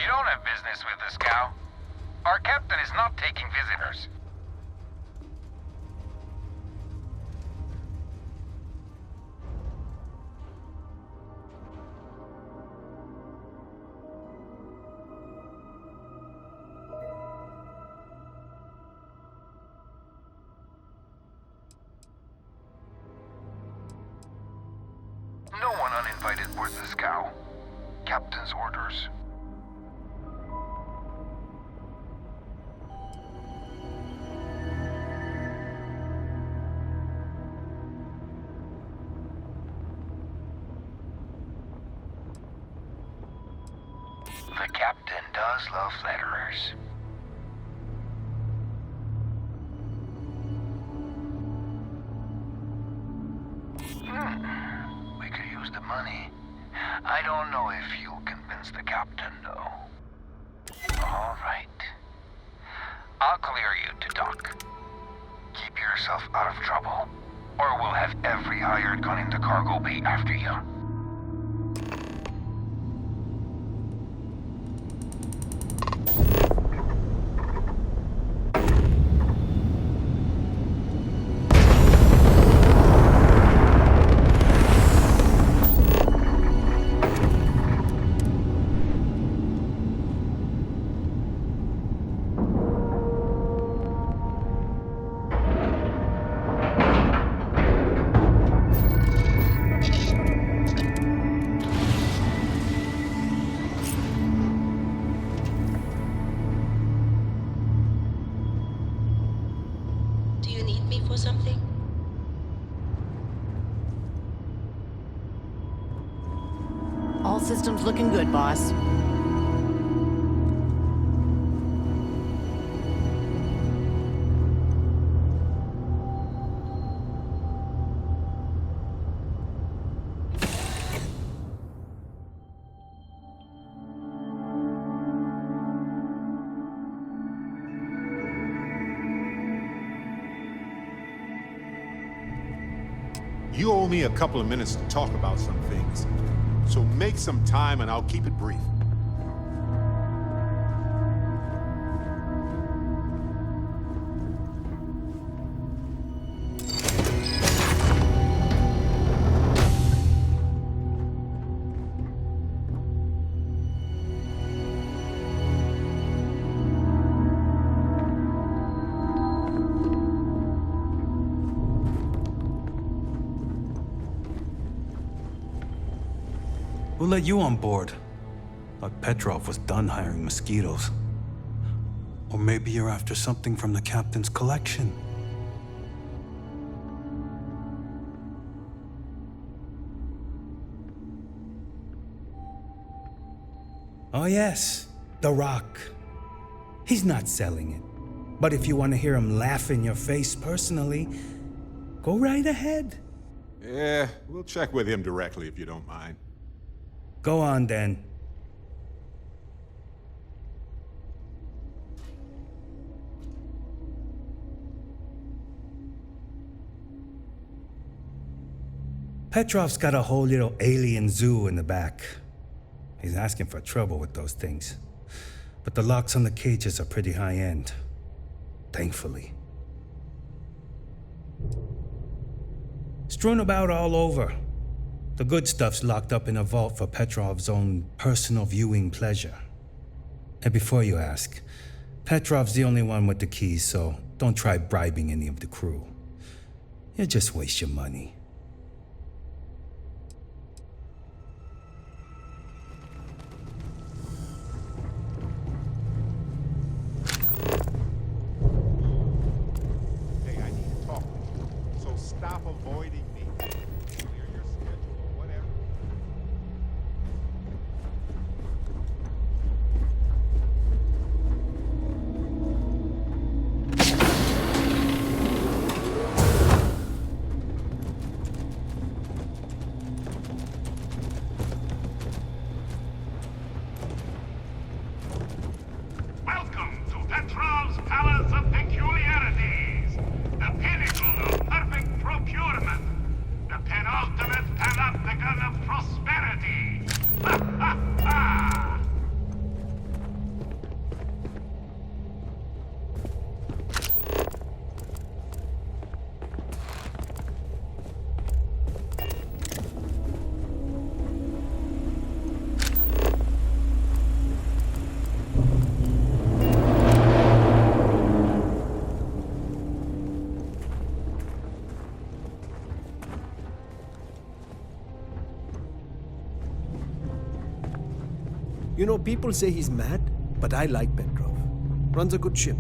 You don't have business with this cow. Our captain is not taking visitors. No one uninvited boards this cow. Captain's orders. The captain does love flatterers. We could use the money. I don't know if you'll convince the captain, though. All right. I'll clear you to dock. Keep yourself out of trouble, or we'll have every hired gun in the cargo bay after you. Something? All systems looking good, boss. You owe me a couple of minutes to talk about some things. So make some time and I'll keep it brief. Who let you on board? Thought Petrov was done hiring mosquitoes. Or maybe you're after something from the captain's collection. Oh yes, The Rock. He's not selling it. But if you want to hear him laugh in your face personally, go right ahead. Yeah, we'll check with him directly if you don't mind. Go on then. Petrov's got a whole little alien zoo in the back. He's asking for trouble with those things. But the locks on the cages are pretty high-end. Thankfully. Strewn about all over. The good stuff's locked up in a vault for Petrov's own personal viewing pleasure. And before you ask, Petrov's the only one with the keys, so don't try bribing any of the crew. You'll just waste your money. Hey, I need to talk to you, so stop avoiding me. Clear your schedule or whatever. You know, people say he's mad, but I like Petrov. Runs a good ship.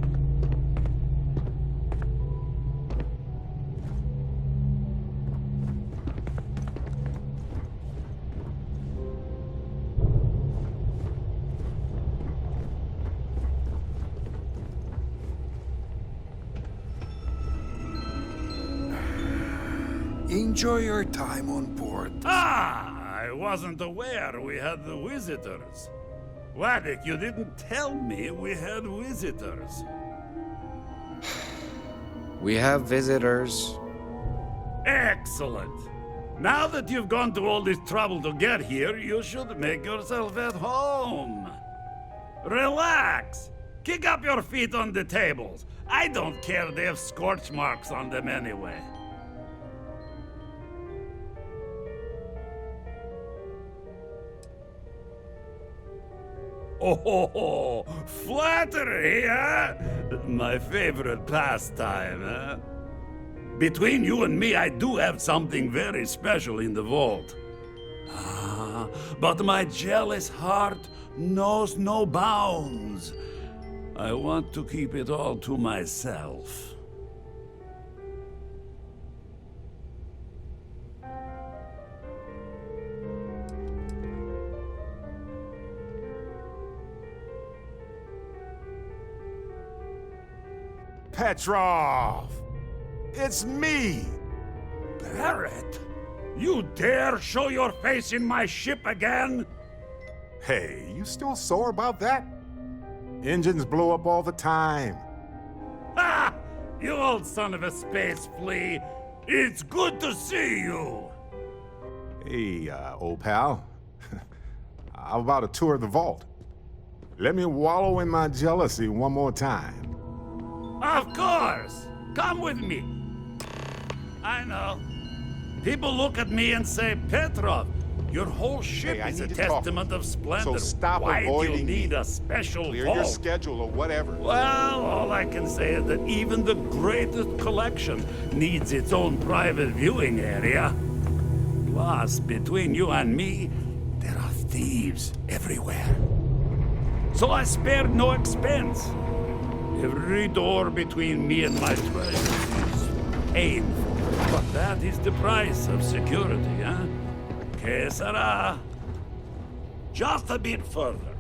Enjoy your time on board. I wasn't aware we had the visitors. Wadik, you didn't tell me we had visitors. We have visitors. Excellent. Now that you've gone to all this trouble to get here, you should make yourself at home. Relax. Kick up your feet on the tables. I don't care they have scorch marks on them anyway. Oh, flattery, huh? My favorite pastime, huh? Between you and me, I do have something very special in the vault. But my jealous heart knows no bounds. I want to keep it all to myself. Petrov! It's me! Barrett? You dare show your face in my ship again? Hey, you still sore about that? Engines blow up all the time. Ha! You old son of a space flea! It's good to see you! Hey, old pal. How about a tour of the vault? Let me wallow in my jealousy one more time. Of course! Come with me. I know. People look at me and say, Petrov, your whole ship Hey, is a need to talk. testament of splendor. So stop Why do you avoiding need me. a special Clear vault? your schedule or whatever. Well, all I can say is that even the greatest collection needs its own private viewing area. Plus, between you and me, there are thieves everywhere. So I spared no expense. Every door between me and my treasure is painful. But that is the price of security, huh? Que sera? Just a bit further.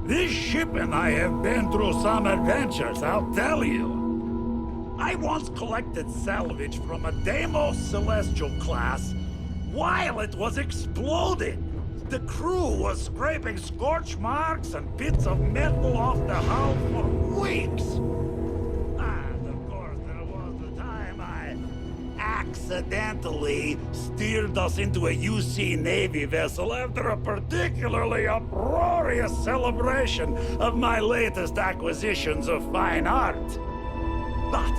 This ship and I have been through some adventures, I'll tell you. I once collected salvage from a Deimos Celestial class while it was exploding. The crew was scraping scorch marks and bits of metal off the hull for weeks. And of course, there was the time I accidentally steered us into a UC Navy vessel after a particularly uproarious celebration of my latest acquisitions of fine art. But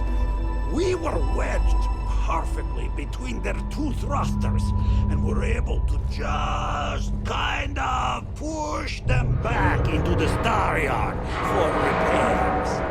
we were wedged perfectly between their two thrusters and were able to just kind of push them back into the star yard for repairs.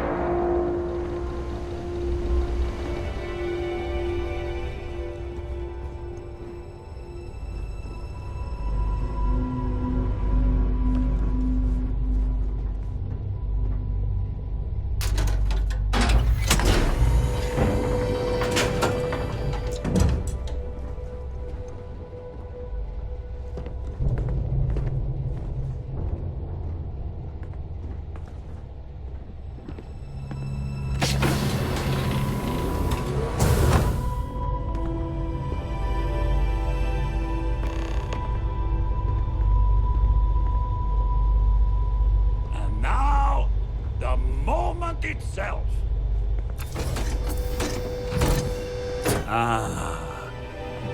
Itself.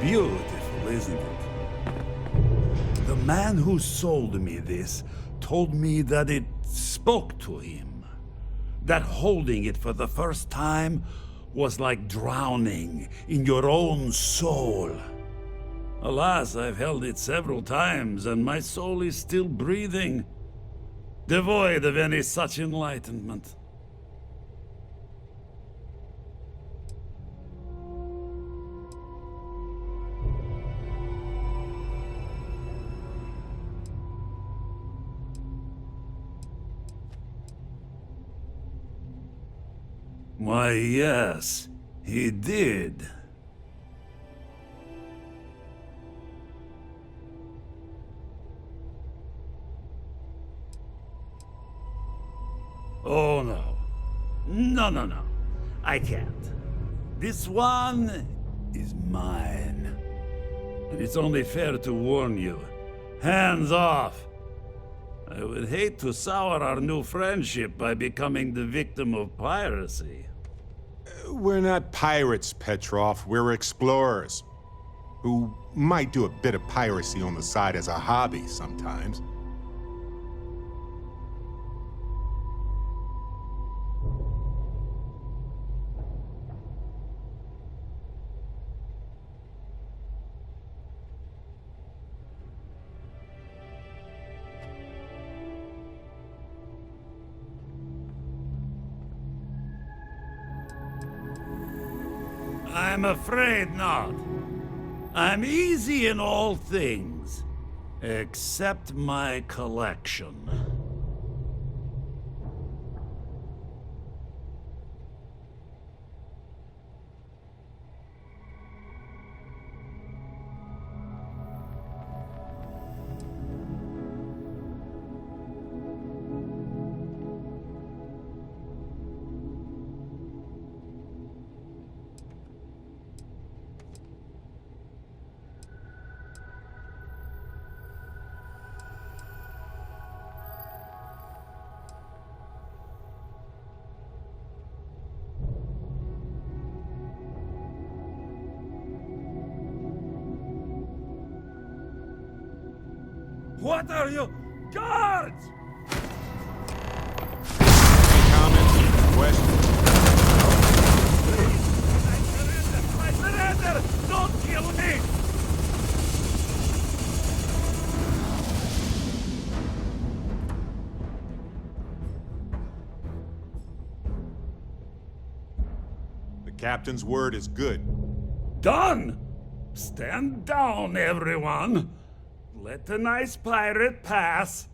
Beautiful, isn't it? The man who sold me this told me that it spoke to him. That holding it for the first time was like drowning in your own soul. Alas, I've held it several times, and my soul is still breathing, devoid of any such enlightenment. Why, yes, he did. Oh, no. No. I can't. This one is mine. And it's only fair to warn you. Hands off! I would hate to sour our new friendship by becoming the victim of piracy. We're not pirates, Petrov. We're explorers. Who might do a bit of piracy on the side as a hobby sometimes. I'm afraid not. I'm easy in all things, except my collection. What are you? Guards! Any comments? Questions? I surrender! Don't kill me! The captain's word is good. Done! Stand down, everyone! Let the nice pirate pass.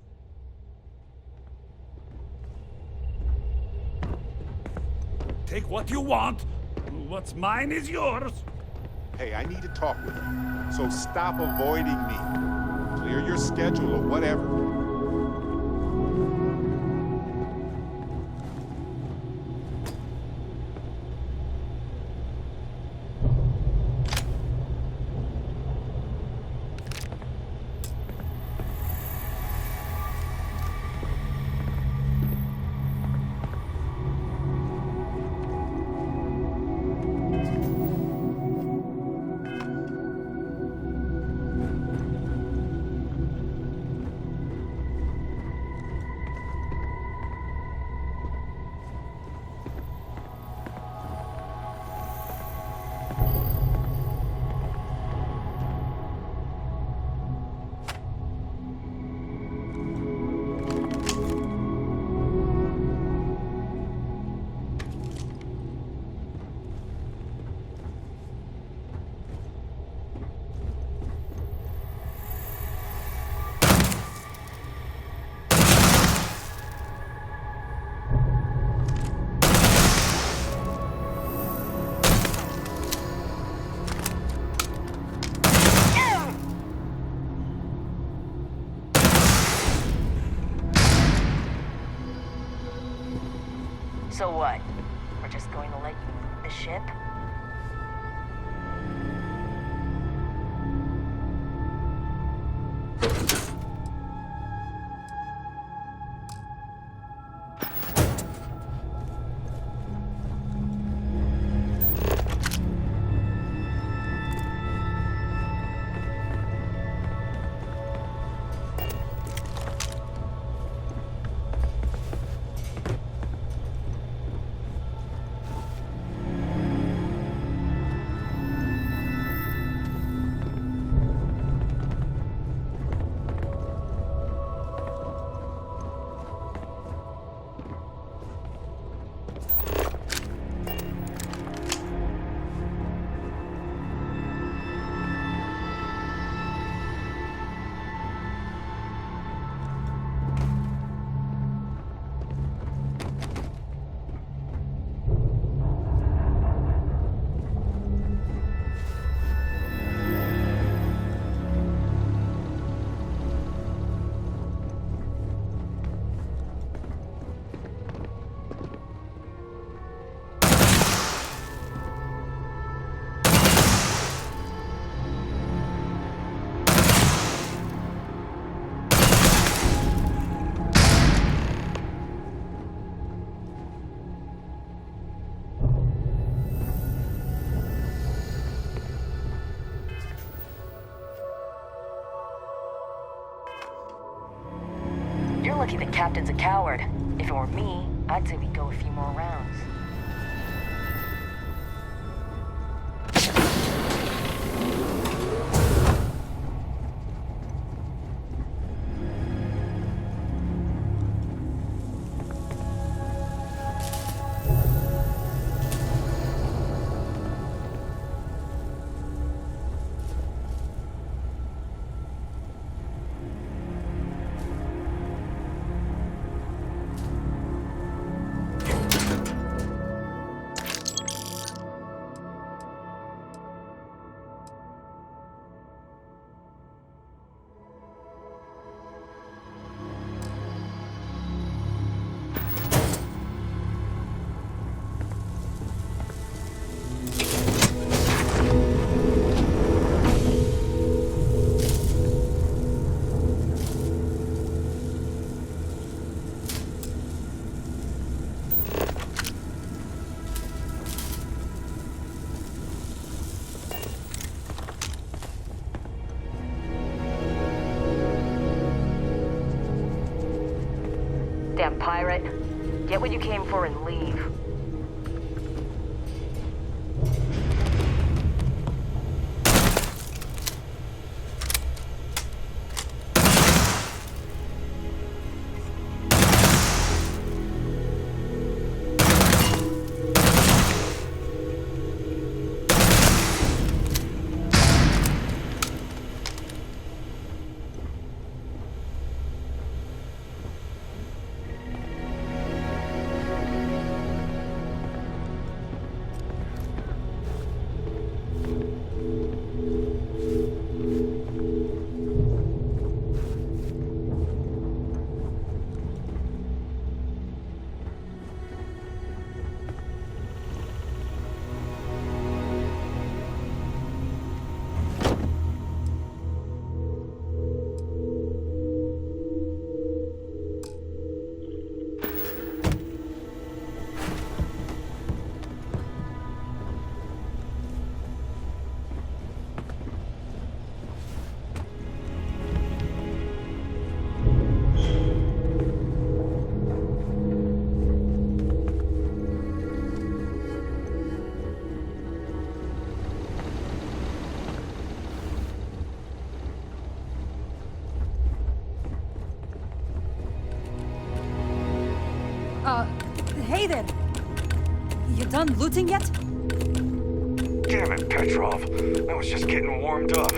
Take what you want. What's mine is yours. Hey, I need to talk with him. So stop avoiding me. Clear your schedule or whatever. So what? We're just going to let you loot the ship? You're lucky the captain's a coward. If it were me, I'd say we go a few more rounds. Damn pirate. Get what you came for and leave. Hey there! You done looting yet? Damn it, Petrov. I was just getting warmed up.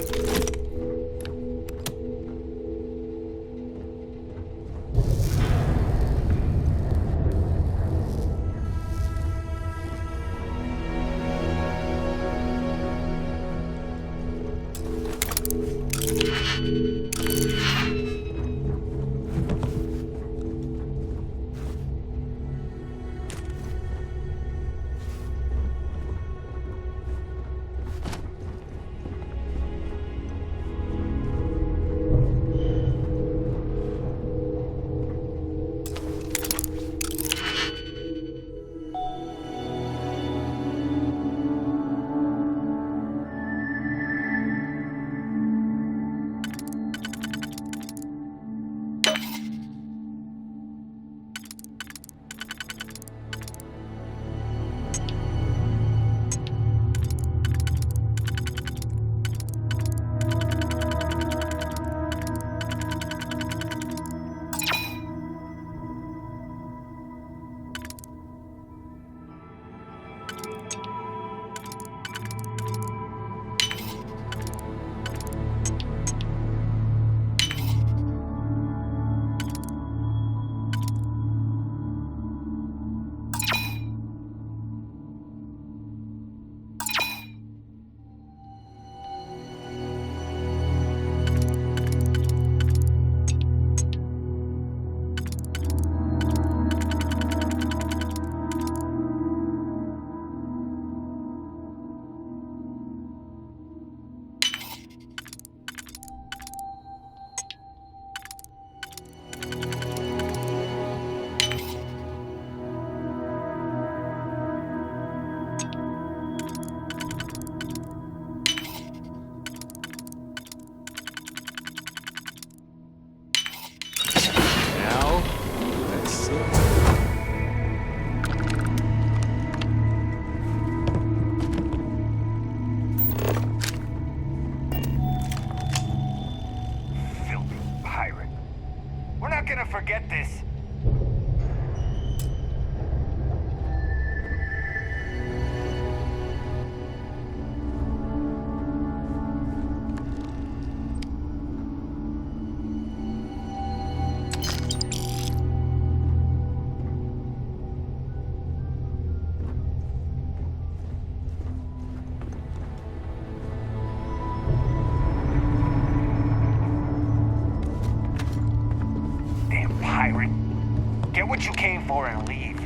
Get what you came for and leave.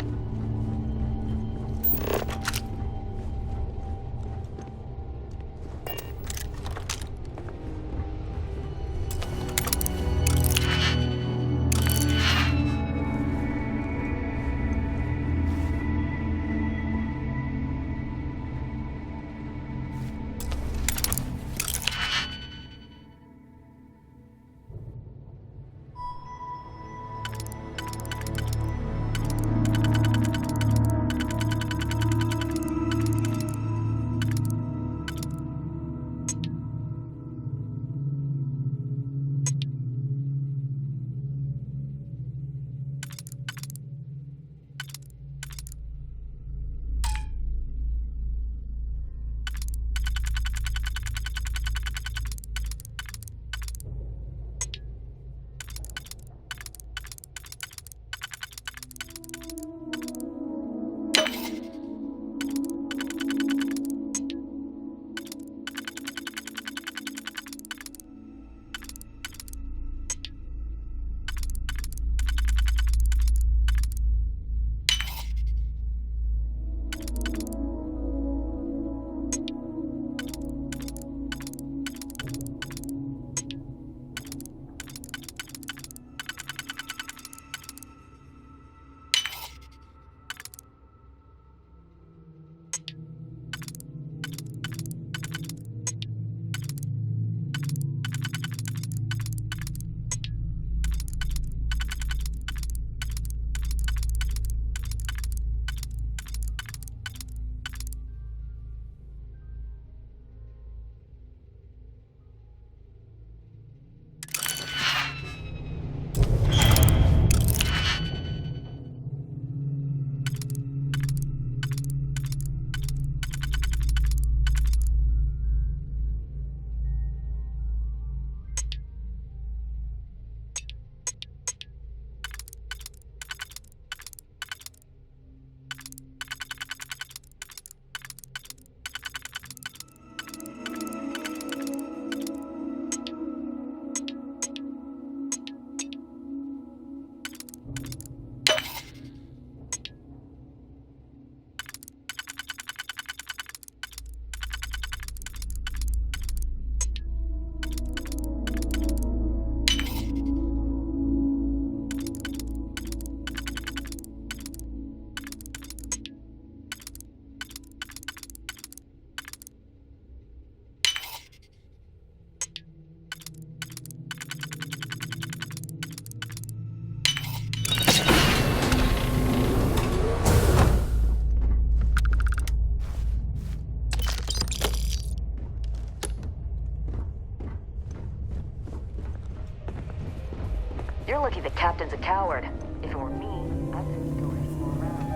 You're lucky the captain's a coward. If it were me, I'd simply go explore around.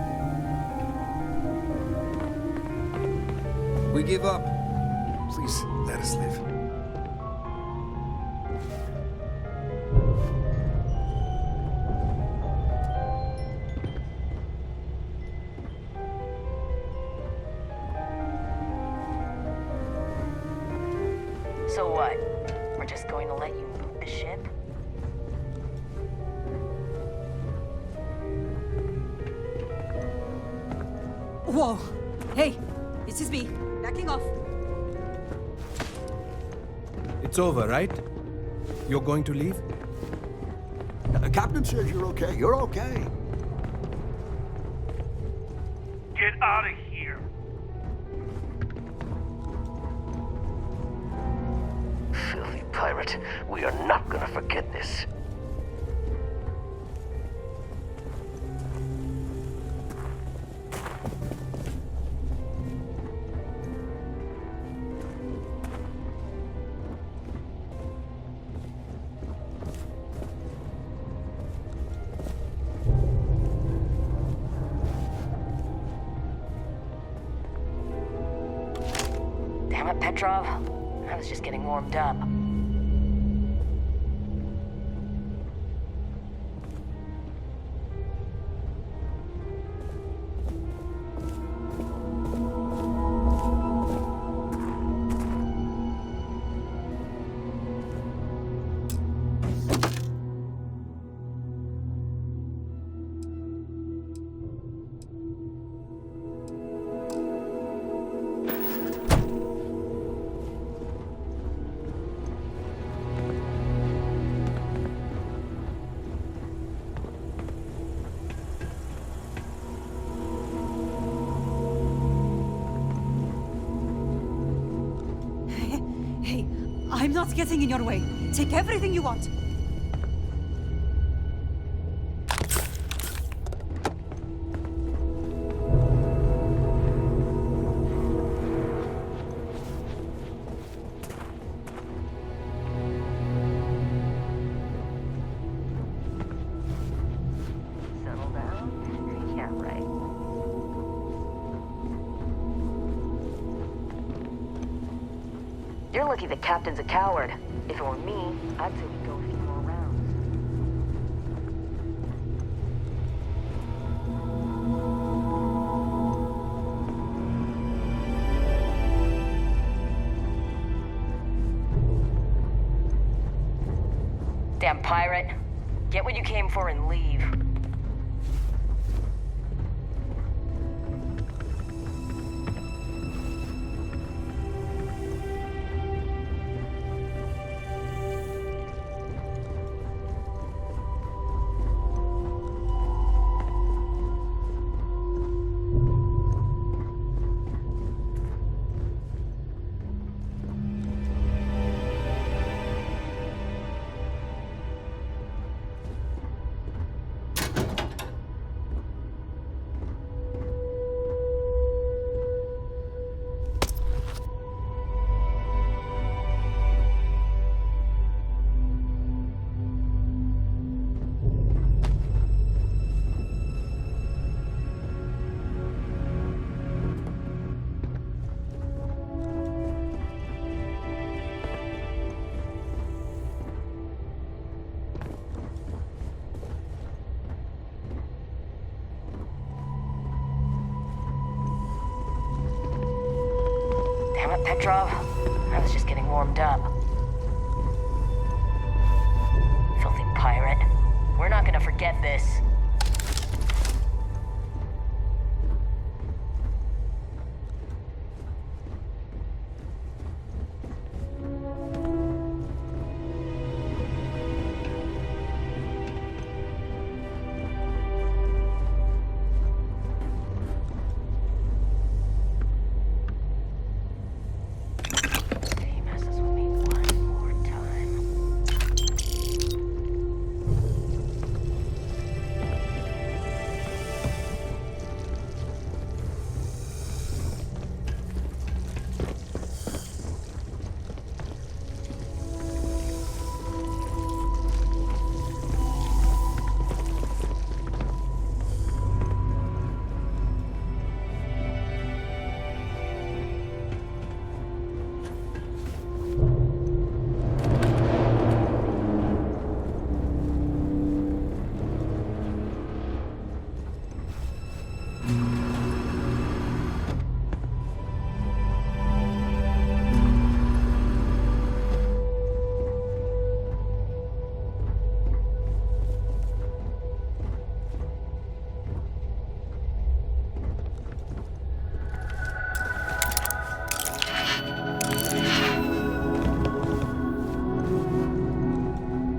We give up. Please, let us live. So what? We're just going to let you loot the ship? Whoa! Hey, this is me. Backing off. It's over, right? You're going to leave? The captain says you're okay. You're okay. Get out of here. Filthy pirate. We are not gonna forget this. Damn it, Petrov. I was just getting warmed up. I'm not getting in your way. Take everything you want. You're lucky the captain's a coward. If it were me, I'd say we go a few more rounds. Damn pirate. Get what you came for and leave. Damn it, Petrov. I was just getting warmed up. Filthy pirate. We're not gonna forget this.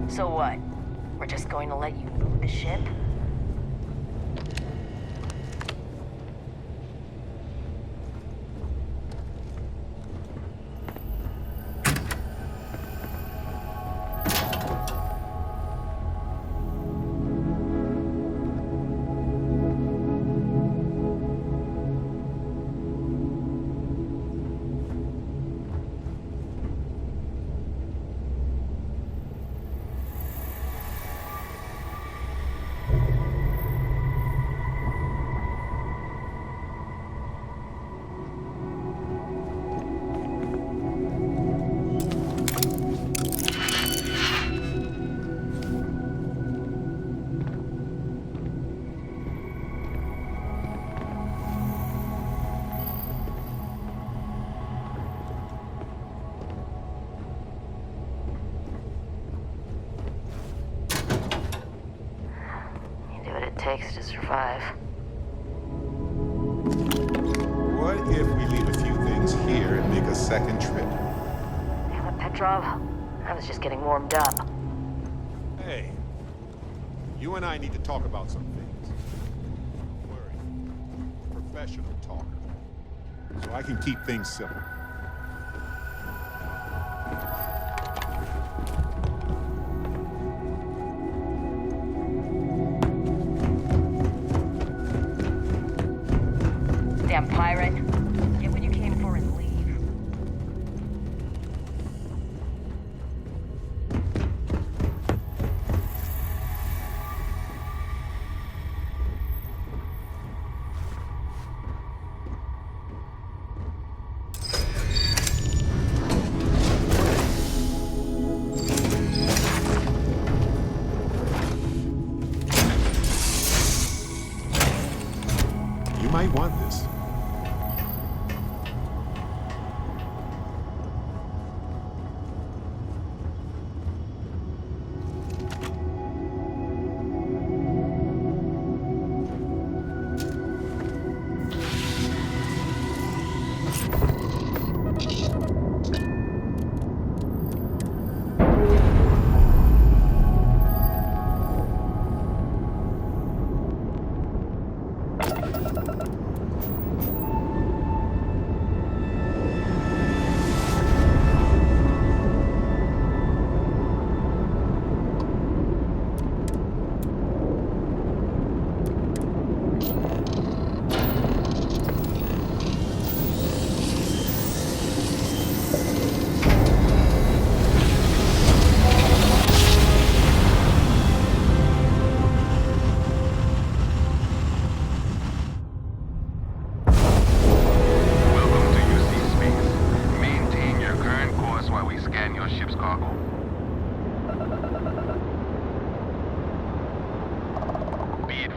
So what? We're just going to let you move the ship? Takes to survive. What if we leave a few things here and make a second trip? Damn it, Petrov. I was just getting warmed up. Hey, you and I need to talk about some things. Don't worry, professional talker. So I can keep things simple. Damn pirate. Get what you came for and leave. You might want this.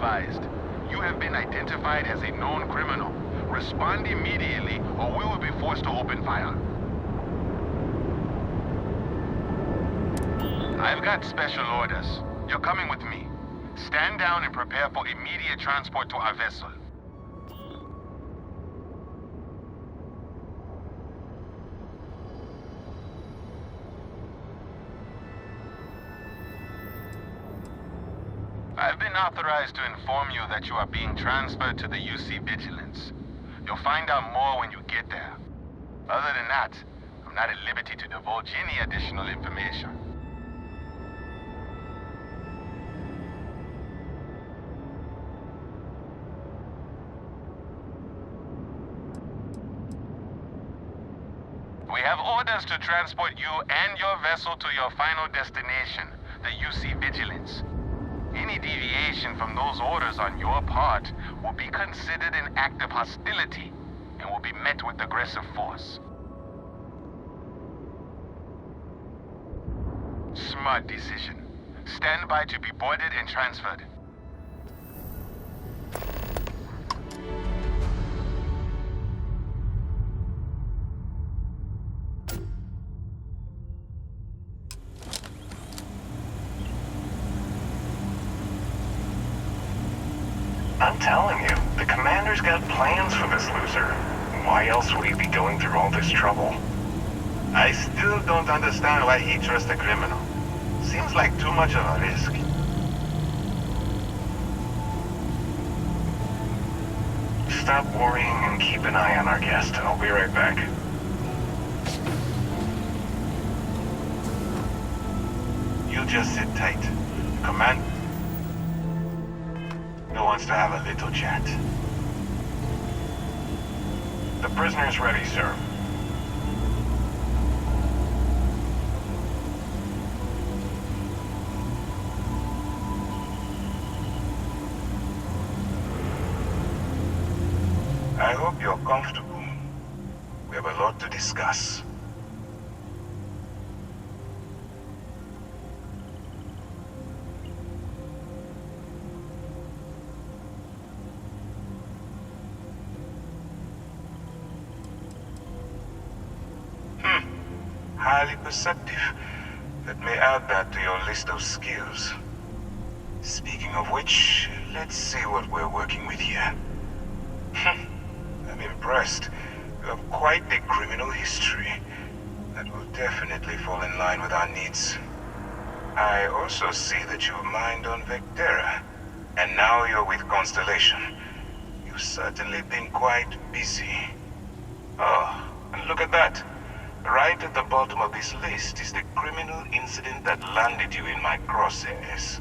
advised. You have been identified as a known criminal. Respond immediately, or we will be forced to open fire. I've got special orders. You're coming with me. Stand down and prepare for immediate transport to our vessel. I've been authorized to inform you that you are being transferred to the UC Vigilance. You'll find out more when you get there. Other than that, I'm not at liberty to divulge any additional information. We have orders to transport you and your vessel to your final destination, the UC Vigilance. Any deviation from those orders on your part will be considered an act of hostility and will be met with aggressive force. Smart decision. Stand by to be boarded and transferred. I'm telling you, the commander's got plans for this loser. Why else would he be going through all this trouble? I still don't understand why he trusts a criminal. Seems like too much of a risk. Stop worrying and keep an eye on our guest. I'll be right back. You just sit tight. Command wants to have a little chat. The prisoner's ready, sir. I hope you're comfortable. We have a lot to discuss. Highly perceptive. Let me add that to your list of skills. Speaking of which, let's see what we're working with here. I'm impressed. You have quite the criminal history. That will definitely fall in line with our needs. I also see that you've mined on Vectera, and now you're with Constellation. You've certainly been quite busy. Oh, and look at that. Right at the bottom of this list is the criminal incident that landed you in my crosshairs.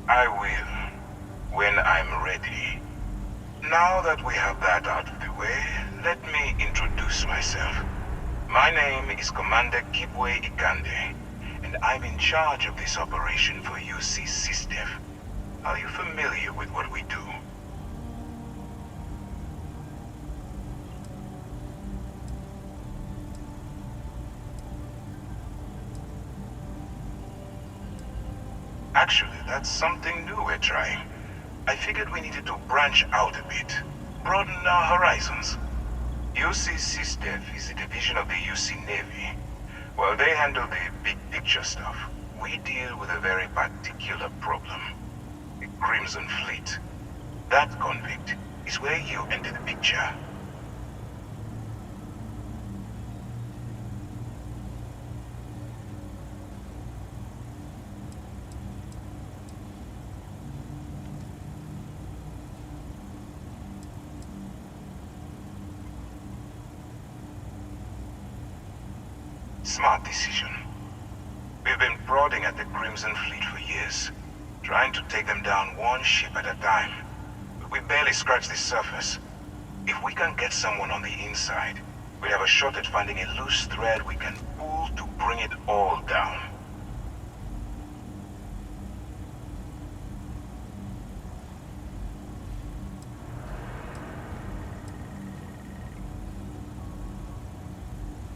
I will, when I'm ready. Now that we have that out of the way, let me introduce myself. My name is Commander Kibwe Ikande, and I'm in charge of this operation for UC SysDef. Are you familiar with what we do? Actually, that's something new we're trying. I figured we needed to branch out a bit, broaden our horizons. UC SysDef is a division of the UC Navy. While they handle the big picture stuff, we deal with a very particular problem. The Crimson Fleet. That convict is where you enter the picture. Smart decision. We've been prodding at the Crimson Fleet for years, trying to take them down one ship at a time. But we barely scratched the surface. If we can get someone on the inside, we have a shot at finding a loose thread we can pull to bring it all down.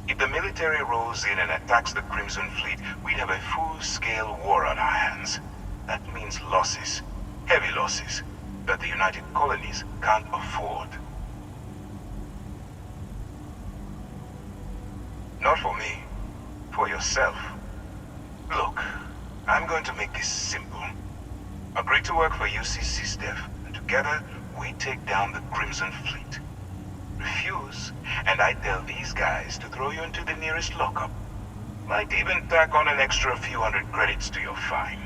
If the military rolls in and attacks the Crimson Fleet, we'd have a full-scale war on our hands. That means losses, heavy losses, that the United Colonies can't afford. Not for me, for yourself. Look, I'm going to make this simple. Agree to work for UC SysDef, and together we take down the Crimson Fleet. Refuse, and I tell these guys to throw you into the nearest lockup. Might even tack on an extra few hundred credits to your fine.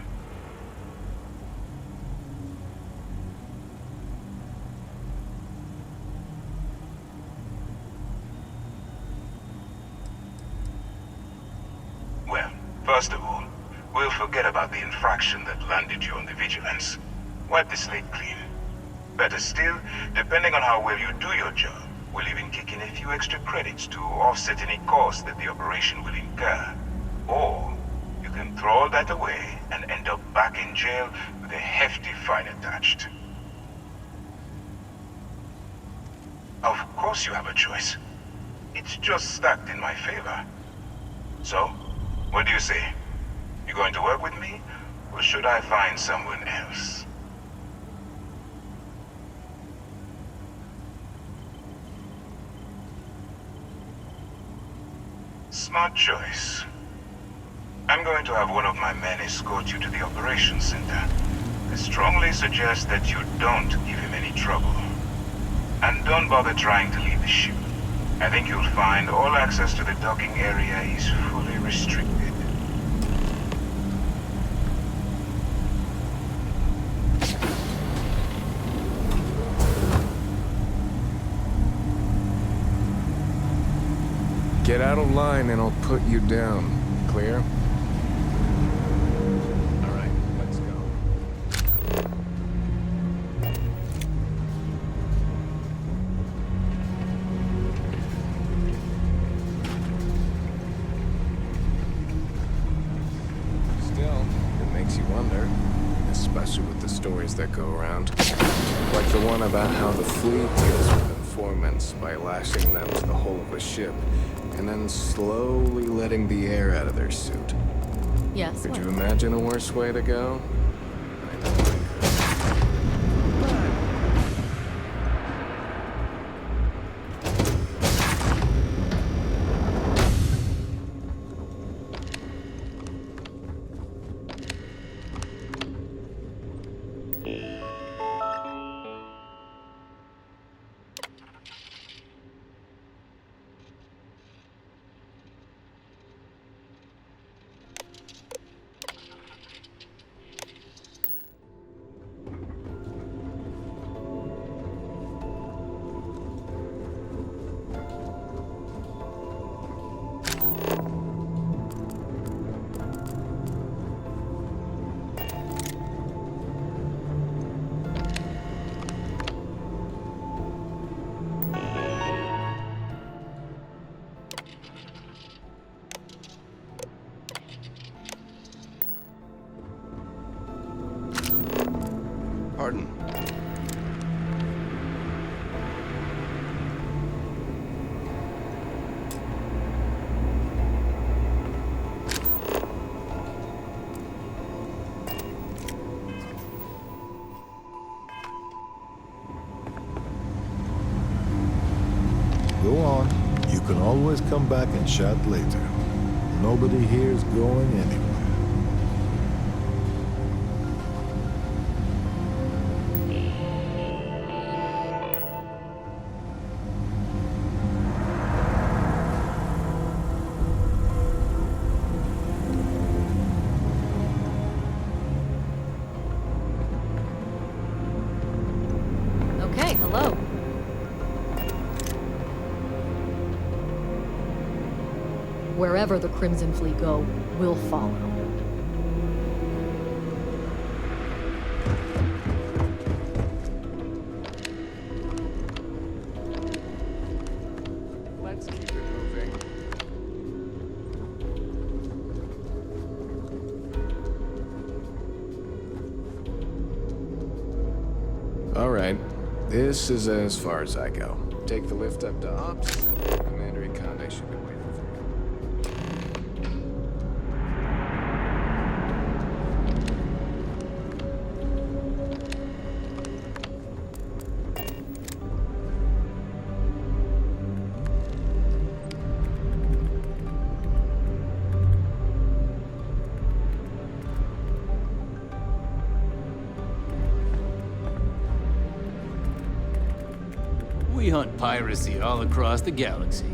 Well, first of all, we'll forget about the infraction that landed you on the Vigilance. Wipe the slate clean. Better still, depending on how well you do your job, we'll even kick in a few extra credits to offset any costs that the operation will incur. Or, you can throw all that away and end up back in jail with a hefty fine attached. Of course you have a choice. It's just stacked in my favor. So, what do you say? You going to work with me, or should I find someone else? Smart choice. I'm going to have one of my men escort you to the operations center. I strongly suggest that you don't give him any trouble. And don't bother trying to leave the ship. I think you'll find all access to the docking area is fully restricted. Get out of line and I'll put you down. Clear? All right, let's go. Still, it makes you wonder, especially with the stories that go around. Like the one about how the fleet deals with informants by lashing them to the hull of a ship and then slowly letting the air out of their suit. Yes. Could you imagine a worse way to go? I know I could. Pardon? Go on. You can always come back and chat later. Nobody here is going anywhere. Okay, hello. Wherever the Crimson Fleet go, we'll follow. Let's keep it moving. All right. This is as far as I go. Take the lift up to Ops. Commander Ikonde should be waiting for you. We hunt piracy all across the galaxy.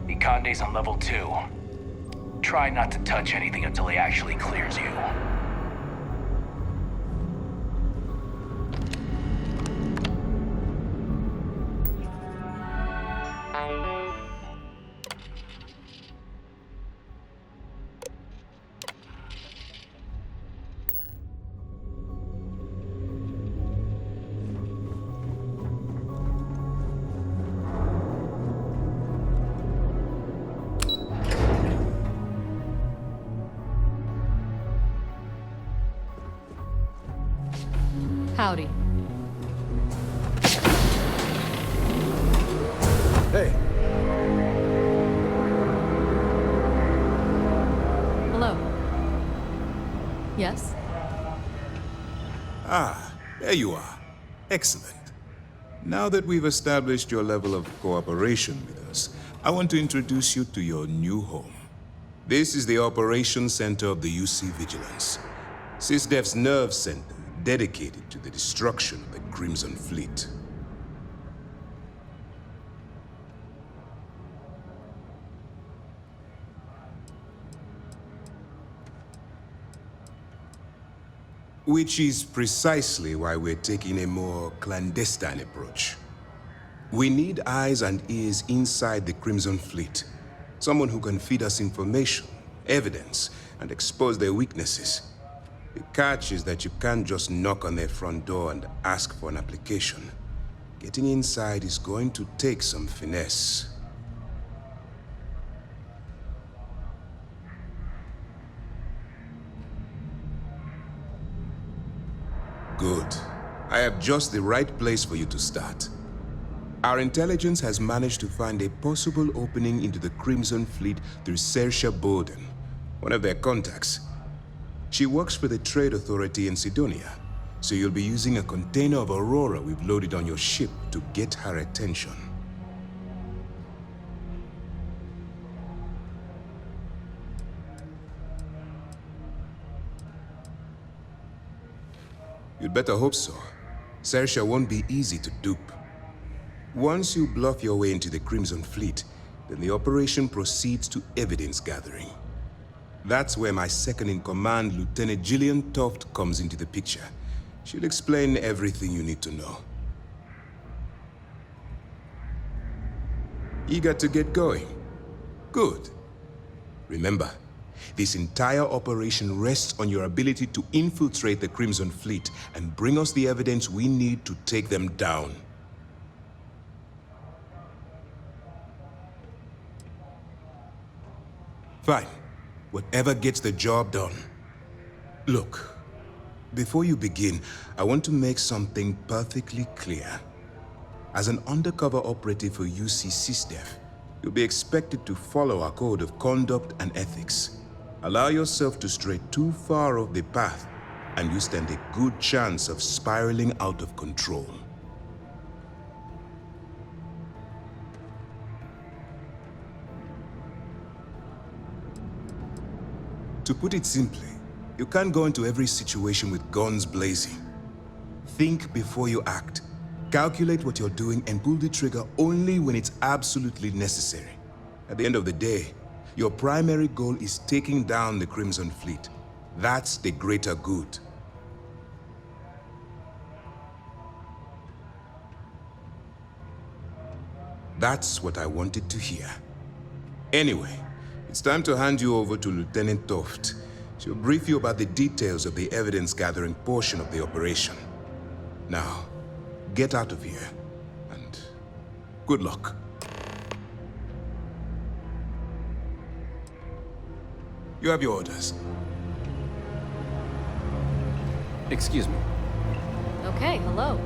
Ikonde's on level 2. Try not to touch anything until he actually clears you. Howdy. Hey. Hello. Yes? Ah, there you are. Excellent. Now that we've established your level of cooperation with us, I want to introduce you to your new home. This is the Operations Center of the UC Vigilance, SysDef's nerve center dedicated to the destruction of the Crimson Fleet. Which is precisely why we're taking a more clandestine approach. We need eyes and ears inside the Crimson Fleet. Someone who can feed us information, evidence, and expose their weaknesses. The catch is that you can't just knock on their front door and ask for an application. Getting inside is going to take some finesse. Good. I have just the right place for you to start. Our intelligence has managed to find a possible opening into the Crimson Fleet through Saoirse Bowden, one of their contacts. She works for the Trade Authority in Sidonia, so you'll be using a container of Aurora we've loaded on your ship to get her attention. You'd better hope so. Saoirse won't be easy to dupe. Once you bluff your way into the Crimson Fleet, then the operation proceeds to evidence gathering. That's where my second-in-command, Lieutenant Gillian Toft, comes into the picture. She'll explain everything you need to know. Eager to get going? Good. Remember, this entire operation rests on your ability to infiltrate the Crimson Fleet and bring us the evidence we need to take them down. Fine. Whatever gets the job done. Look, before you begin, I want to make something perfectly clear. As an undercover operative for UC SysDef, you'll be expected to follow our code of conduct and ethics. Allow yourself to stray too far off the path, and you stand a good chance of spiraling out of control. To put it simply, you can't go into every situation with guns blazing. Think before you act. Calculate what you're doing and pull the trigger only when it's absolutely necessary. At the end of the day, your primary goal is taking down the Crimson Fleet. That's the greater good. That's what I wanted to hear. Anyway, it's time to hand you over to Lieutenant Toft. She'll brief you about the details of the evidence-gathering portion of the operation. Now, get out of here, and good luck. You have your orders. Excuse me. Okay, hello.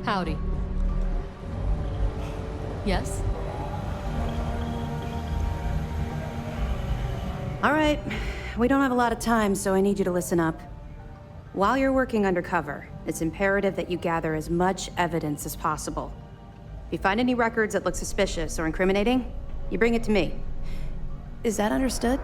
Howdy. Yes? All right. We don't have a lot of time, so I need you to listen up. While you're working undercover, it's imperative that you gather as much evidence as possible. If you find any records that look suspicious or incriminating, you bring it to me. Is that understood?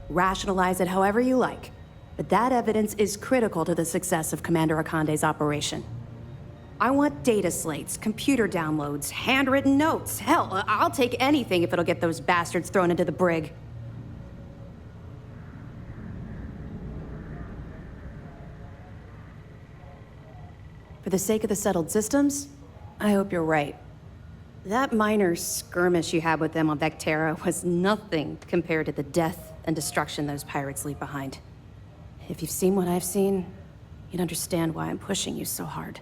Rationalize it however you like, but that evidence is critical to the success of Commander Akande's operation. I want data slates, computer downloads, handwritten notes. Hell, I'll take anything if it'll get those bastards thrown into the brig. For the sake of the settled systems, I hope you're right. That minor skirmish you had with them on Vectera was nothing compared to the death and destruction those pirates leave behind. If you've seen what I've seen, you'd understand why I'm pushing you so hard.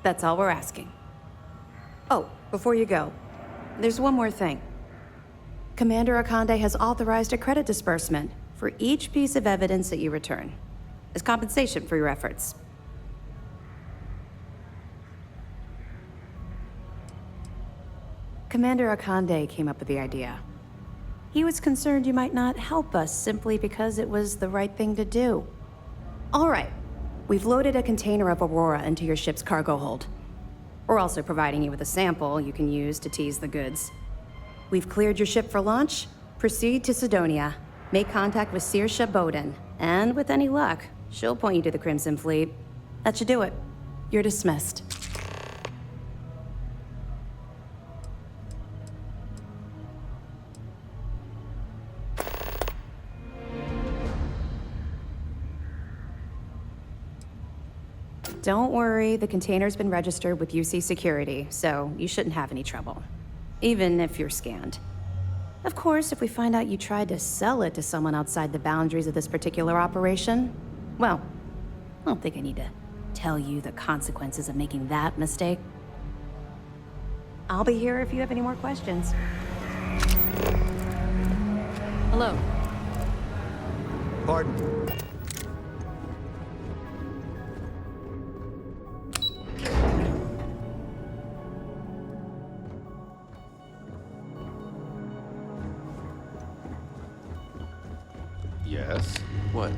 That's all we're asking. Oh, before you go, there's one more thing. Commander Akande has authorized a credit disbursement for each piece of evidence that you return, as compensation for your efforts. Commander Akande came up with the idea. He was concerned you might not help us simply because it was the right thing to do. All right, we've loaded a container of Aurora into your ship's cargo hold. We're also providing you with a sample you can use to tease the goods. We've cleared your ship for launch. Proceed to Sidonia. Make contact with Saoirse Bowden. And with any luck, she'll point you to the Crimson Fleet. That should do it. You're dismissed. Don't worry, the container's been registered with UC Security, so you shouldn't have any trouble. Even if you're scanned. Of course, if we find out you tried to sell it to someone outside the boundaries of this particular operation, well, I don't think I need to tell you the consequences of making that mistake. I'll be here if you have any more questions. Hello. Pardon. Yes? What?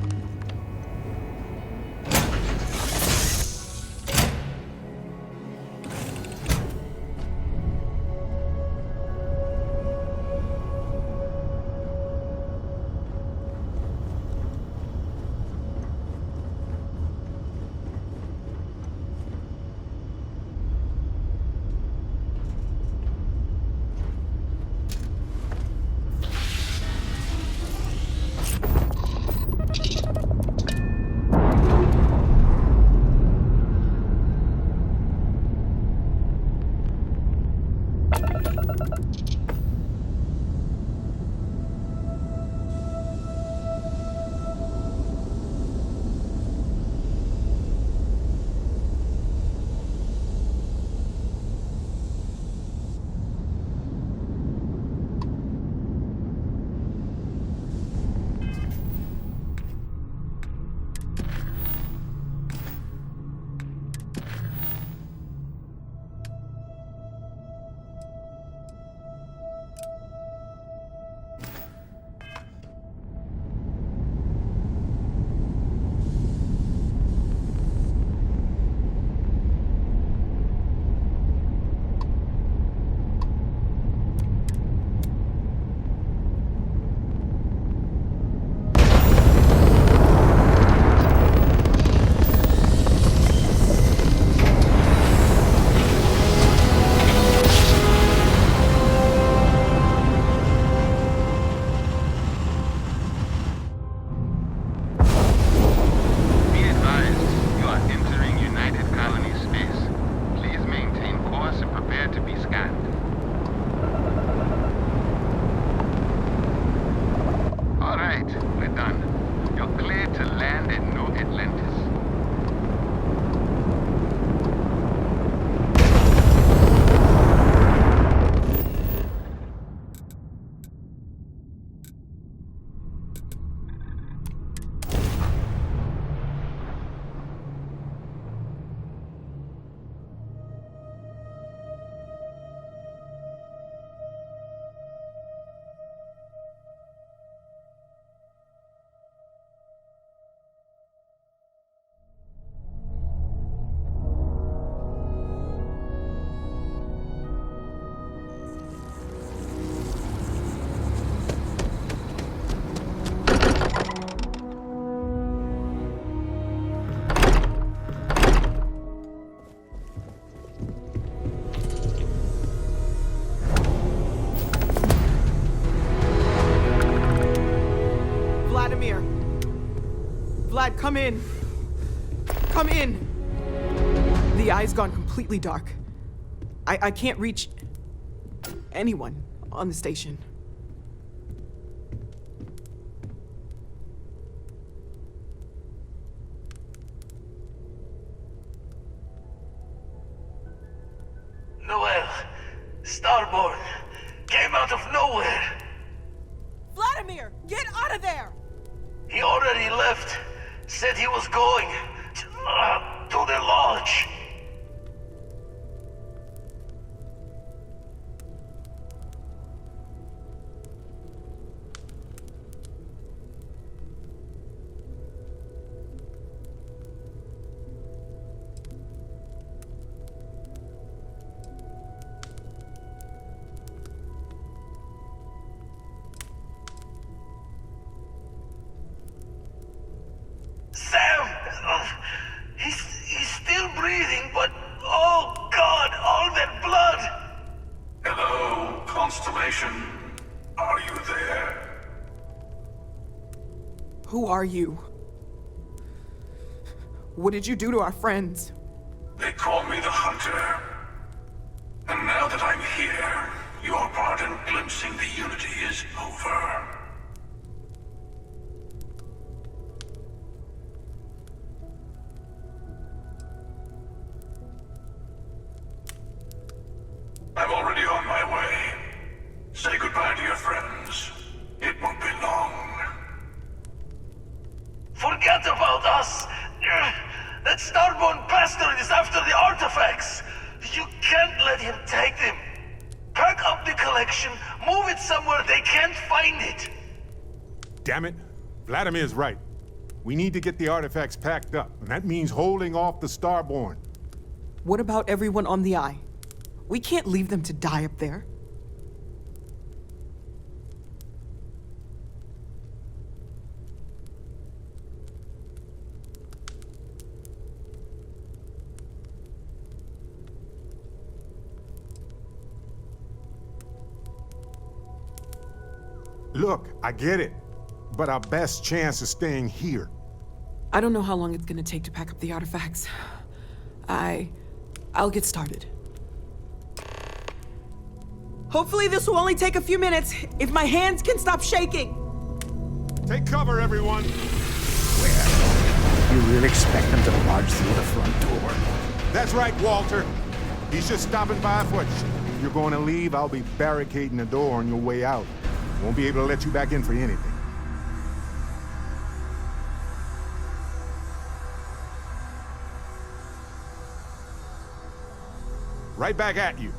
Vlad, come in. Come in. The eye's gone completely dark. I can't reach anyone on the station. Noel, Starborn, came out of nowhere. Vladimir, get out of there! He already left. Said he was going to the lodge. Constellation, are you there? Who are you? What did you do to our friends? They call me the Hunter. And now that I'm here, your part in glimpsing the Unity is over. I'm already on my way. Say goodbye to your friends. It won't be long. Forget about us! That Starborn bastard is after the artifacts! You can't let him take them! Pack up the collection, move it somewhere they can't find it! Damn it. Vladimir's right. We need to get the artifacts packed up, and that means holding off the Starborn. What about everyone on the Eye? We can't leave them to die up there. Look, I get it, but our best chance is staying here. I don't know how long it's gonna take to pack up the artifacts. I'll get started. Hopefully this will only take a few minutes, if my hands can stop shaking. Take cover, everyone. You really expect them to barge through the front door? That's right, Walter. He's just stopping by for If you're going to leave, I'll be barricading the door on your way out. Won't be able to let you back in for anything. Right back at you.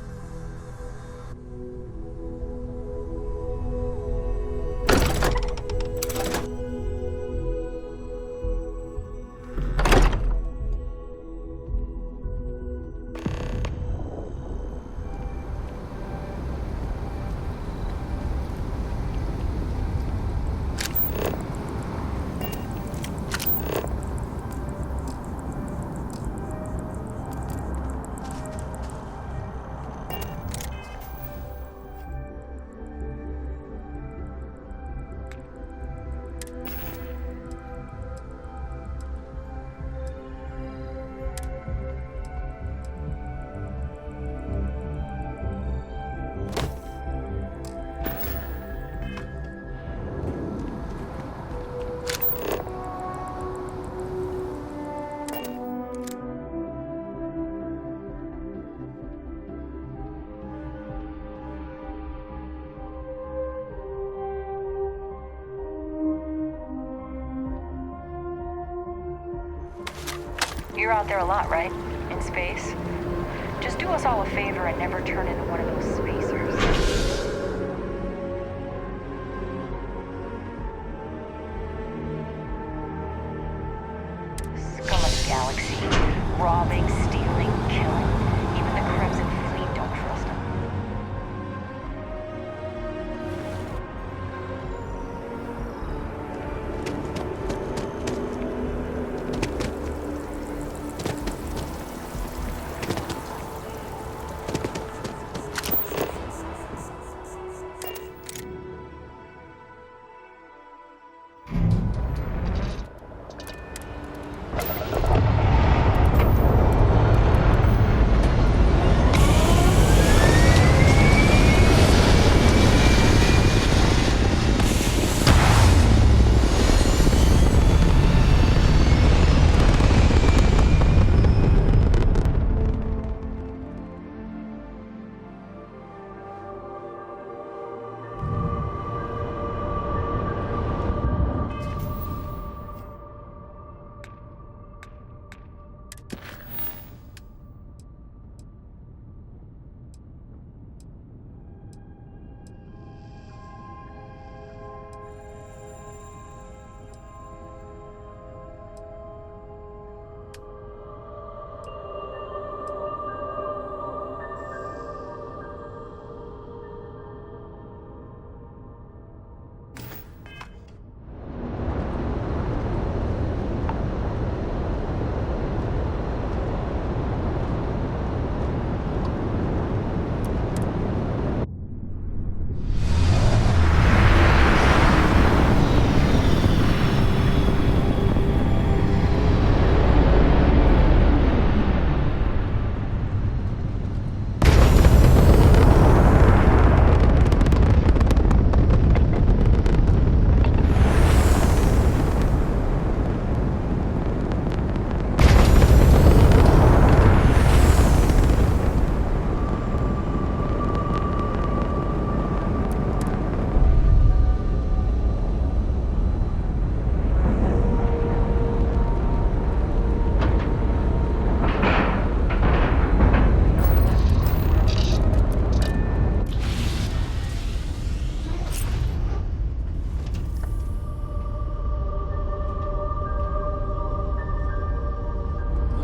You're out there a lot, right? In space? Just do us all a favor and never turn into one of those spacers. Scum of the galaxy. Robbing, stealing, killing. Even the Crimson Fleet don't trust him.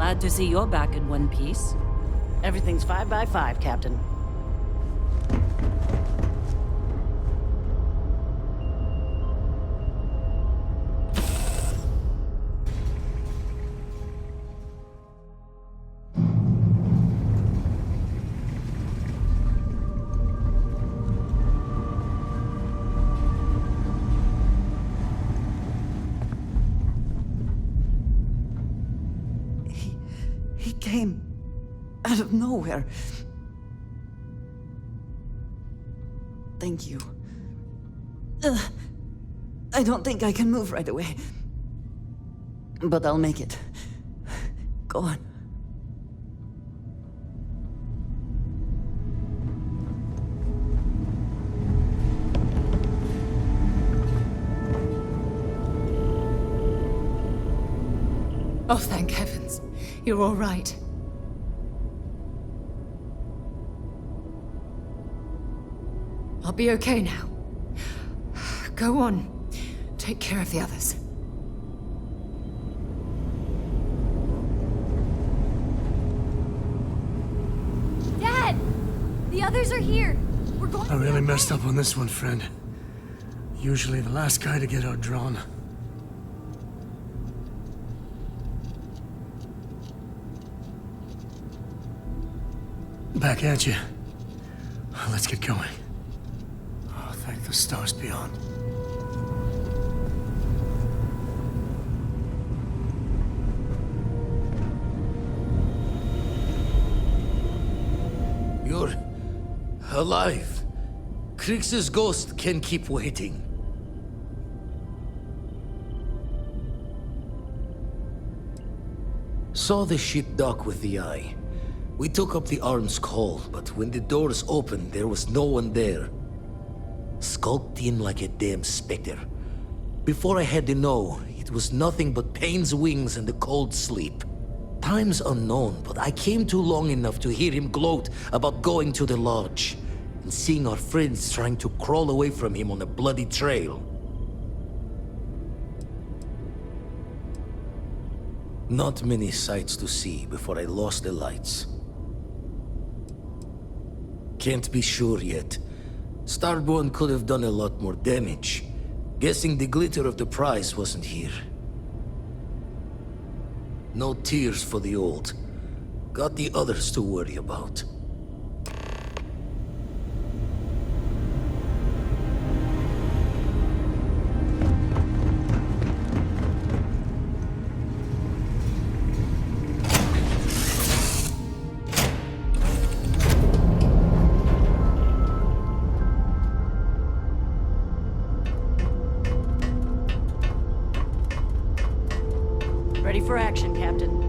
Glad to see you're back in one piece. Everything's 5 by 5, Captain. He came out of nowhere. Thank you. I don't think I can move right away. But I'll make it. Go on. Oh, thank heavens. You're all right. I'll be okay now. Go on. Take care of the others. Dad! The others are here. We're going I really messed up on this one, friend. Usually the last guy to get outdrawn. Back at you. Let's get going. Oh, thank the stars beyond. You're alive. Krix's ghost can keep waiting. Saw the ship dock with the eye. We took up the arm's call, but when the doors opened, there was no one there. Skulked in like a damn specter. Before I had to know, it was nothing but pain's wings and the cold sleep. Time's unknown, but I came too long enough to hear him gloat about going to the lodge and seeing our friends trying to crawl away from him on a bloody trail. Not many sights to see before I lost the lights. Can't be sure yet. Starborn could have done a lot more damage. Guessing the glitter of the prize wasn't here. No tears for the old. Got the others to worry about. Ready for action, Captain.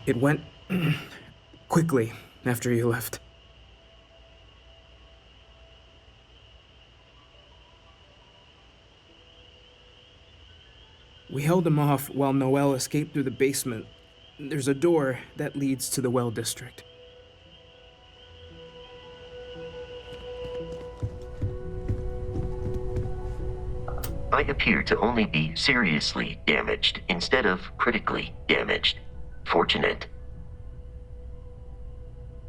It went quickly after you left. We held him off while Noel escaped through the basement. There's a door that leads to the well district. I appear to only be seriously damaged instead of critically damaged. Fortunate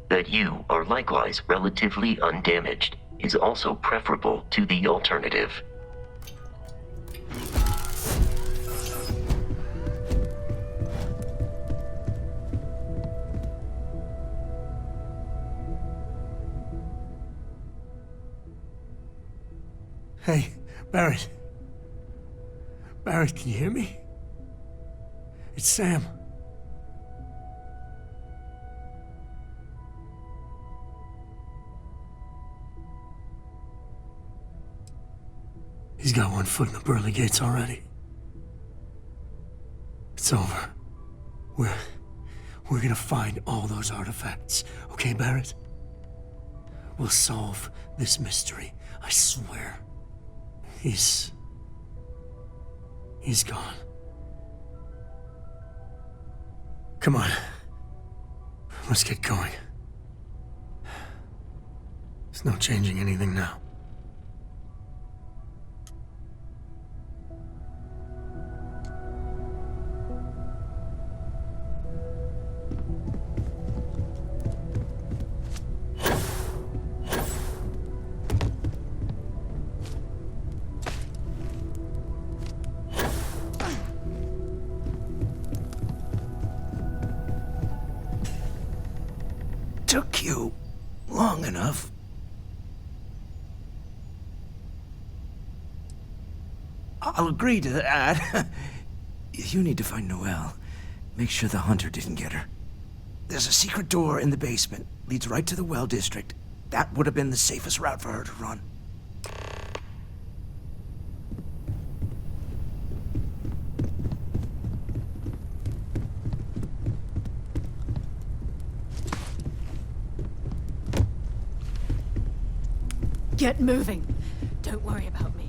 that you are likewise relatively undamaged is also preferable to the alternative. Hey, Barrett. Barrett, can you hear me? It's Sam. He's got one foot in the pearly gates already. It's over. We're gonna find all those artifacts. Okay, Barrett? We'll solve this mystery. I swear. He's gone. Come on. Let's get going. There's no changing anything now. Took you long enough. I'll agree to that. You need to find Noelle. Make sure the hunter didn't get her. There's a secret door in the basement. Leads right to the well district. That would have been the safest route for her to run. Get moving. Don't worry about me.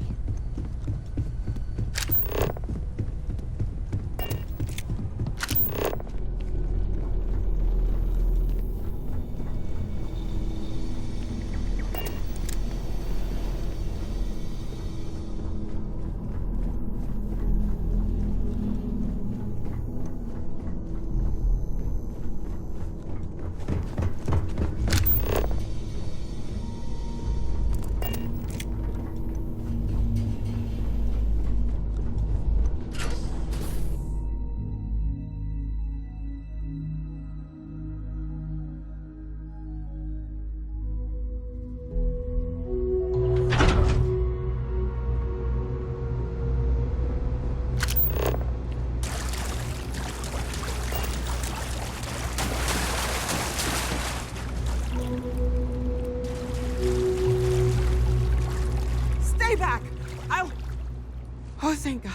Oh, thank God.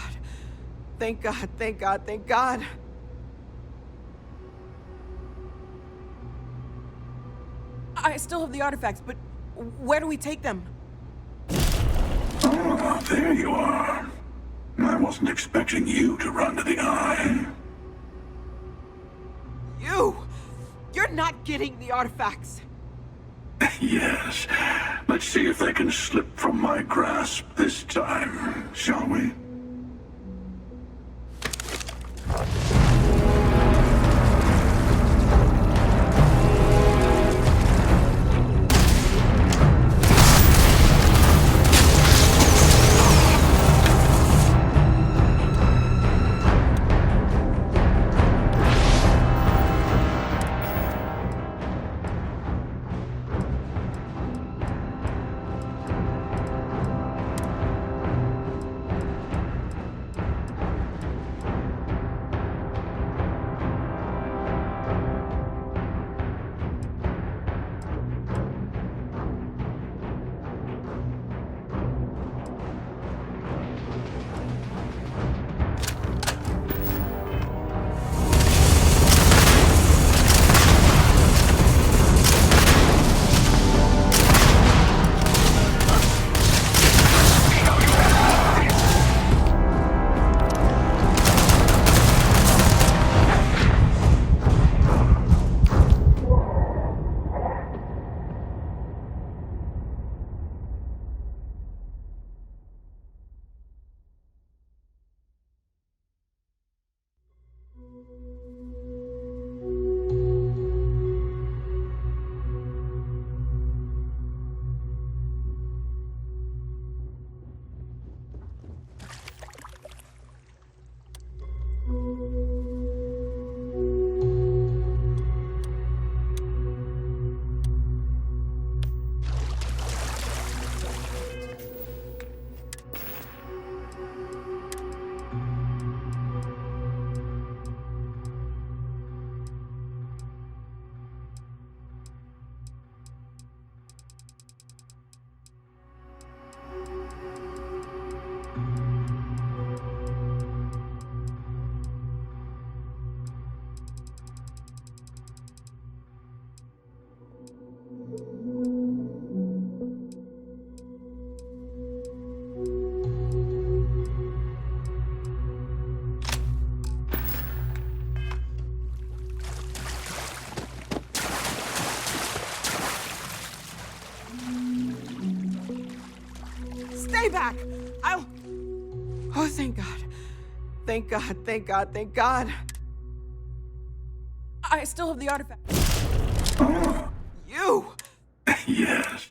Thank God, thank God, thank God. I still have the artifacts, but where do we take them? Ah, there you are. I wasn't expecting you to run to the eye. You're not getting the artifacts. Yes. Let's see if they can slip from my grasp this time, shall we? back. I'll... Oh, thank God. Thank God, thank God, thank God. I still have the artifact. You! Yes.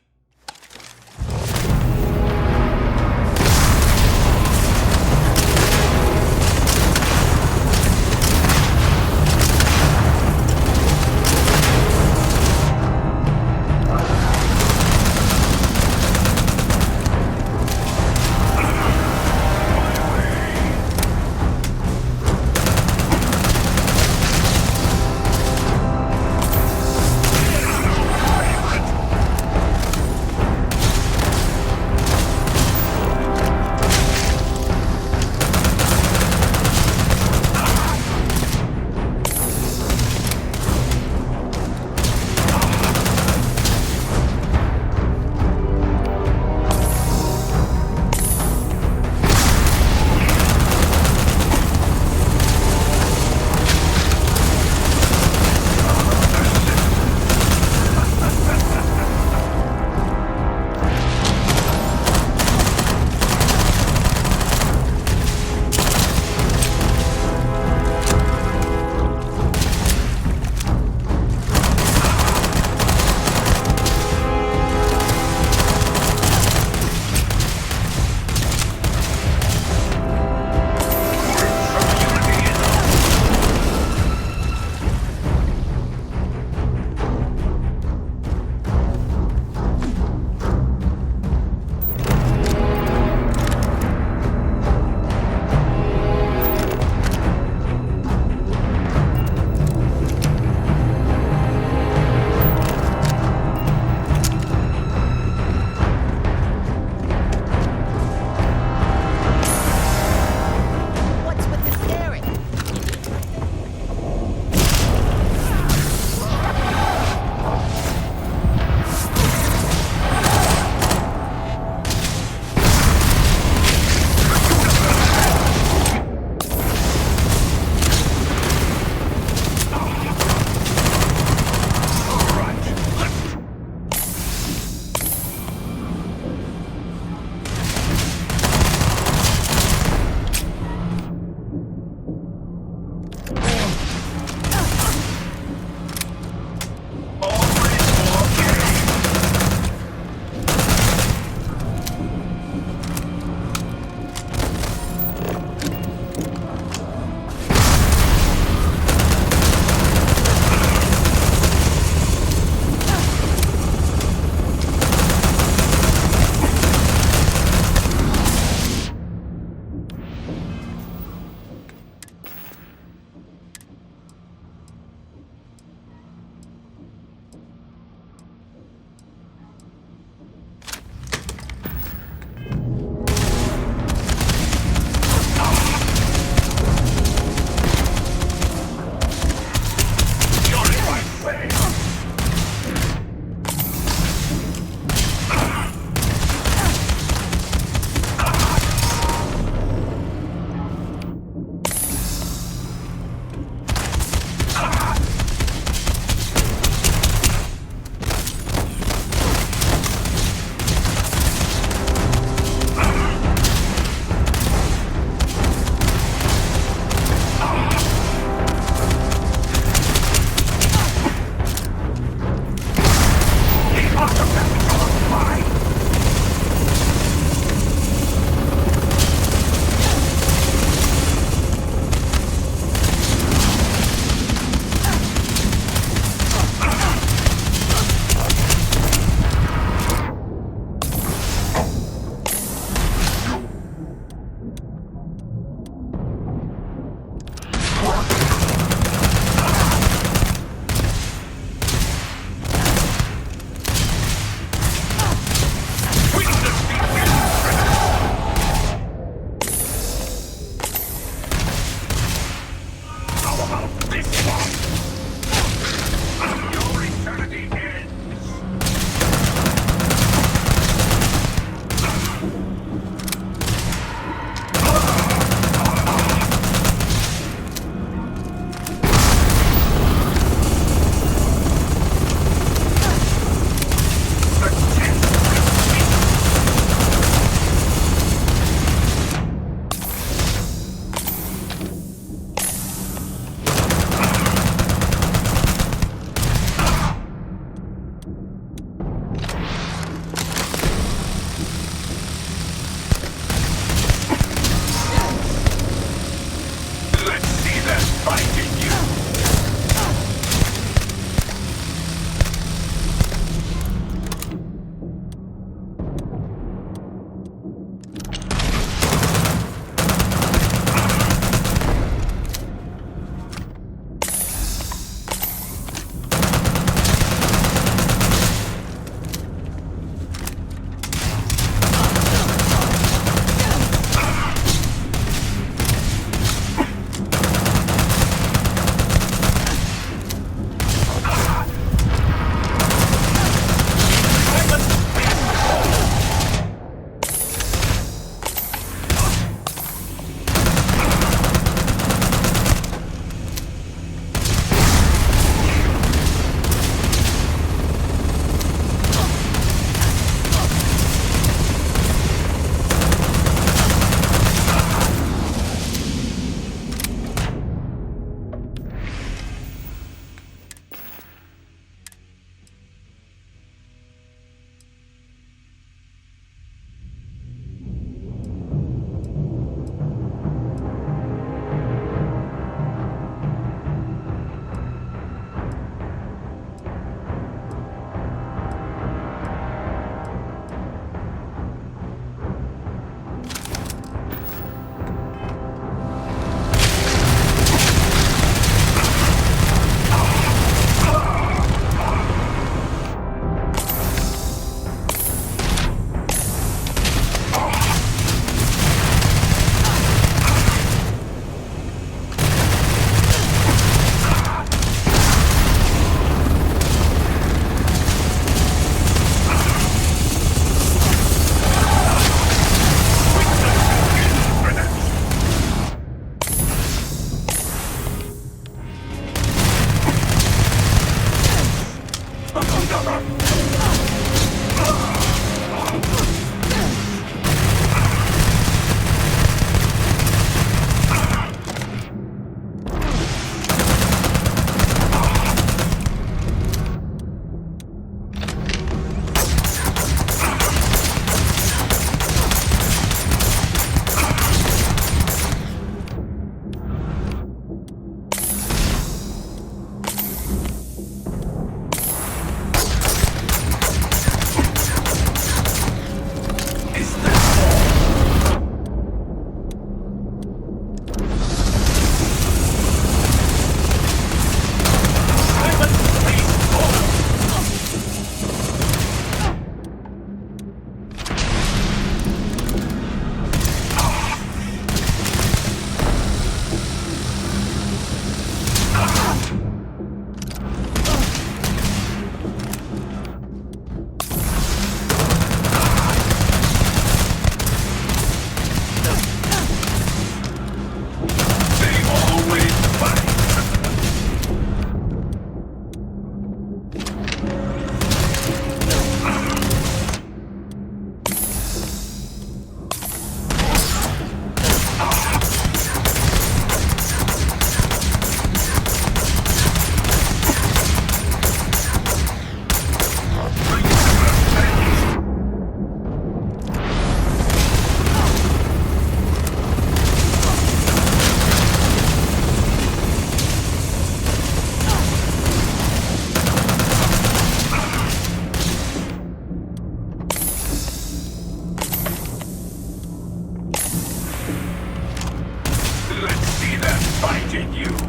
fighting you.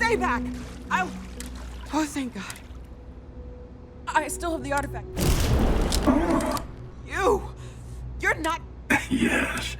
way back! I'll... Oh, thank God. I still have the artifact. You're not... Yes.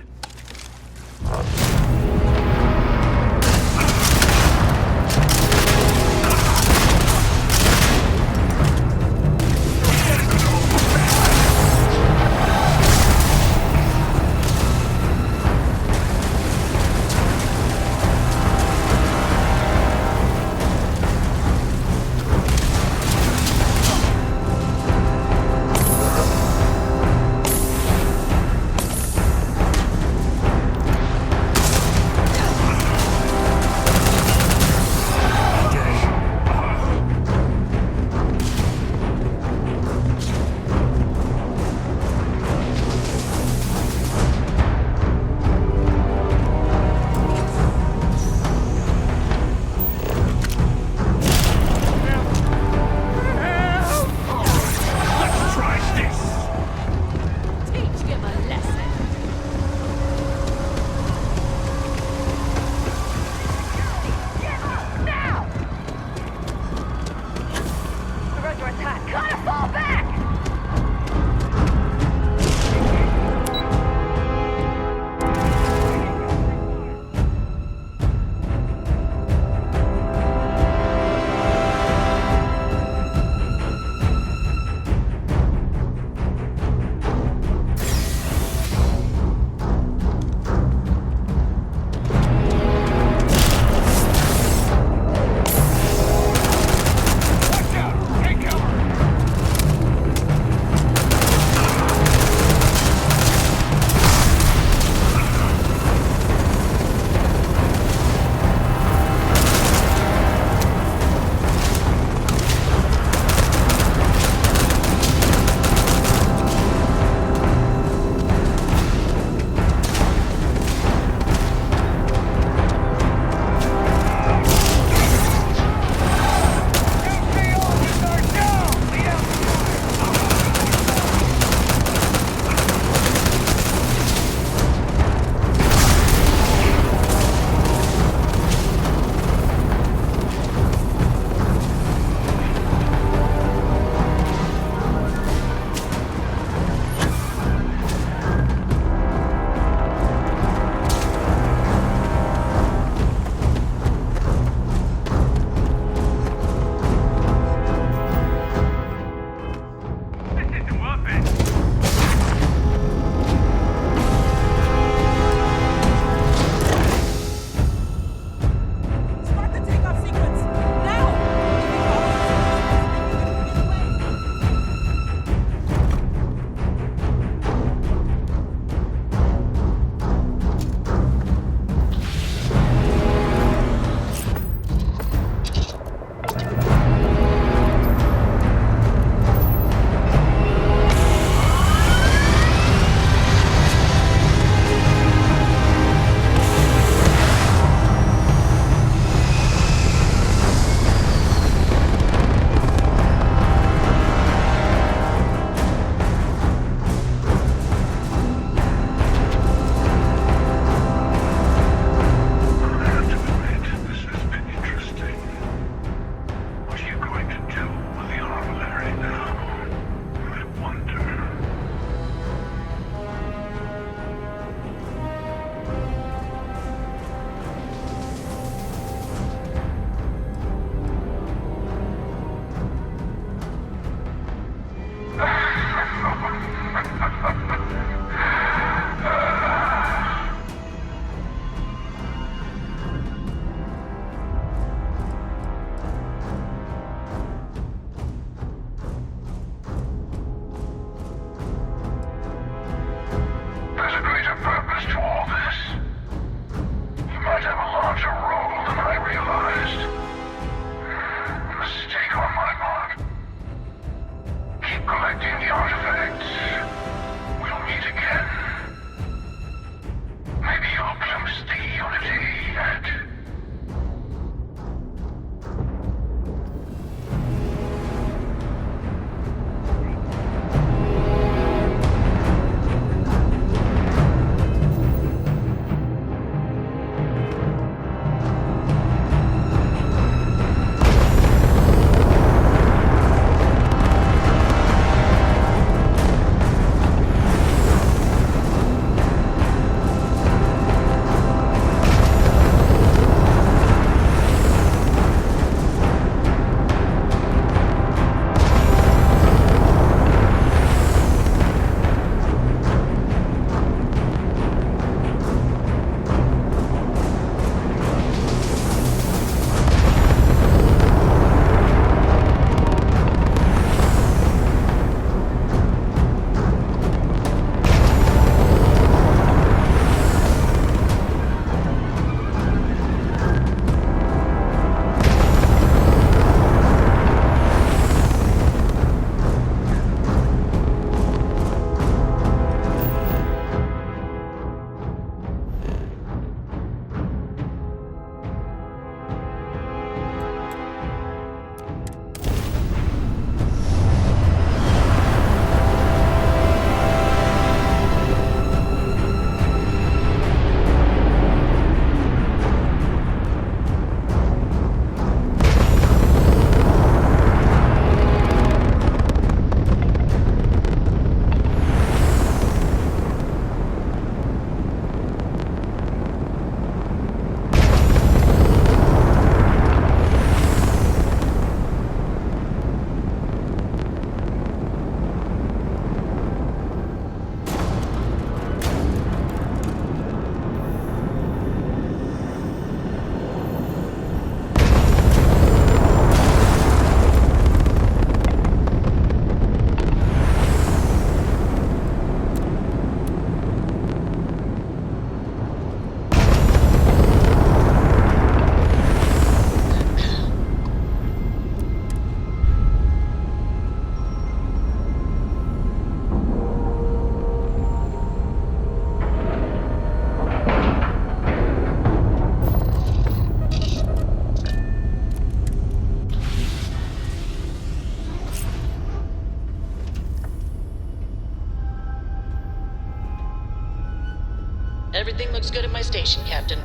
Everything looks good at my station, Captain.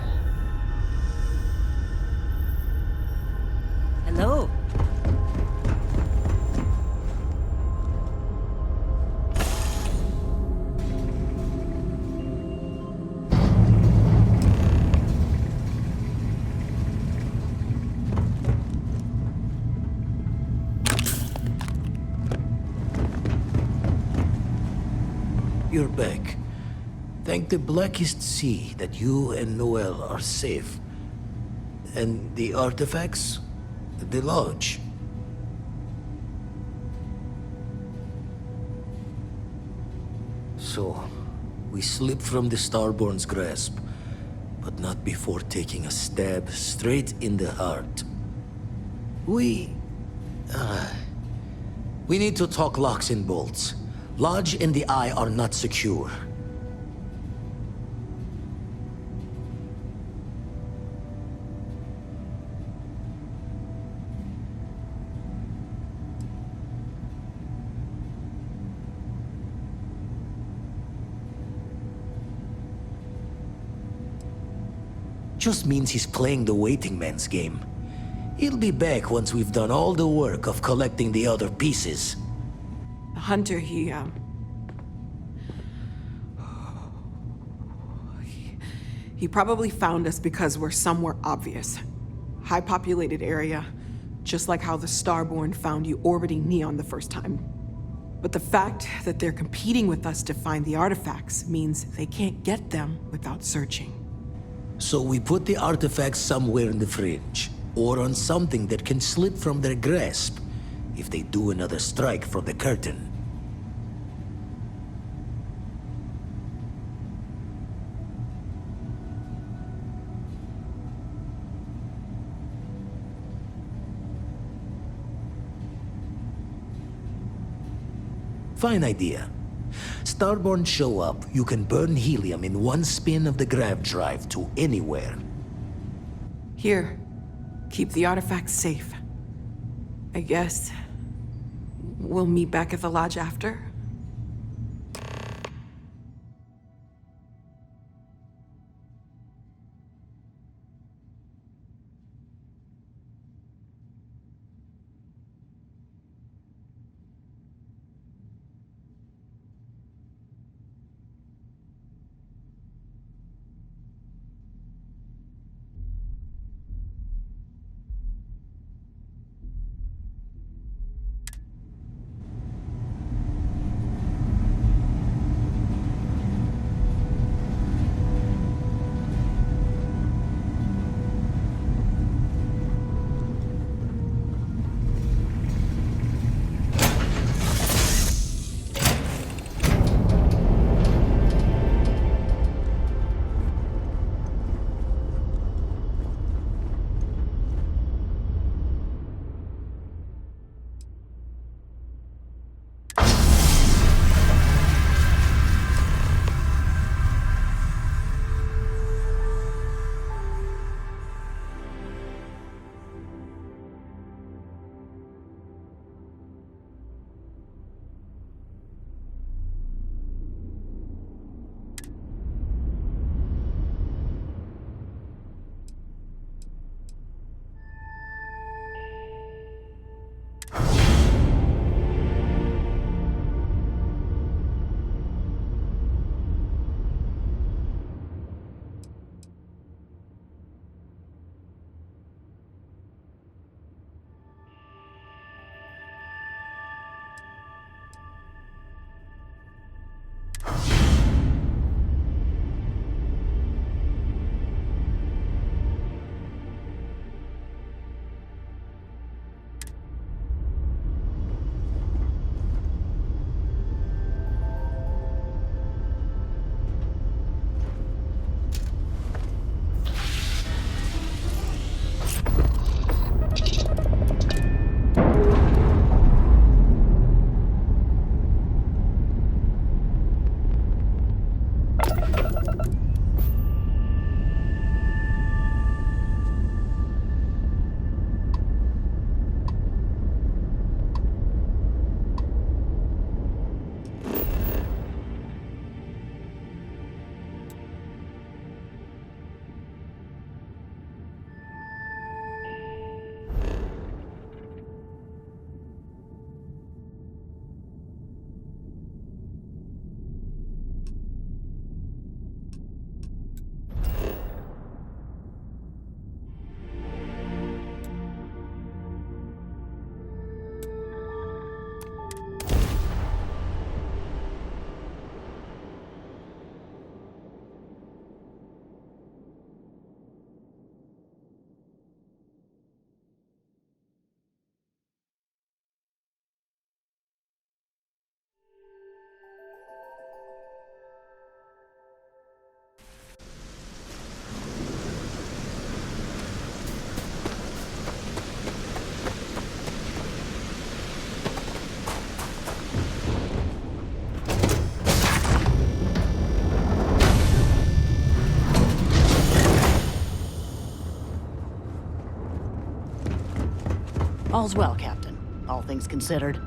Hello. You're back. Thank the blackest sea that you and Noel are safe. And the artifacts? The lodge. So, we slip from the Starborn's grasp, but not before taking a stab straight in the heart. We need to talk locks and bolts. Lodge and the Eye are not secure. Just means he's playing the waiting man's game. He'll be back once we've done all the work of collecting the other pieces. The hunter, he probably found us because we're somewhere obvious. High-populated area, just like how the Starborn found you orbiting Neon the first time. But the fact that they're competing with us to find the artifacts means they can't get them without searching. So we put the artifacts somewhere in the fringe, or on something that can slip from their grasp if they do another strike from the curtain. Fine idea. Starborn show up, you can burn helium in one spin of the grav drive to anywhere. Here, keep the artifacts safe. I guess we'll meet back at the lodge after? All's well, Captain. All things considered.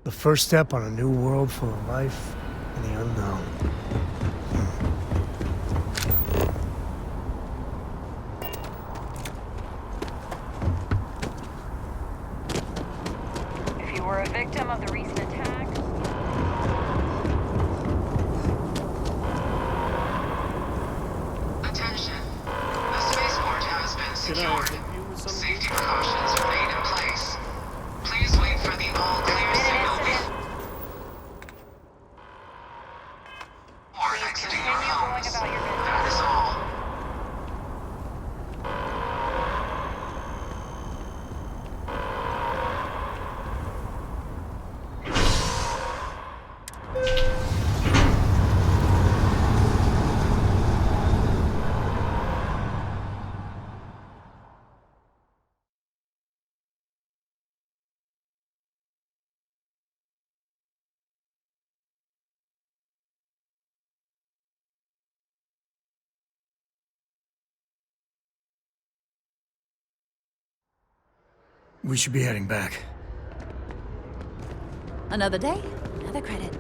The first step on a new world full of life and the unknown. If you were a victim of the recent attack, attention. The spaceport has been secured. Safety precautions remain in place. Please wait for the all-clear signal before exiting your homes. That is all. We should be heading back. Another day, another credit.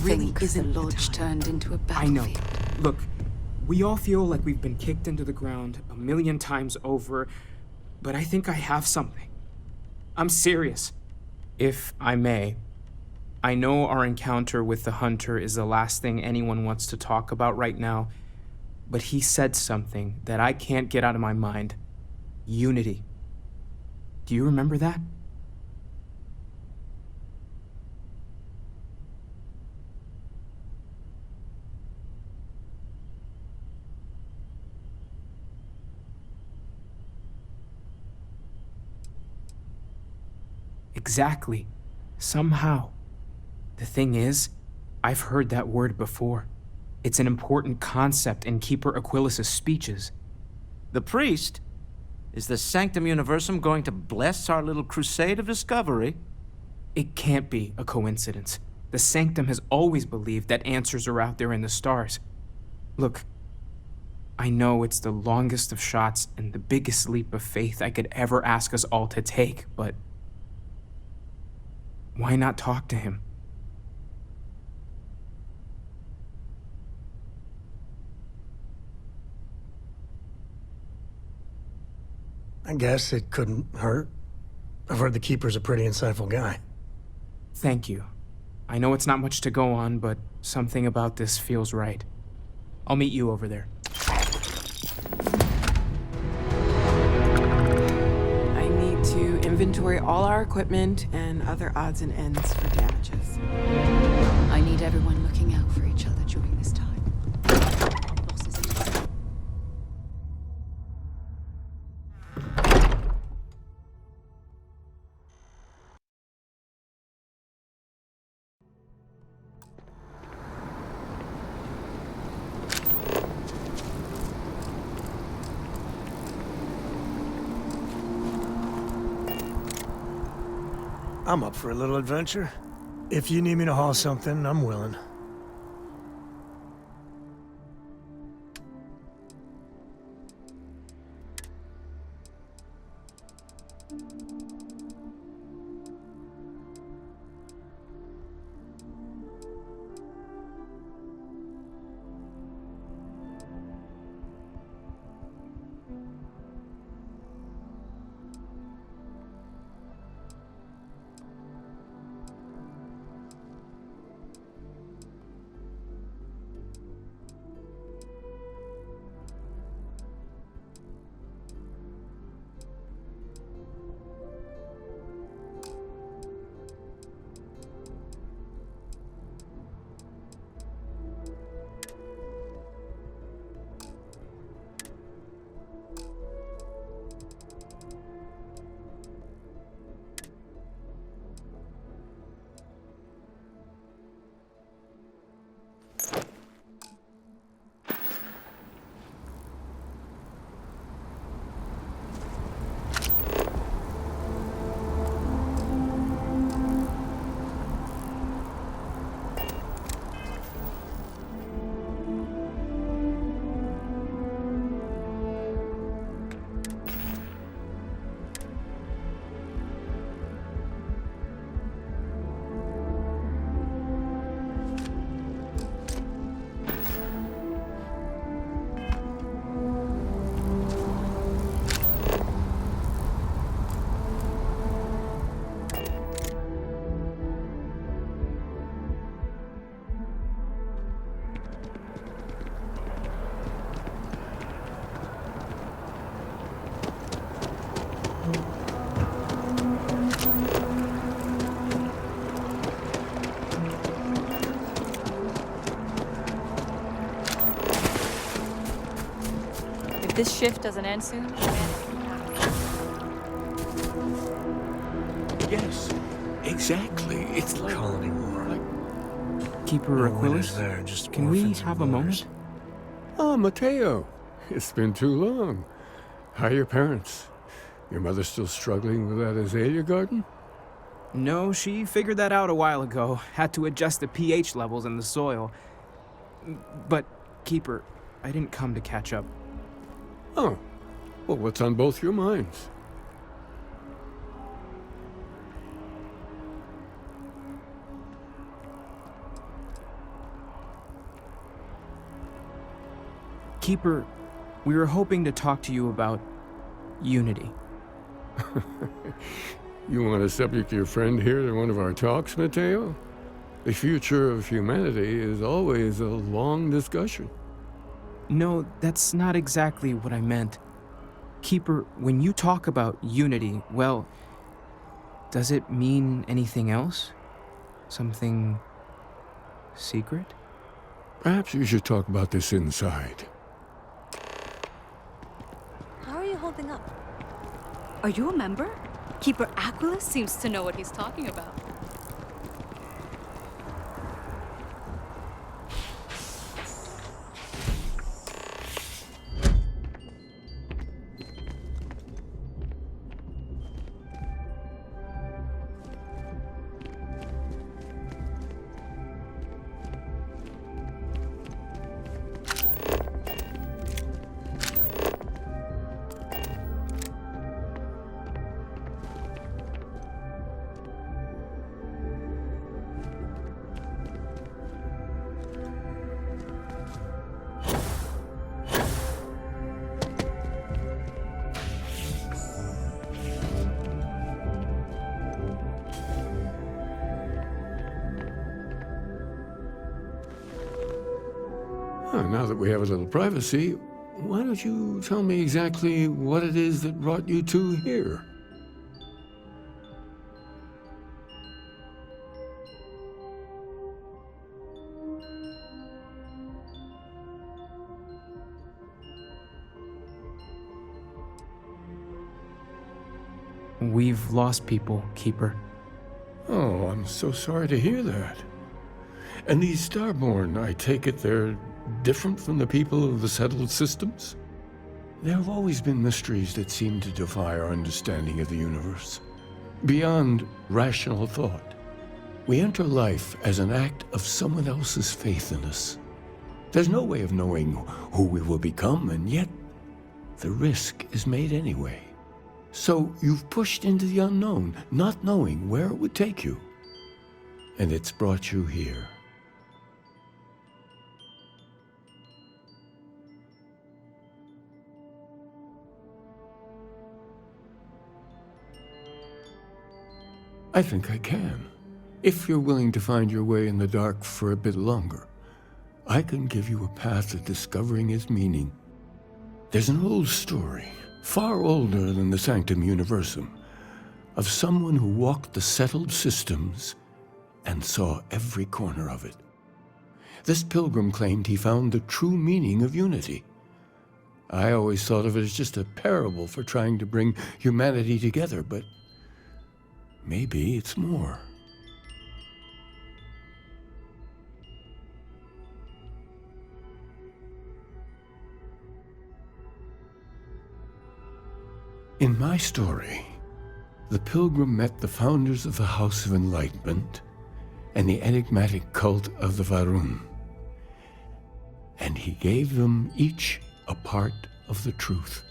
Really isn't the lodge turned into a battlefield. I know. Look, we all feel like we've been kicked into the ground a million times over, but I think I have something. I'm serious. If I may, I know our encounter with the Hunter is the last thing anyone wants to talk about right now, but he said something that I can't get out of my mind. Unity. Do you remember that? Exactly. Somehow. The thing is, I've heard that word before. It's an important concept in Keeper Aquilas's speeches. The priest? Is the Sanctum Universum going to bless our little crusade of discovery? It can't be a coincidence. The Sanctum has always believed that answers are out there in the stars. Look, I know it's the longest of shots and the biggest leap of faith I could ever ask us all to take, but why not talk to him? I guess it couldn't hurt. I've heard the Keeper's a pretty insightful guy. Thank you. I know it's not much to go on, but something about this feels right. I'll meet you over there. I need to inventory all our equipment and other odds and ends for damages. I need everyone looking out for each other during this time. I'm up for a little adventure. If you need me to haul something, I'm willing. If this shift doesn't end soon, yes, exactly. It's like colony war. Keeper Aquilus, there, just can we orphans and have a moment? Oh, Mateo. It's been too long. How are your parents? Your mother still struggling with that azalea garden? No, she figured that out a while ago. Had to adjust the pH levels in the soil. But, Keeper, I didn't come to catch up. Oh. Well, what's on both your minds? Keeper, we were hoping to talk to you about unity. You want to subject your friend here to one of our talks, Mateo? The future of humanity is always a long discussion. No, that's not exactly what I meant. Keeper, when you talk about unity, well, does it mean anything else? Something secret? Perhaps you should talk about this inside. how are you holding up? Are you a member? Keeper Aquilus seems to know what he's talking about. Now that we have a little privacy, why don't you tell me exactly what it is that brought you two here? We've lost people, Keeper. Oh, I'm so sorry to hear that. And these Starborn, I take it they're different from the people of the settled systems? There have always been mysteries that seem to defy our understanding of the universe, beyond rational thought. We enter life as an act of someone else's faith in us. There's no way of knowing who we will become, and yet the risk is made anyway. So you've pushed into the unknown, not knowing where it would take you. And it's brought you here. I think I can. If you're willing to find your way in the dark for a bit longer, I can give you a path to discovering its meaning. There's an old story, far older than the Sanctum Universum, of someone who walked the settled systems and saw every corner of it. This pilgrim claimed he found the true meaning of unity. I always thought of it as just a parable for trying to bring humanity together, but maybe it's more. In my story, the pilgrim met the founders of the House of Enlightenment and the enigmatic cult of the Varun, and he gave them each a part of the truth.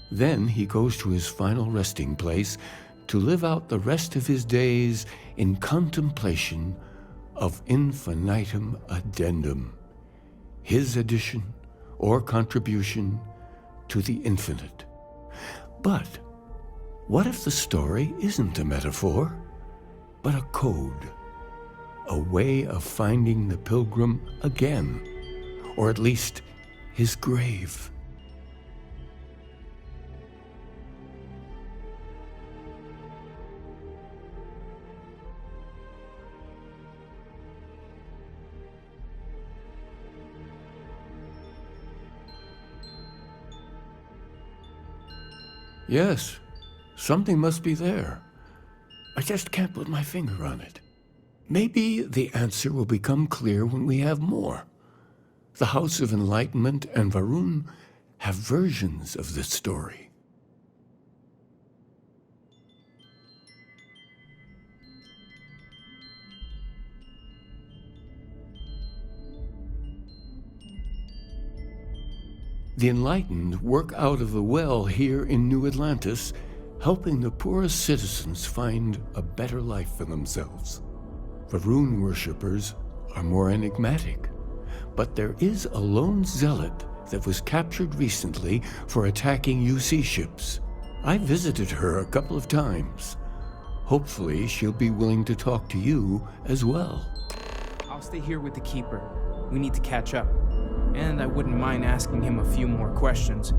Then he goes to his final resting place to live out the rest of his days in contemplation of infinitum addendum, his addition or contribution to the infinite. But what if the story isn't a metaphor, but a code, a way of finding the pilgrim again, or at least his grave? Yes, something must be there. I just can't put my finger on it. Maybe the answer will become clear when we have more. The House of Enlightenment and Varun have versions of this story. The Enlightened work out of the well here in New Atlantis, helping the poorest citizens find a better life for themselves. Varun worshippers are more enigmatic, but there is a lone zealot that was captured recently for attacking UC ships. I visited her a couple of times. Hopefully she'll be willing to talk to you as well. I'll stay here with the Keeper. We need to catch up. And I wouldn't mind asking him a few more questions.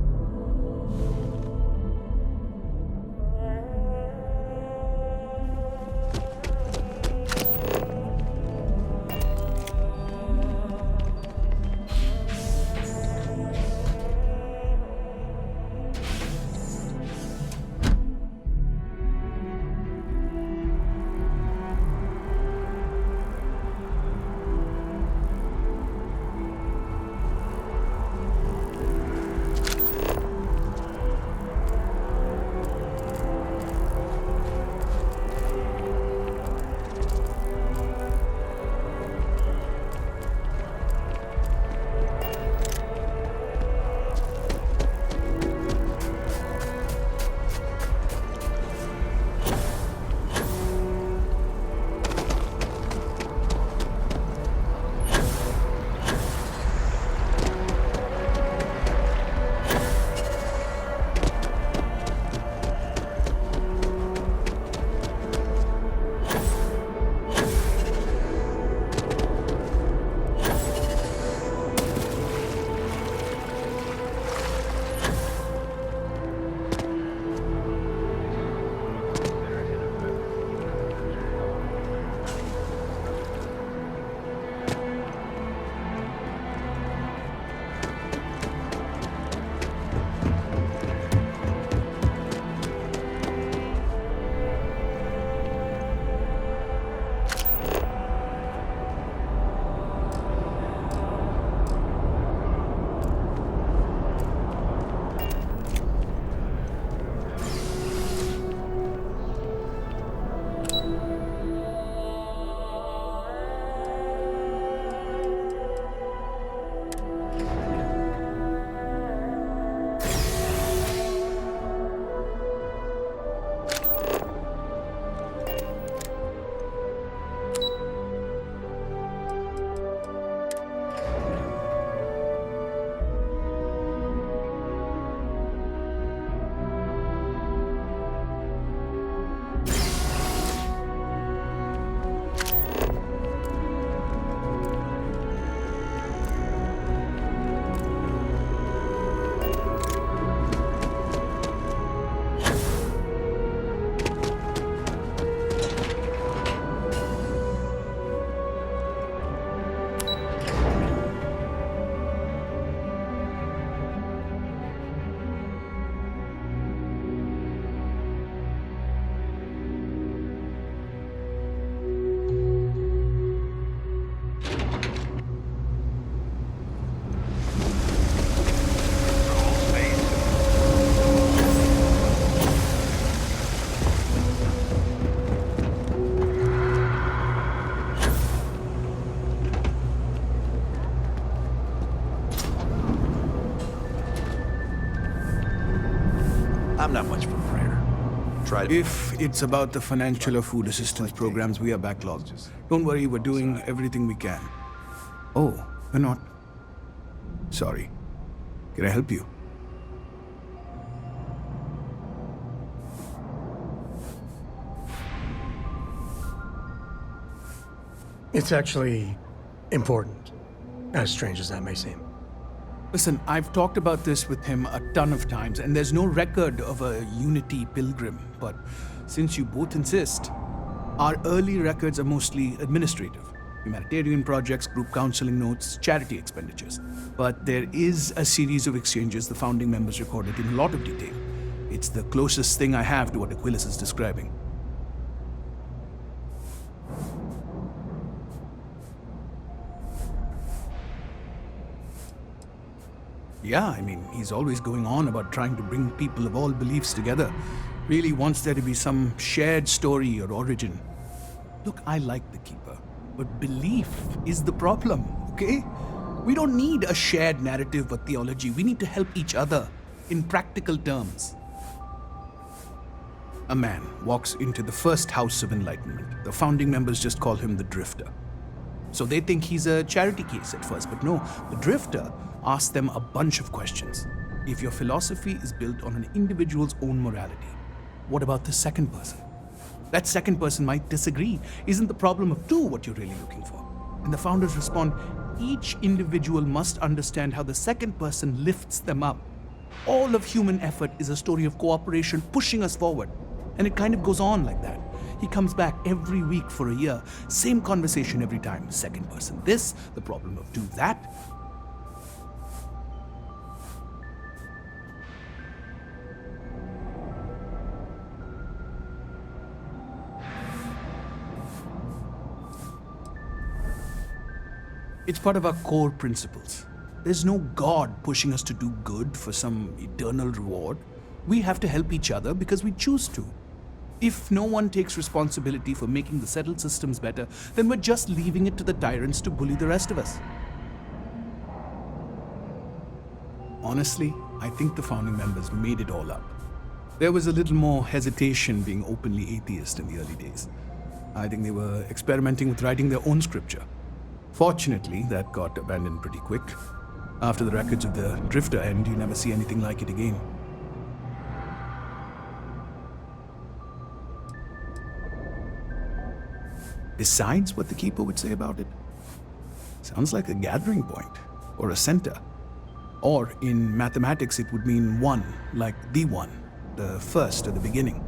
I'm not much for prayer. Try to... If it's about the financial or food assistance programs, we are backlogged. Don't worry, we're doing everything we can. Oh, we're not. Sorry. Can I help you? It's actually important, as strange as that may seem. Listen, I've talked about this with him a ton of times, and there's no record of a Unity pilgrim. But since you both insist, our early records are mostly administrative. Humanitarian projects, group counseling notes, charity expenditures. But there is a series of exchanges the founding members recorded in a lot of detail. It's the closest thing I have to what Aquilus is describing. Yeah, I mean, he's always going on about trying to bring people of all beliefs together. Really wants there to be some shared story or origin. Look, I like the Keeper, but belief is the problem, okay? We don't need a shared narrative or theology. We need to help each other in practical terms. A man walks into the first House of Enlightenment. The founding members just call him the Drifter. So they think he's a charity case at first, but no, the Drifter asks them a bunch of questions. If your philosophy is built on an individual's own morality, what about the second person? That second person might disagree. Isn't the problem of two what you're really looking for? And the founders respond, each individual must understand how the second person lifts them up. All of human effort is a story of cooperation pushing us forward. And it kind of goes on like that. He comes back every week for a year. Same conversation every time. Second person this, the problem of two that. It's part of our core principles. There's no God pushing us to do good for some eternal reward. We have to help each other because we choose to. If no one takes responsibility for making the settled systems better, then we're just leaving it to the tyrants to bully the rest of us. Honestly, I think the founding members made it all up. There was a little more hesitation being openly atheist in the early days. I think they were experimenting with writing their own scripture. Fortunately, that got abandoned pretty quick. After the records of the Drifter end, you never see anything like it again. Besides what the Keeper would say about it, sounds like a gathering point, or a center. Or in mathematics, it would mean one, like the one, the first or the beginning.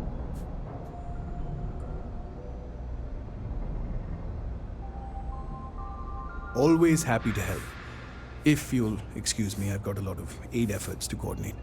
Always happy to help. If you'll excuse me, I've got a lot of aid efforts to coordinate.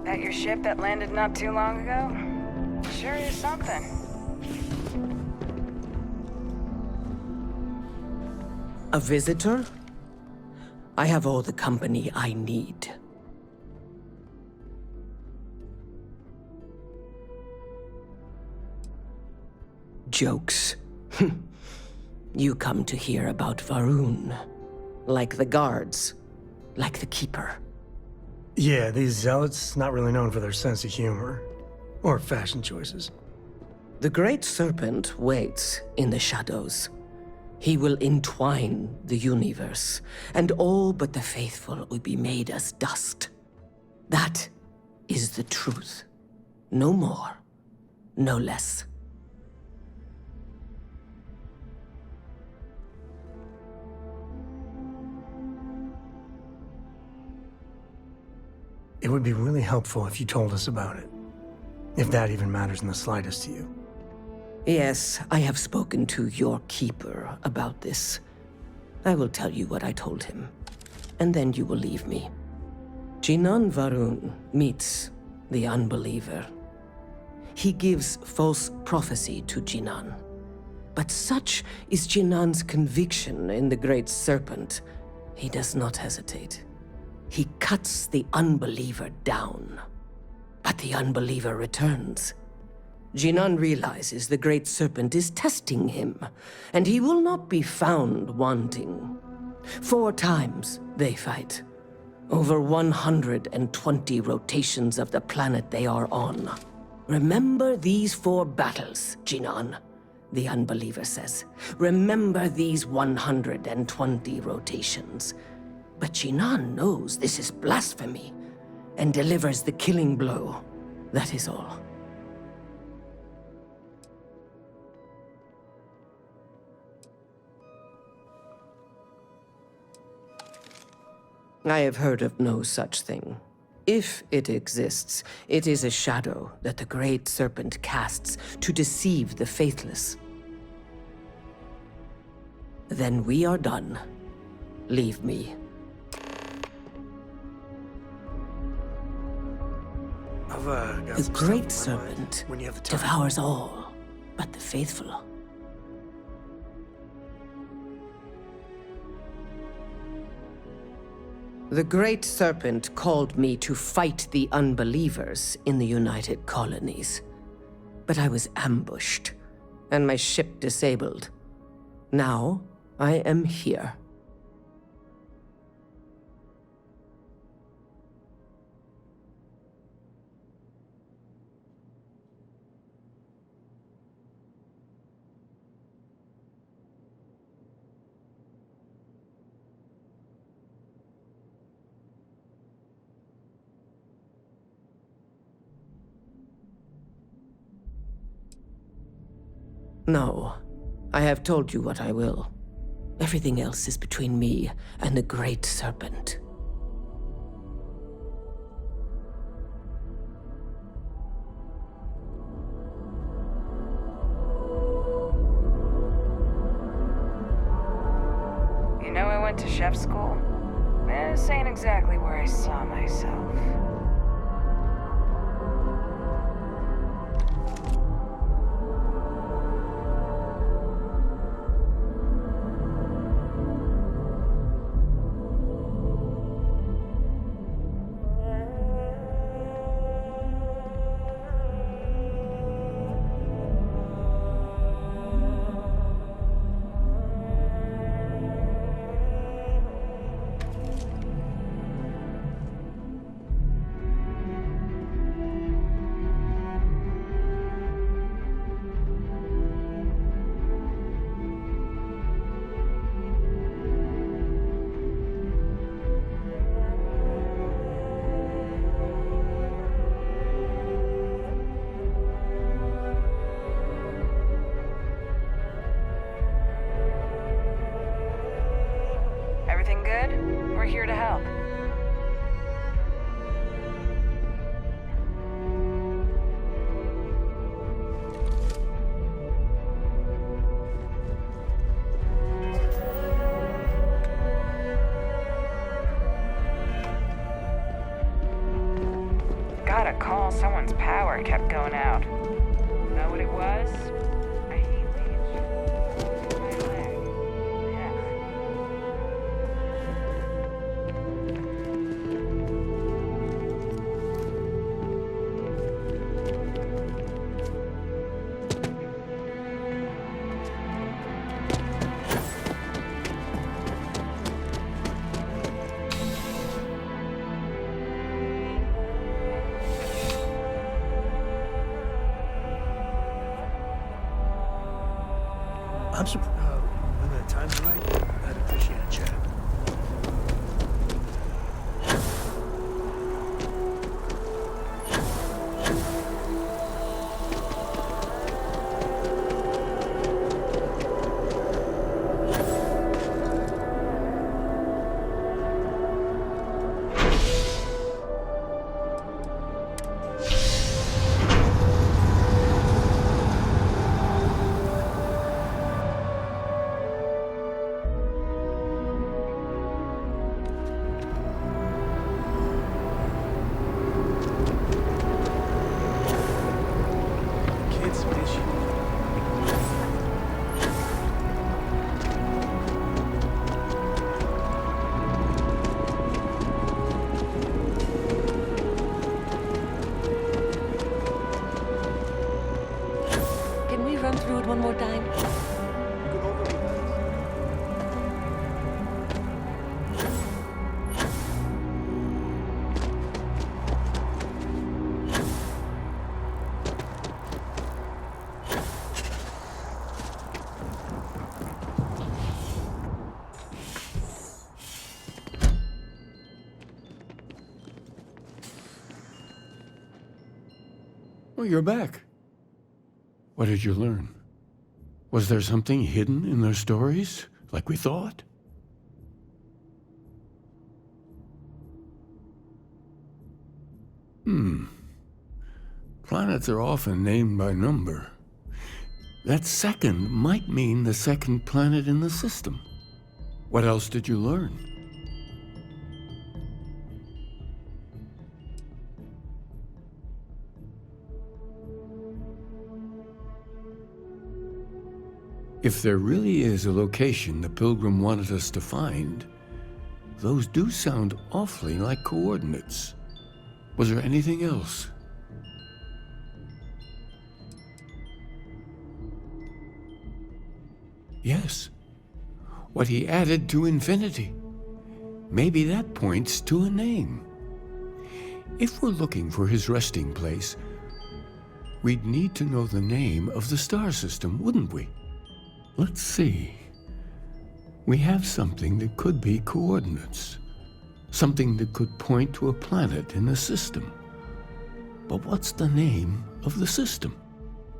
That your ship that landed not too long ago? Sure is something. A visitor? I have all the company I need. Jokes. You come to hear about Varun. Like the guards. Like the Keeper. Yeah, these zealots, not really known for their sense of humor. Or fashion choices. The Great Serpent waits in the shadows. He will entwine the universe, and all but the faithful will be made as dust. That is the truth. No more, no less. It would be really helpful if you told us about it. If that even matters in the slightest to you. Yes, I have spoken to your keeper about this. I will tell you what I told him, and then you will leave me. Jinan Varun meets the unbeliever. He gives false prophecy to Jinan. But such is Jinan's conviction in the Great Serpent, he does not hesitate. He cuts the unbeliever down. But the unbeliever returns. Jinan realizes the Great Serpent is testing him, and he will not be found wanting. 4 times they fight. Over 120 rotations of the planet they are on. Remember these 4 battles, Jinan, the unbeliever says. Remember these 120 rotations. But Jinan knows this is blasphemy, and delivers the killing blow. That is all. I have heard of no such thing. If it exists, it is a shadow that the Great Serpent casts to deceive the faithless. Then we are done. Leave me. The Great Serpent devours all but the faithful. The Great Serpent called me to fight the unbelievers in the United Colonies. But I was ambushed, and my ship disabled. Now, I am here. No, I have told you what I will. Everything else is between me and the Great Serpent. You know, I went to chef school. This ain't exactly where I saw myself. Everything good? We're here to help. Got a call. Someone's power kept going out. Know what it was? I hate leech. My leg. Yeah. I'm surprised. time's right, I'd appreciate a chat. One more time. Well, you're back. What did you learn? Was there something hidden in their stories, like we thought? Planets are often named by number. That second might mean the second planet in the system. What else did you learn? If there really is a location the Pilgrim wanted us to find, those do sound awfully like coordinates. Was there anything else? Yes. What he added to infinity. Maybe that points to a name. If we're looking for his resting place, we'd need to know the name of the star system, wouldn't we? Let's see. We have something that could be coordinates. Something that could point to a planet in the system. But what's the name of the system?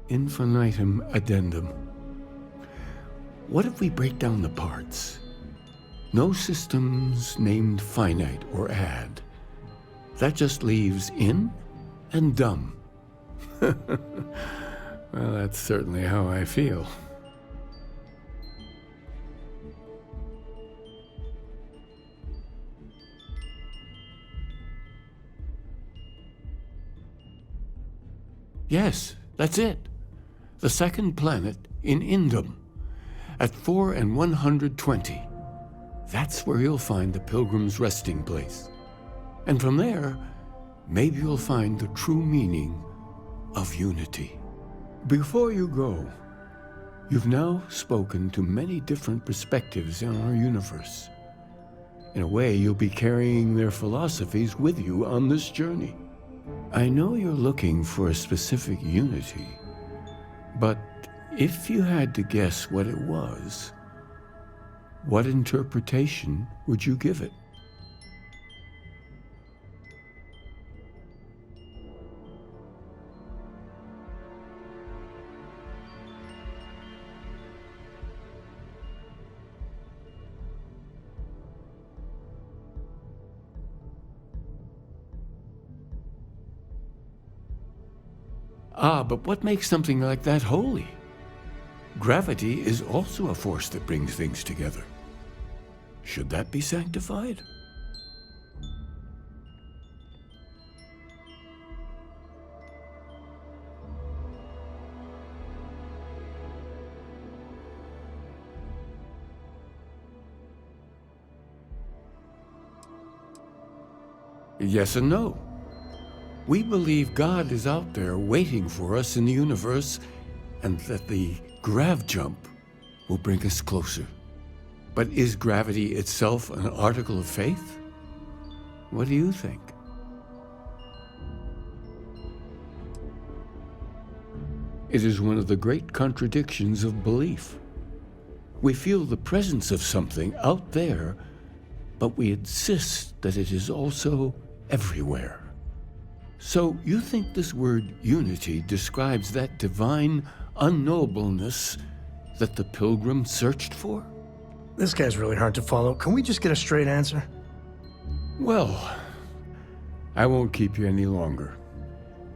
Infinitum addendum. What if we break down the parts? No systems named finite or add. That just leaves in and dumb. Well, that's certainly how I feel. Yes, that's it. The second planet in Indum, at 4 and 120. That's where you'll find the Pilgrim's resting place. And from there, maybe you'll find the true meaning of unity. Before you go, you've now spoken to many different perspectives in our universe. In a way, you'll be carrying their philosophies with you on this journey. I know you're looking for a specific unity, but if you had to guess what it was, what interpretation would you give it? But what makes something like that holy? Gravity is also a force that brings things together. Should that be sanctified? Yes and no. We believe God is out there waiting for us in the universe, and that the grav jump will bring us closer. But is gravity itself an article of faith? What do you think? It is one of the great contradictions of belief. We feel the presence of something out there, but we insist that it is also everywhere. So you think this word unity describes that divine unknowableness that the pilgrim searched for? This guy's really hard to follow. Can we just get a straight answer? Well, I won't keep you any longer.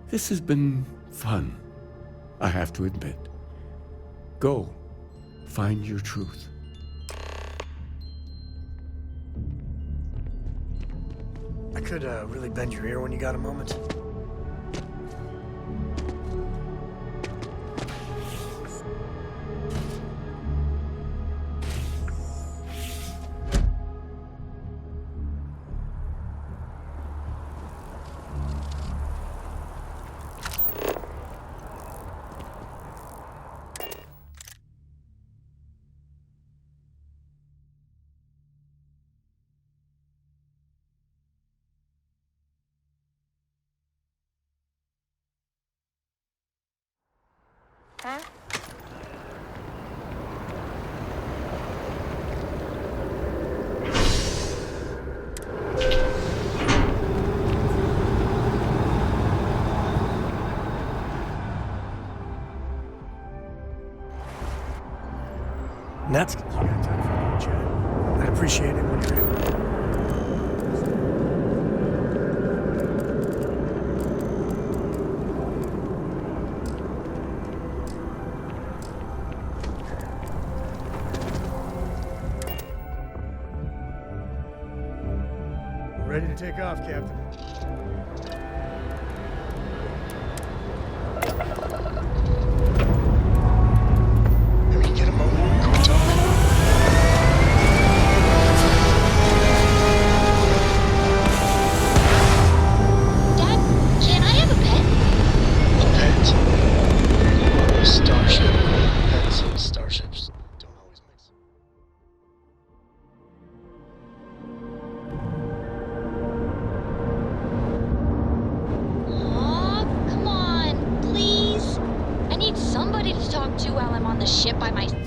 This has been fun, I have to admit. Go, find your truth. I could really bend your ear when you got a moment. Huh? That's you got time for a chat. I'd appreciate it when you're able. Ready to take off, Captain. Can we get a moment? Can we talk? Dad, can I have a pet? A pet? A starship. Pets and starships don't always mix. Aw, come on, please. I need somebody to talk to while I'm on the ship by myself.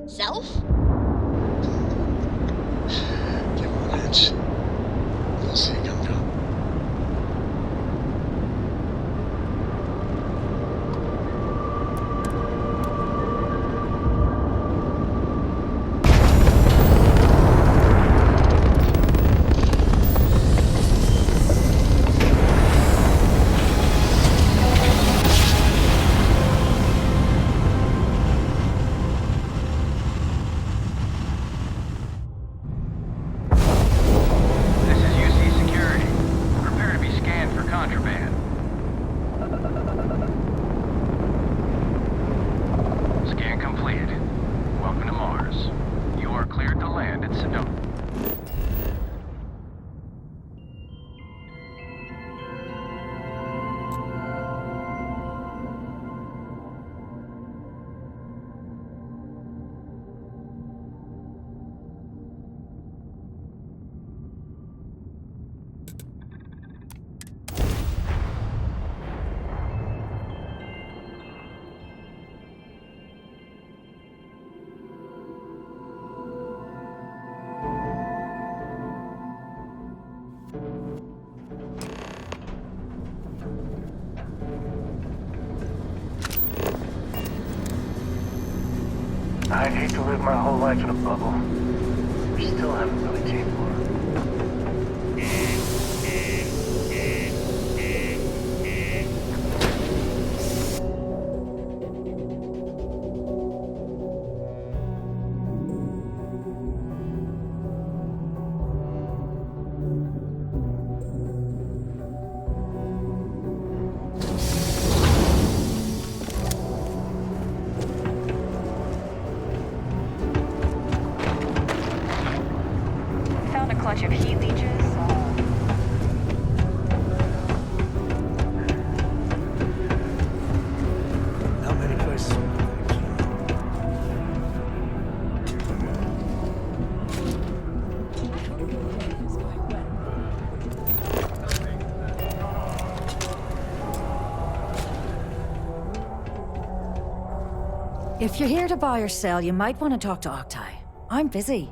Self? Give him an inch. We'll see you come down. I'd hate to live my whole life in a bubble. We still haven't really tamed one. Found a clutch of heat leeches. Not many places. If you're here to buy or sell, you might want to talk to Octai. I'm busy.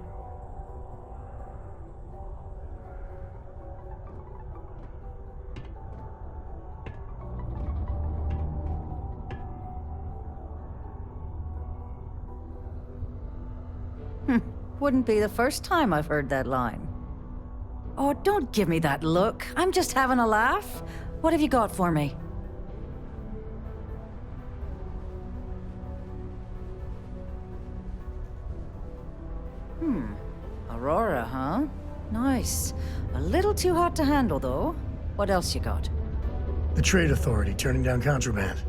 Wouldn't be the first time I've heard that line. Oh, don't give me that look. I'm just having a laugh. What have you got for me? Aurora, huh? Nice. A little too hot to handle, though. What else you got? The Trade Authority turning down contraband.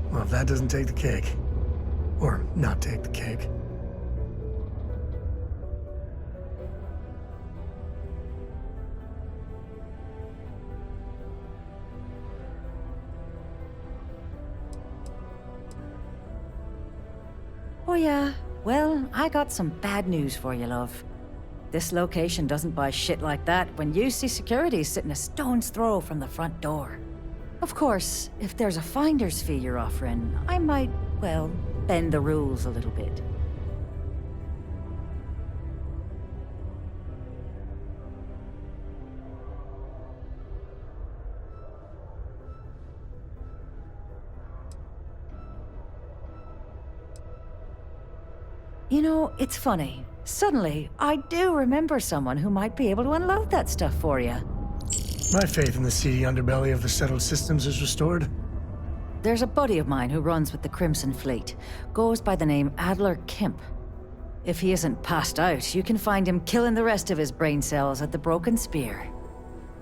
Well, if that doesn't take the cake. Or not take the cake. Oh yeah. Well, I got some bad news for you, love. This location doesn't buy shit like that when you see security sitting a stone's throw from the front door. Of course, if there's a finder's fee you're offering, I might, well, bend the rules a little bit. You know, it's funny. Suddenly, I do remember someone who might be able to unload that stuff for you. My faith in the seedy underbelly of the settled systems is restored. There's a buddy of mine who runs with the Crimson Fleet. Goes by the name Adler Kemp. If he isn't passed out, you can find him killing the rest of his brain cells at the Broken Spear.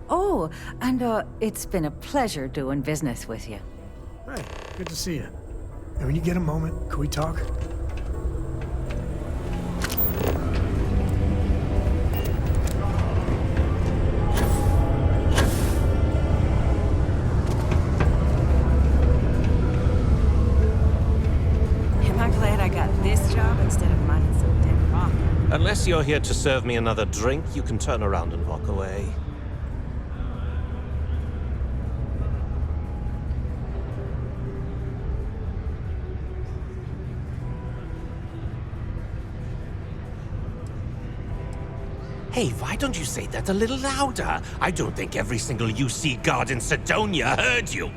Oh, and it's been a pleasure doing business with you. Hey, good to see you. And when you get a moment, can we talk? Unless you're here to serve me another drink, you can turn around and walk away. Hey, why don't you say that a little louder? I don't think every single UC guard in Sidonia heard you.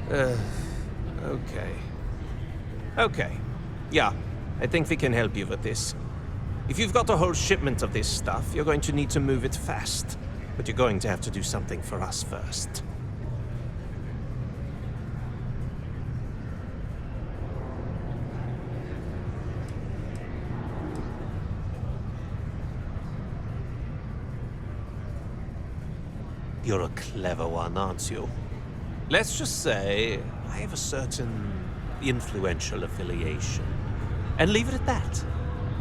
Okay. Okay. Yeah, I think we can help you with this. If you've got a whole shipment of this stuff, you're going to need to move it fast. But you're going to have to do something for us first. You're a clever one, aren't you? Let's just say I have a certain influential affiliation. And leave it at that.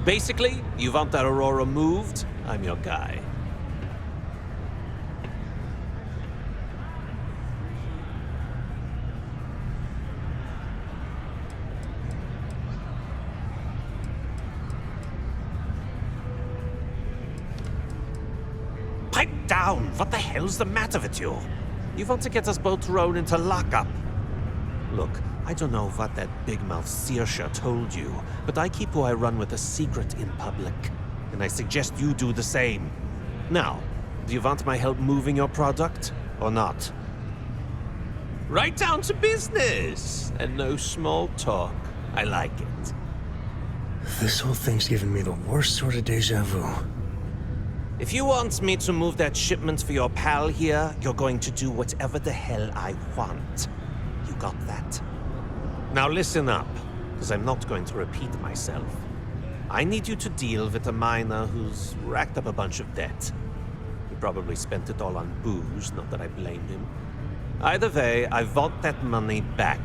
Basically, you want that Aurora moved, I'm your guy. Pipe down! What the hell's the matter with you? You want to get us both thrown into lockup? Look, I don't know what that big-mouth Saoirse told you, but I keep who I run with a secret in public. And I suggest you do the same. Now, do you want my help moving your product, or not? Right down to business! And no small talk. I like it. This whole thing's giving me the worst sort of deja vu. If you want me to move that shipment for your pal here, you're going to do whatever the hell I want. You got that? Now listen up, because I'm not going to repeat myself. I need you to deal with a miner who's racked up a bunch of debt. He probably spent it all on booze, not that I blame him. Either way, I want that money back.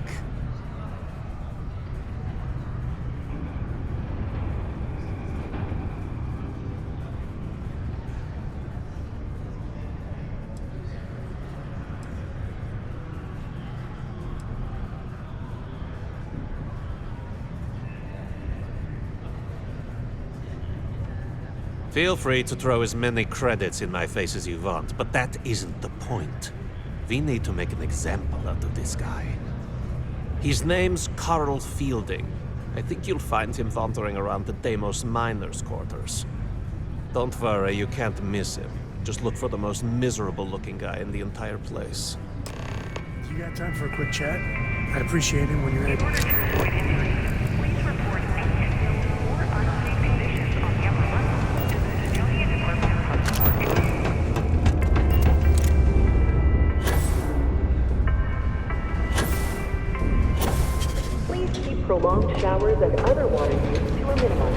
Feel free to throw as many credits in my face as you want, but that isn't the point. We need to make an example out of this guy. His name's Carl Fielding. I think you'll find him wandering around the Deimos miners' quarters. Don't worry, you can't miss him. Just look for the most miserable-looking guy in the entire place. You got time for a quick chat? I'd appreciate it when you're able. Prolonged showers and other water use to a minimum.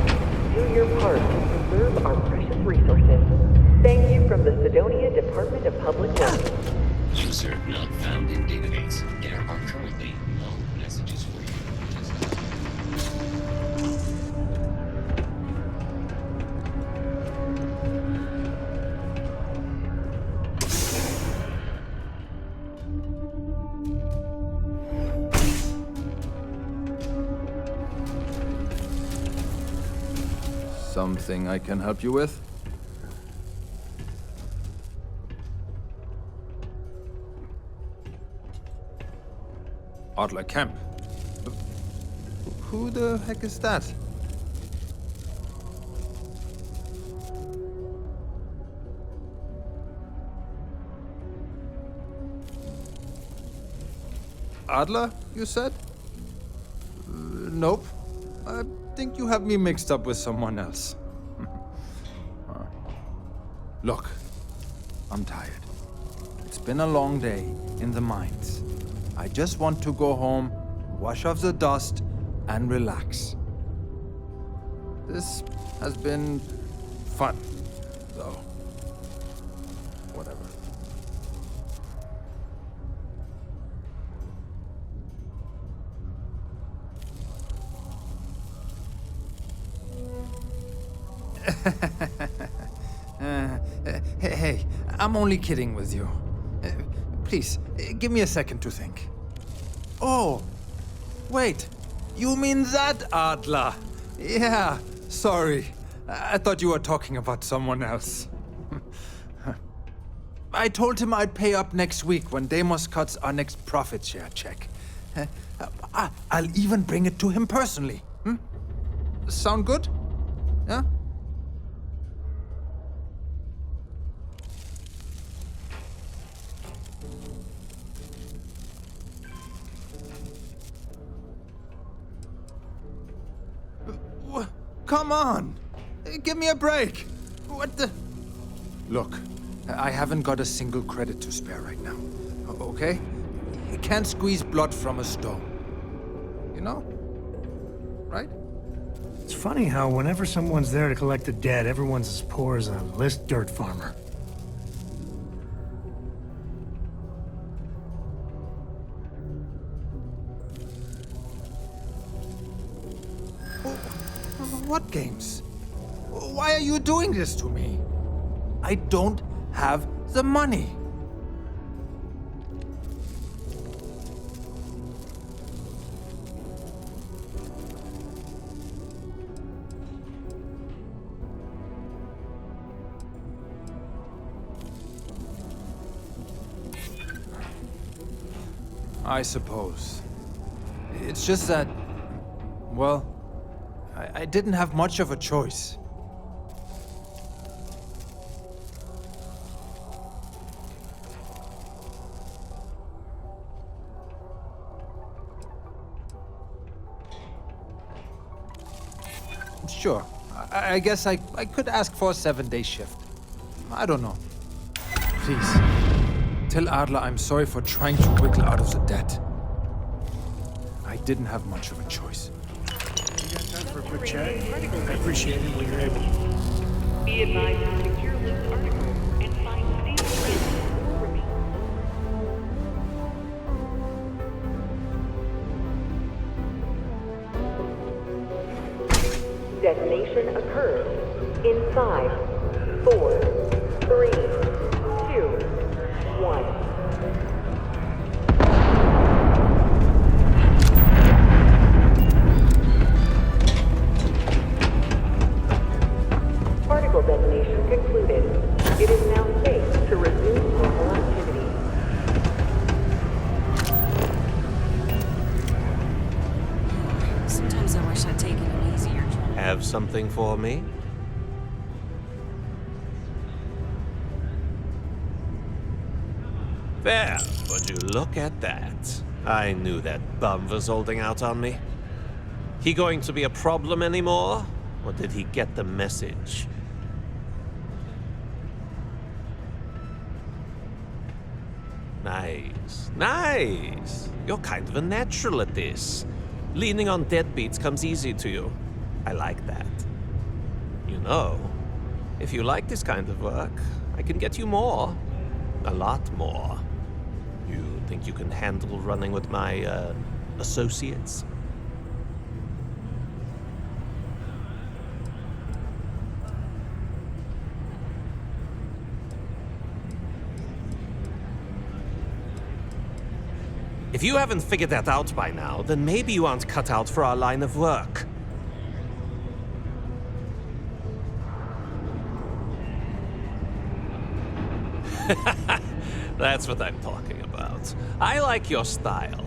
Do your part to preserve our precious resources. Thank you from the Sidonia Department of Public Works. User not found in database. There are currently no messages for you. Something I can help you with? Adler Camp. Who the heck is that? Adler, you said? Nope. I think you have me mixed up with someone else. Look, I'm tired. It's been a long day in the mines. I just want to go home, wash off the dust, and relax. This has been fun, though. Whatever. Hey, I'm only kidding with you. Please, give me a second to think. Oh, wait. You mean that Adler? Yeah, sorry. I thought you were talking about someone else. I told him I'd pay up next week when Deimos cuts our next profit share check. I'll even bring it to him personally. Sound good? Yeah? Come on! Give me a break! What the... Look, I haven't got a single credit to spare right now. Okay? You can't squeeze blood from a stone. You know? Right? It's funny how whenever someone's there to collect the debt, everyone's as poor as a list dirt farmer. What games? Why are you doing this to me? I don't have the money. I suppose. It's just that, well, I didn't have much of a choice. Sure. I guess I could ask for a 7-day shift. I don't know. Please, tell Adler I'm sorry for trying to wiggle out of the debt. I didn't have much of a choice. You got time for a quick chat? I appreciate it when you're able. Be advised to secure this article and find safe places for review. Detonation occurs in 5, 4, 3, 2, 1. Particle detonation concluded. It is now safe to resume normal activity. Sometimes I wish I'd taken it easier. Have something for me? There, would you look at that? I knew that bum was holding out on me. He going to be a problem anymore? Or did he get the message? Nice, nice. You're kind of a natural at this. Leaning on deadbeats comes easy to you. I like that. You know, if you like this kind of work, I can get you more. A lot more. You think you can handle running with my, associates? If you haven't figured that out by now, then maybe you aren't cut out for our line of work. That's what I'm talking about. I like your style.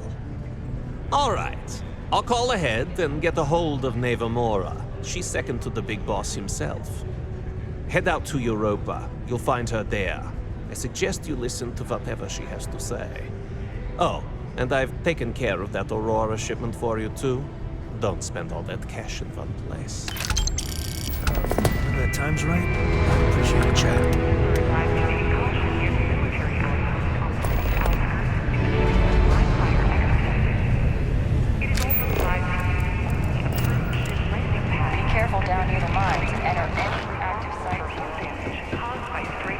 All right. I'll call ahead and get a hold of Nevamora. She's second to the big boss himself. Head out to Europa. You'll find her there. I suggest you listen to whatever she has to say. Oh, and I've taken care of that Aurora shipment for you, too. Don't spend all that cash in one place. When that time's right, I appreciate a chat. Be careful down near the mines and enter any active sites caused by stray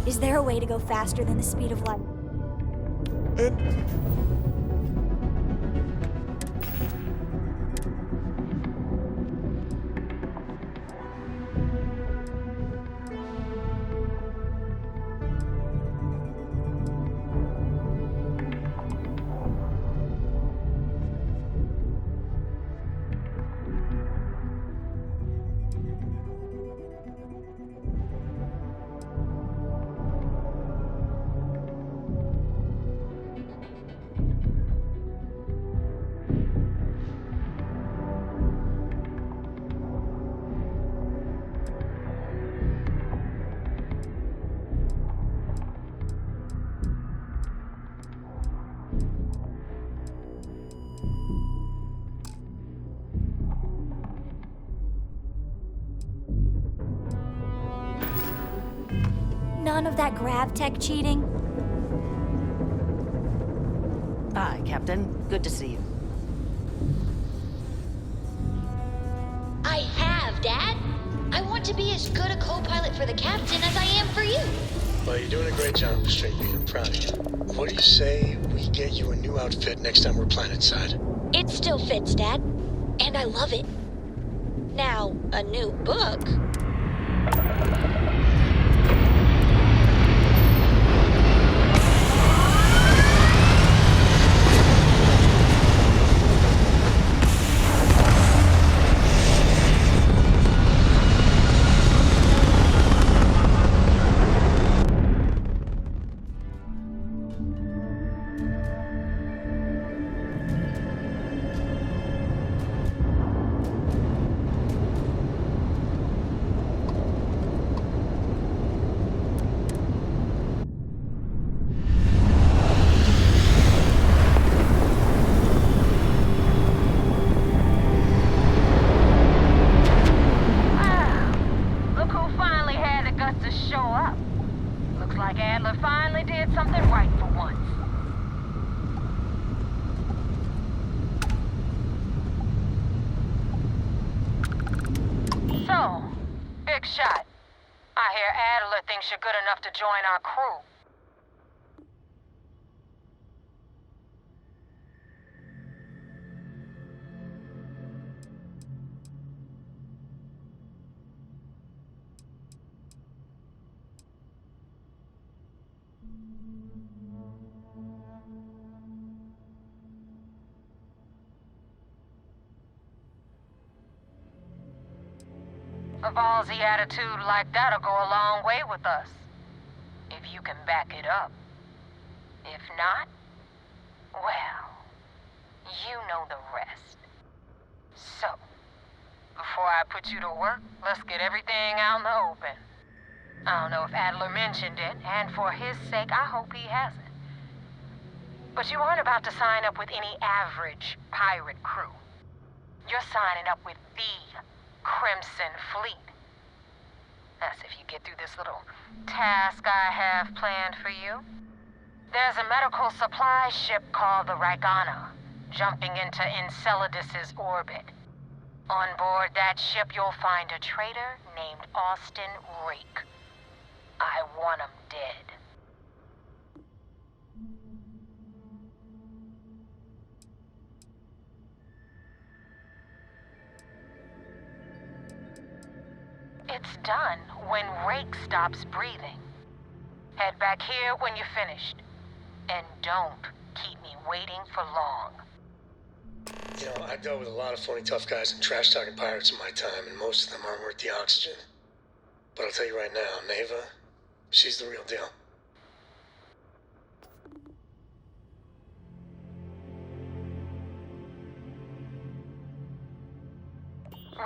Is there a way to go faster than the speed of light? None of that grav tech cheating? Ah, Hi, Captain. Good to see you. I have, Dad. I want to be as good a co-pilot for the captain as I am for you. Well, you're doing a great job, Straight. I'm proud of you. What do you say we get you a new outfit next time we're planetside? It still fits, Dad. And I love it. Now, a new book. You're good enough to join our crew. A ballsy attitude like that'll go a long way with us. If you can back it up. If not, well, you know the rest. So, before I put you to work, let's get everything out in the open. I don't know if Adler mentioned it, and for his sake, I hope he hasn't. But you aren't about to sign up with any average pirate crew. You're signing up with the Crimson Fleet. That's if you get through this little task I have planned for you. There's a medical supply ship called the Ragana, jumping into Enceladus's orbit. On board that ship, you'll find a traitor named Austin Rake. I want him dead. It's done when Rake stops breathing. Head back here when you're finished. And don't keep me waiting for long. You know, I dealt with a lot of phony tough guys and trash-talking pirates in my time, and most of them aren't worth the oxygen. But I'll tell you right now, Neva, she's the real deal.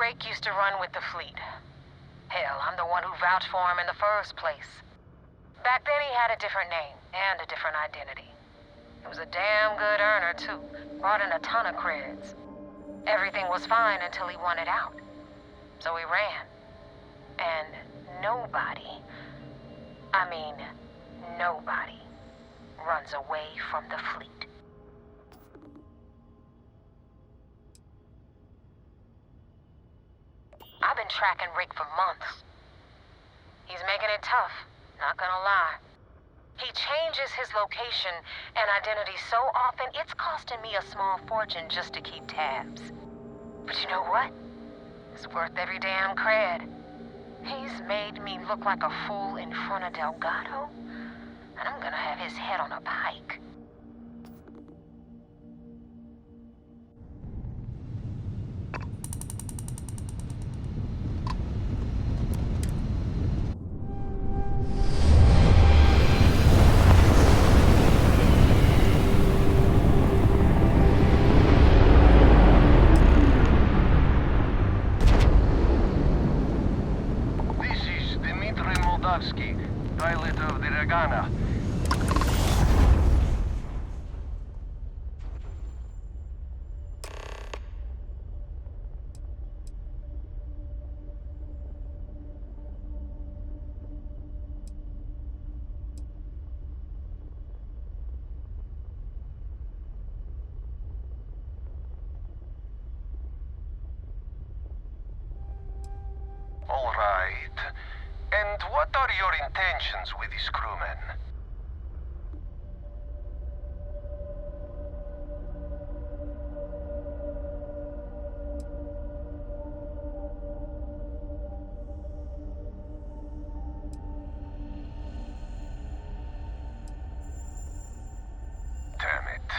Rake used to run with the fleet. Hell, I'm the one who vouched for him in the first place. Back then he had a different name and a different identity. He was a damn good earner, too. Brought in a ton of creds. Everything was fine until he wanted out. So he ran. And nobody, I mean, nobody, runs away from the fleet. I've been tracking Rick for months. He's making it tough, not gonna lie. He changes his location and identity so often, it's costing me a small fortune just to keep tabs. But you know what? It's worth every damn cred. He's made me look like a fool in front of Delgado, and I'm gonna have his head on a pike. Pilot of the Ragana. All right. And what are your intentions with these crewmen? Damn it.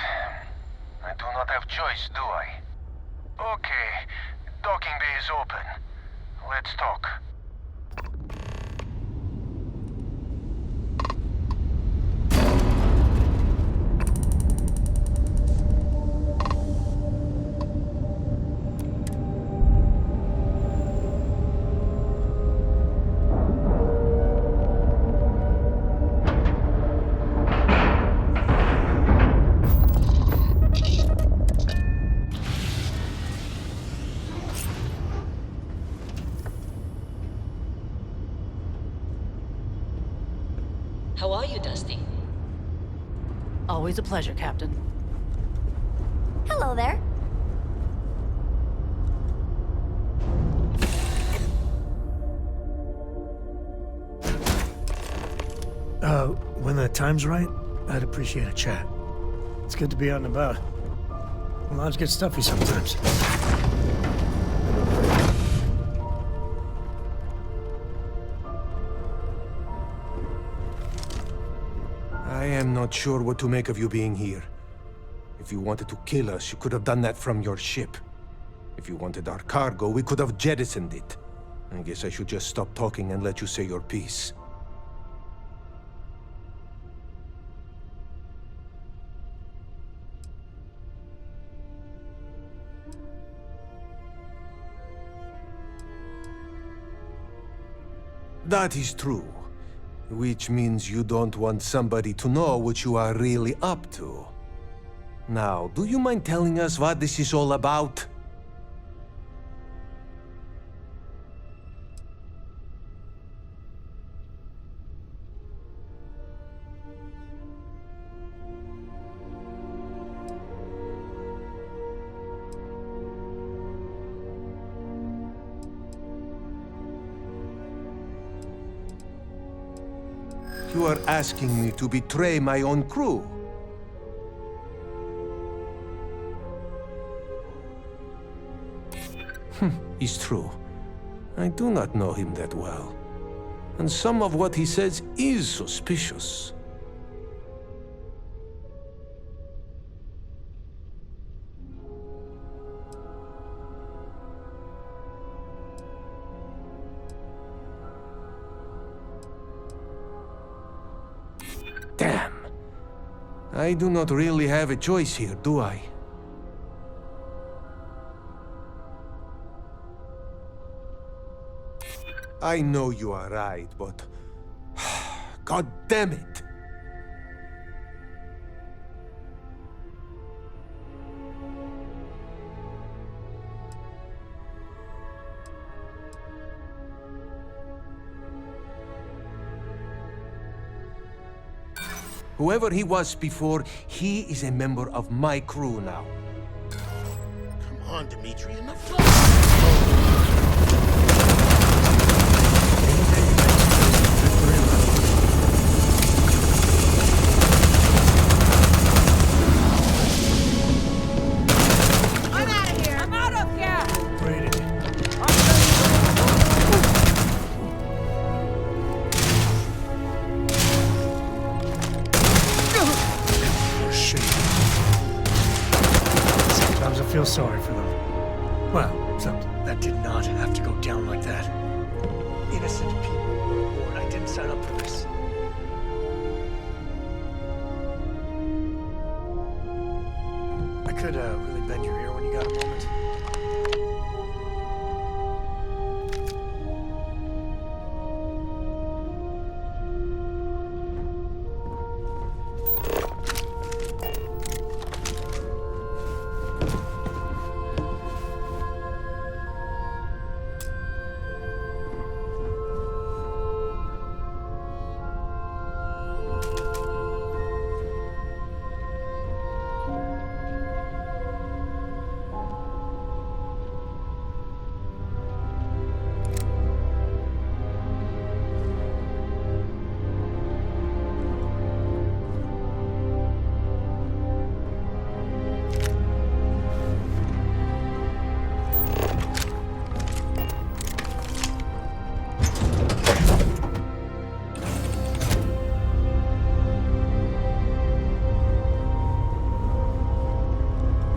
I do not have choice, do I? Okay. Docking bay is open. Let's talk. How are you, Dusty? Always a pleasure, Captain. Hello there. When the time's right, I'd appreciate a chat. It's good to be out and about. Lives get stuffy sometimes. I am not sure what to make of you being here. If you wanted to kill us, you could have done that from your ship. If you wanted our cargo, we could have jettisoned it. I guess I should just stop talking and let you say your piece. That is true. Which means you don't want somebody to know what you are really up to. Now, do you mind telling us what this is all about? You are asking me to betray my own crew. It's true. I do not know him that well. And some of what he says is suspicious. Damn. I do not really have a choice here, do I? I know you are right, but... God damn it! Whoever he was before, he is a member of my crew now. Come on, Dimitri, enough I'm out of here! I'm out of here! Braided. Sometimes I feel sorry for them. Well, that did not have to go down like that. Innocent people were born. I didn't sign up for this. I could really bend your ear when you got a moment.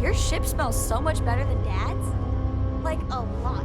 Your ship smells so much better than Dad's. Like, a lot.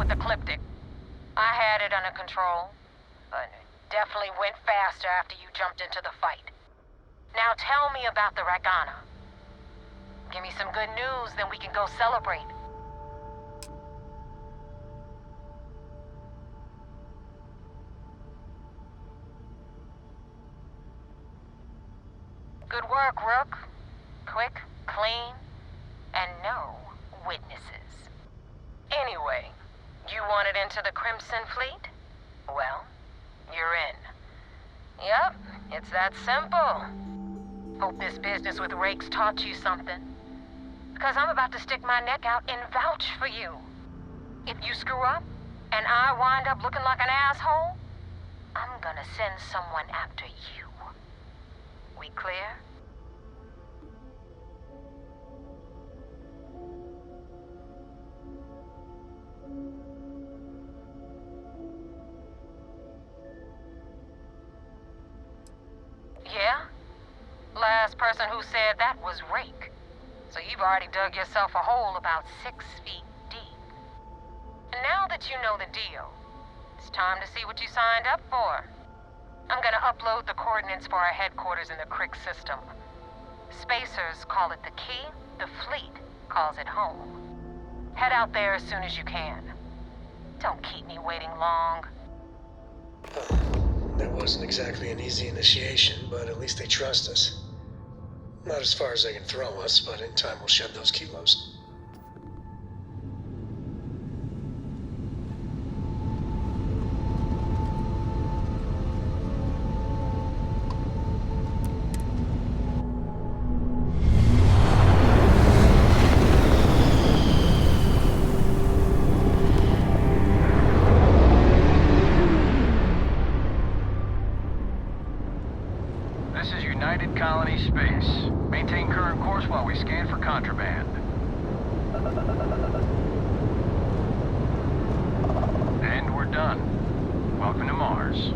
with Ecliptic. I had it under control, but it definitely went faster after you jumped into the fight. Now tell me about the Ragana. Give me some good news, then we can go celebrate. Good work, Rook. Quick, clean, and no witnesses. Anyway, you wanted into the Crimson Fleet? Well, you're in. Yep, it's that simple. Hope this business with Rakes taught you something. Because I'm about to stick my neck out and vouch for you. If you screw up, and I wind up looking like an asshole, I'm gonna send someone after you. We clear? Yeah? Last person who said that was Rake. So you've already dug yourself a hole about 6 feet deep. And now that you know the deal, it's time to see what you signed up for. I'm gonna upload the coordinates for our headquarters in the Crick system. Spacers call it the key, the fleet calls it home. Head out there as soon as you can. Don't keep me waiting long. That wasn't exactly an easy initiation, but at least they trust us. Not as far as they can throw us, but in time we'll shed those kilos. This is United Colony Space. Maintain current course while we scan for contraband. And we're done. Welcome to Mars.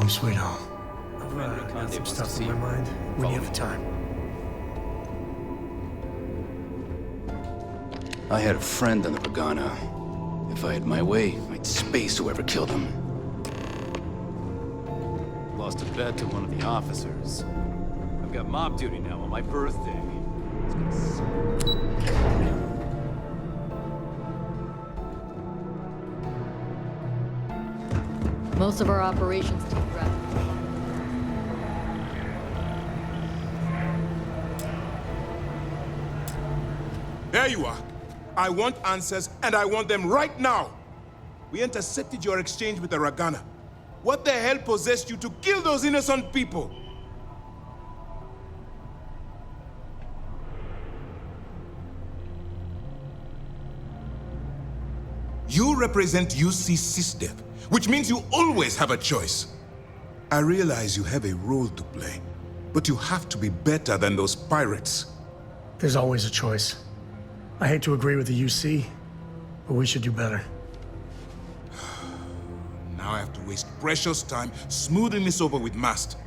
home sweet home. I've got some stuff in my mind. When you have the time. I had a friend on the Pagana. If I had my way, I'd space whoever killed him. Lost a bet to one of the officers. I've got mob duty now on my birthday. Most of our operations team rather. There you are. I want answers, and I want them right now. We intercepted your exchange with the Ragana. What the hell possessed you to kill those innocent people? You represent UC SysDev, which means you always have a choice. I realize you have a role to play, but you have to be better than those pirates. There's always a choice. I hate to agree with the UC, but we should do better. Now I have to waste precious time smoothing this over with Mast.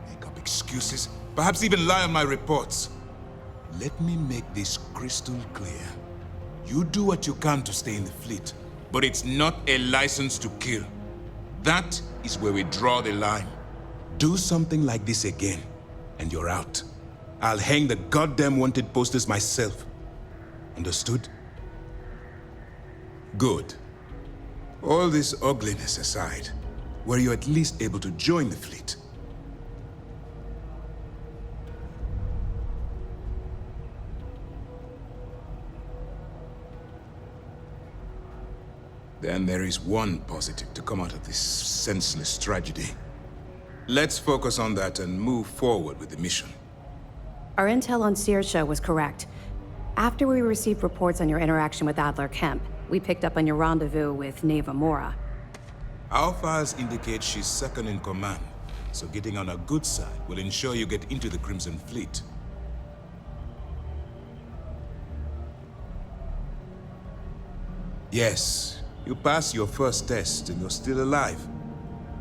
Make up excuses, perhaps even lie on my reports. Let me make this crystal clear. You do what you can to stay in the fleet, but it's not a license to kill. That is where we draw the line. Do something like this again, and you're out. I'll hang the goddamn wanted posters myself. Understood? Good. All this ugliness aside, were you at least able to join the fleet? Then there is one positive to come out of this senseless tragedy. Let's focus on that and move forward with the mission. Our intel on Saoirse was correct. After we received reports on your interaction with Adler Kemp, we picked up on your rendezvous with Neva Mora. Our files indicate she's second in command, so getting on her good side will ensure you get into the Crimson Fleet. Yes, you passed your first test and you're still alive.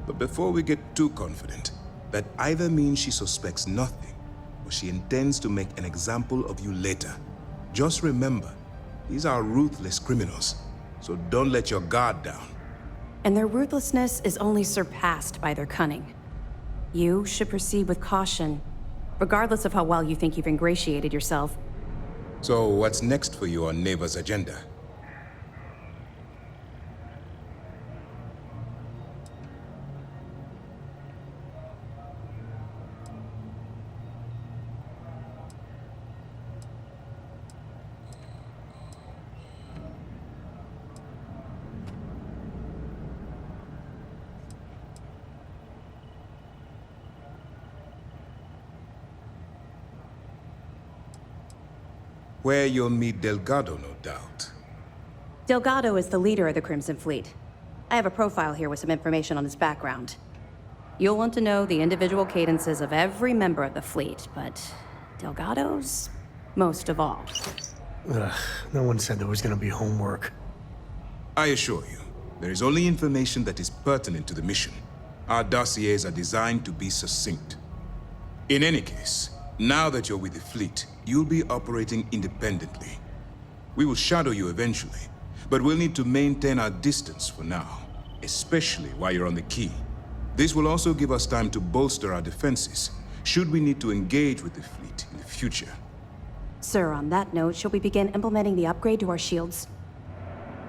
But before we get too confident, that either means she suspects nothing, or she intends to make an example of you later. Just remember, these are ruthless criminals, so don't let your guard down. And their ruthlessness is only surpassed by their cunning. You should proceed with caution, regardless of how well you think you've ingratiated yourself. So what's next for you on Neva's agenda? Where you'll meet Delgado, no doubt. Delgado is the leader of the Crimson Fleet. I have a profile here with some information on his background. You'll want to know the individual cadences of every member of the fleet, but Delgado's most of all. Ugh, no one said there was gonna be homework. I assure you, there is only information that is pertinent to the mission. Our dossiers are designed to be succinct. In any case, now that you're with the fleet, you'll be operating independently. We will shadow you eventually, but we'll need to maintain our distance for now, especially while you're on the Key. This will also give us time to bolster our defenses, should we need to engage with the fleet in the future. Sir, on that note, shall we begin implementing the upgrade to our shields?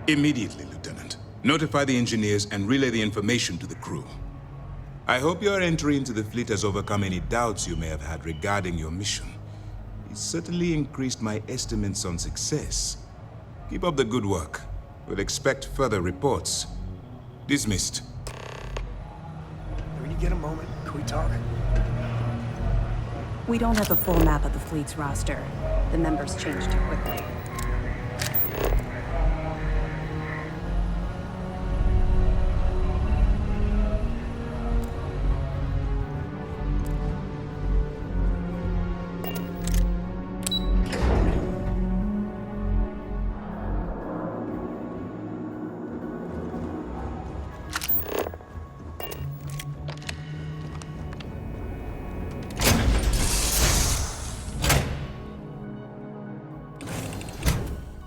Immediately, Lieutenant. Notify the engineers and relay the information to the crew. I hope your entry into the fleet has overcome any doubts you may have had regarding your mission. It certainly increased my estimates on success. Keep up the good work. We'll expect further reports. Dismissed. When you get a moment, can we talk? We don't have a full map of the fleet's roster. The members change too quickly.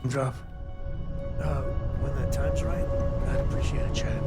drop. When that time's right, I'd appreciate a chat.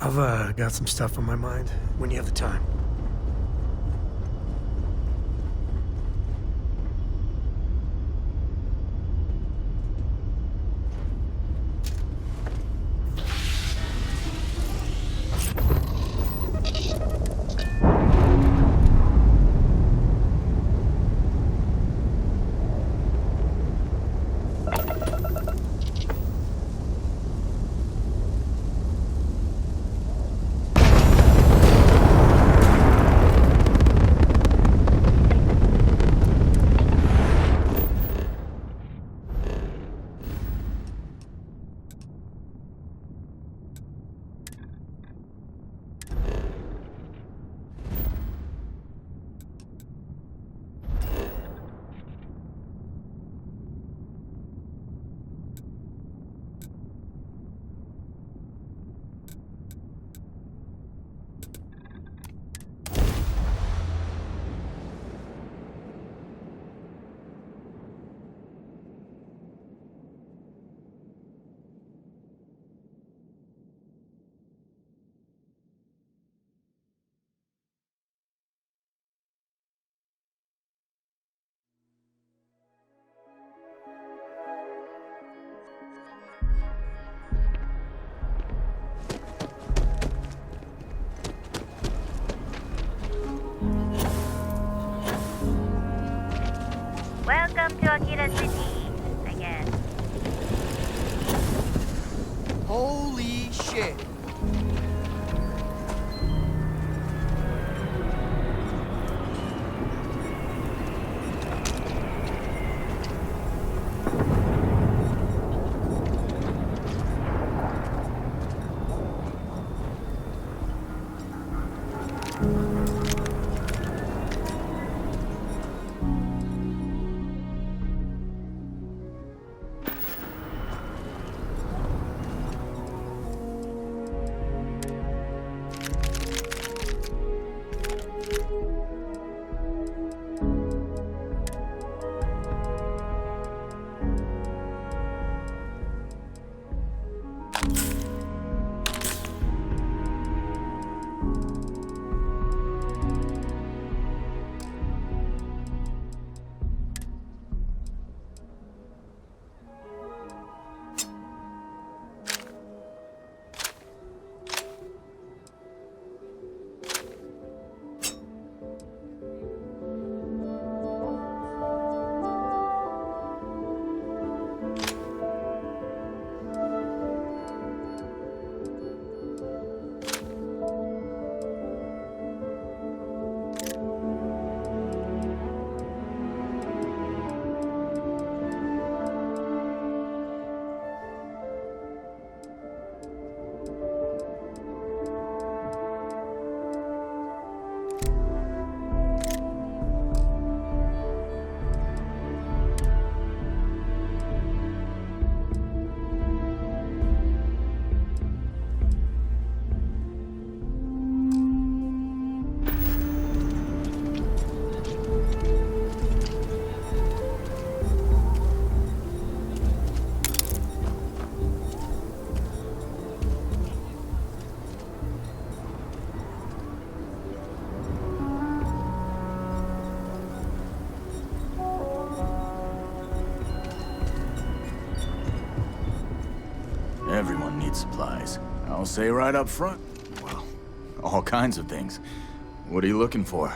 I've got some stuff on my mind when you have the time. need supplies. I'll say right up front, well, all kinds of things. What are you looking for?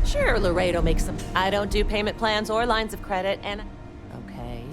Sure, Laredo makes some. I don't do payment plans or lines of credit, and... Okay.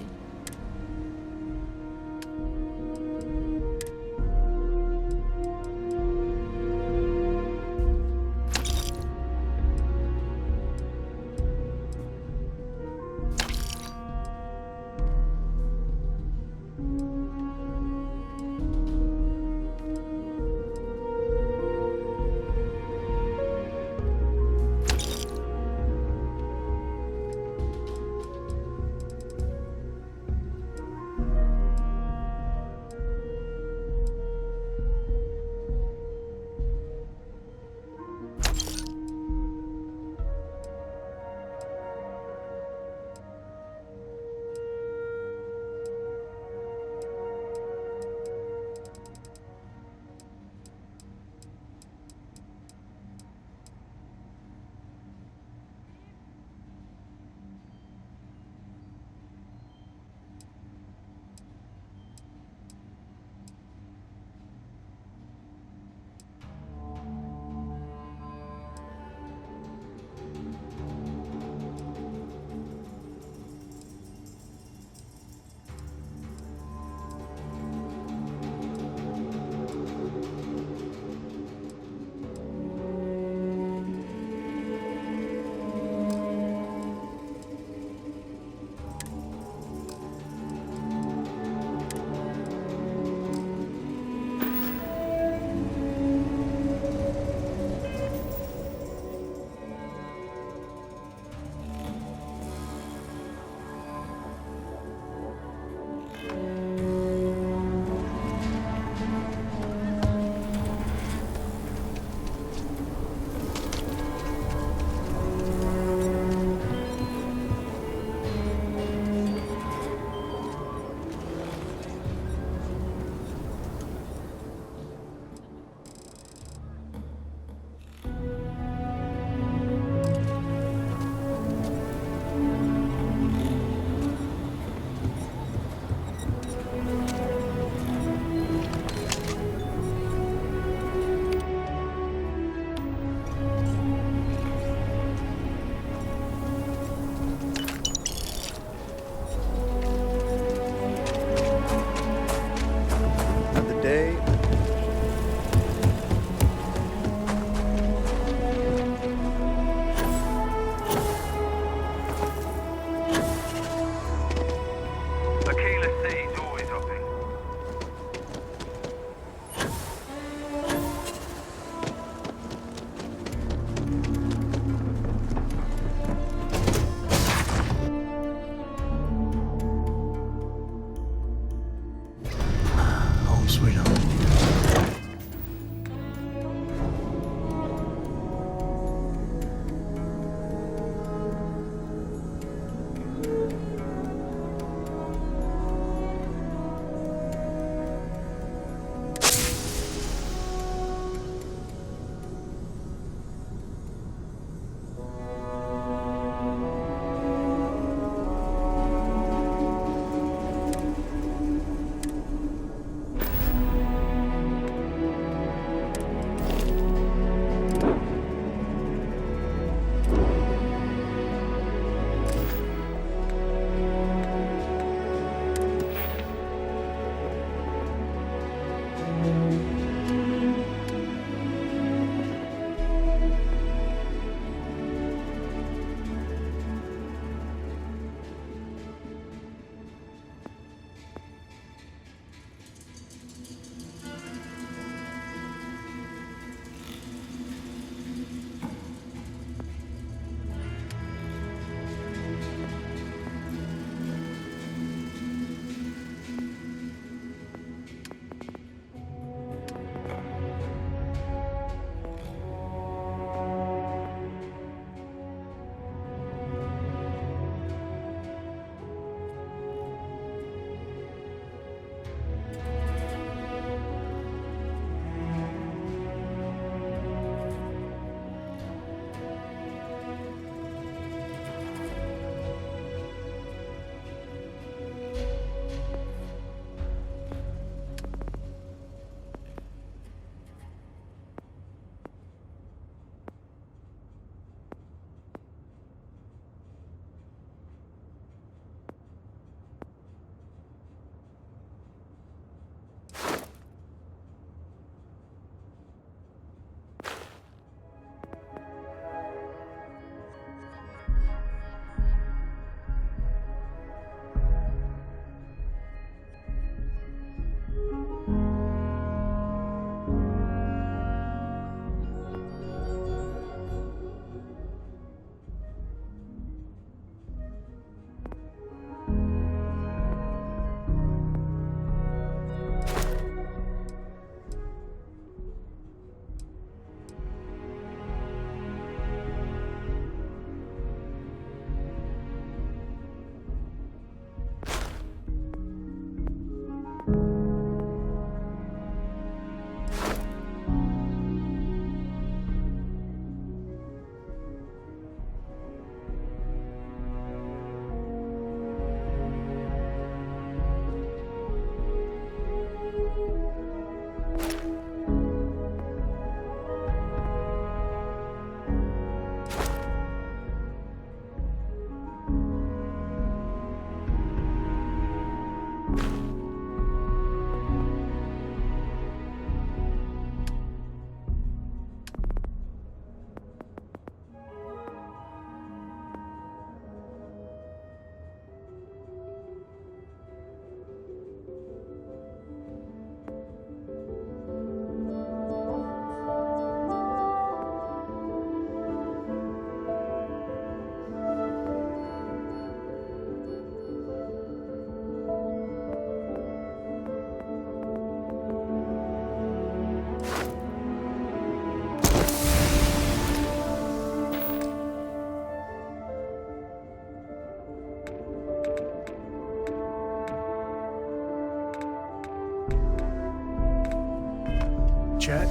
chat.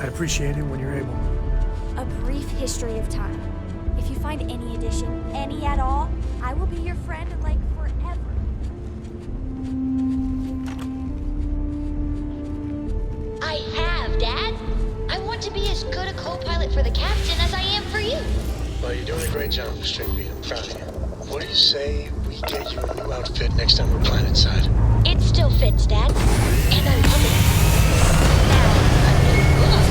I'd appreciate it when you're able. A brief history of time. If you find any edition, any at all, I will be your friend like forever. I have, Dad. I want to be as good a co-pilot for the captain as I am for you. Well, you're doing a great job, Mr. Crie. I'm proud of you. What do you say we get you a new outfit next time we're planetside? It still fits, Dad. And I love it. Now, a new look.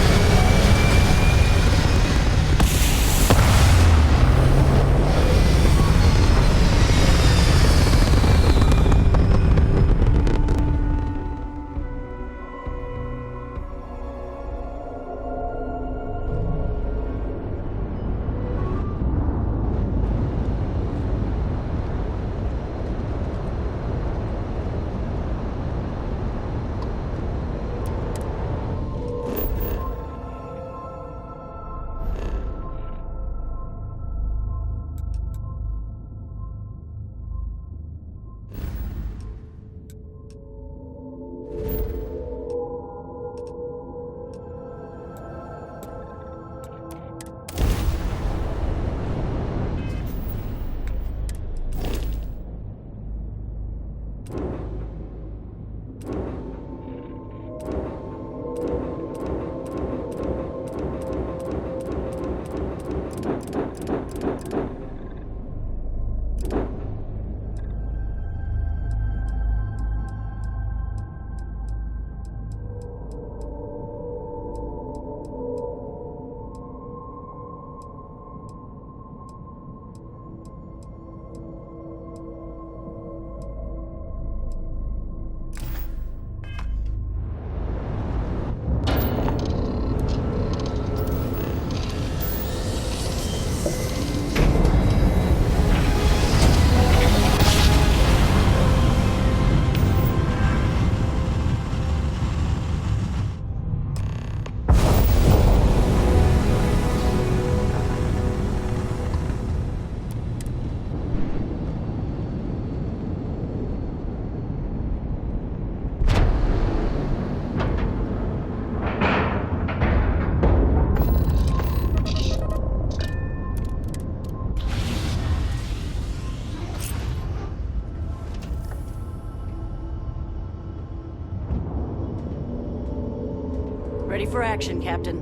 Ready for action, Captain.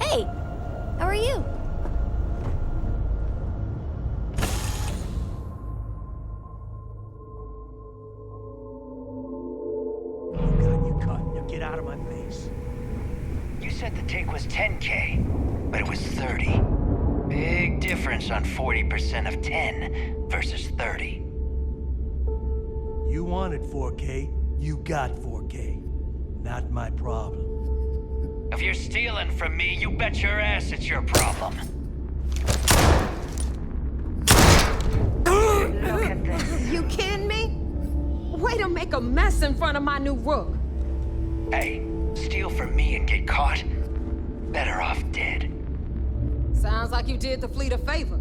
Hey! How are you? Get out of my face. You said the take was 10K, but it was 30. Big difference on 40% of 10 versus 30. You wanted 4K, you got 4K. Not my problem. If you're stealing from me, you bet your ass it's your problem. Look at this. You kidding me? Way to make a mess in front of my new rook. Hey, steal from me and get caught? Better off dead. Sounds like you did the fleet a favor.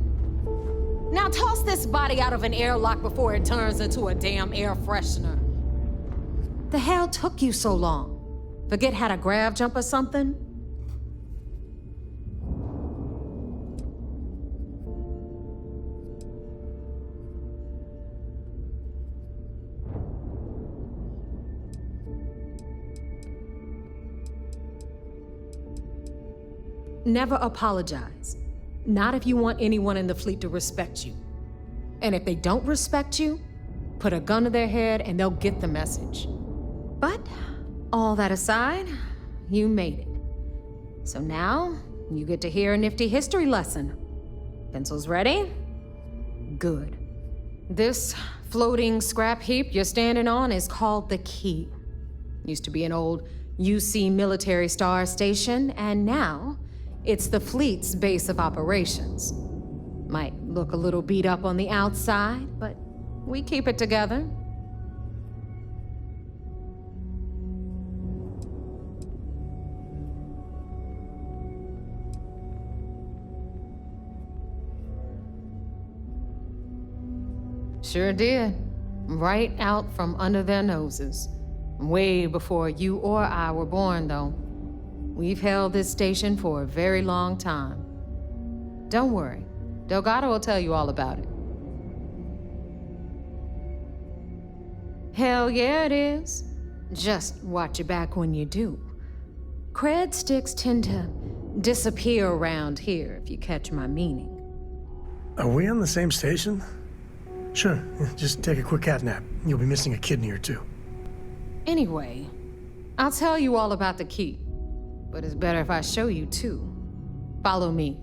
Now toss this body out of an airlock before it turns into a damn air freshener. The hell took you so long? Forget how to grav jump or something? Never apologize. Not if you want anyone in the fleet to respect you. And if they don't respect you, put a gun to their head and they'll get the message. But all that aside, you made it. So now, you get to hear a nifty history lesson. Pencils ready? Good. This floating scrap heap you're standing on is called the Crie. Used to be an old UC military star station, and now it's the fleet's base of operations. Might look a little beat up on the outside, but we keep it together. Sure did. Right out from under their noses. Way before you or I were born, though. We've held this station for a very long time. Don't worry. Delgado will tell you all about it. Hell yeah, it is. Just watch your back when you do. Cred sticks tend to disappear around here, if you catch my meaning. Are we on the same station? Sure, just take a quick cat nap. You'll be missing a kidney or two. Anyway, I'll tell you all about the key. But it's better if I show you too. Follow me.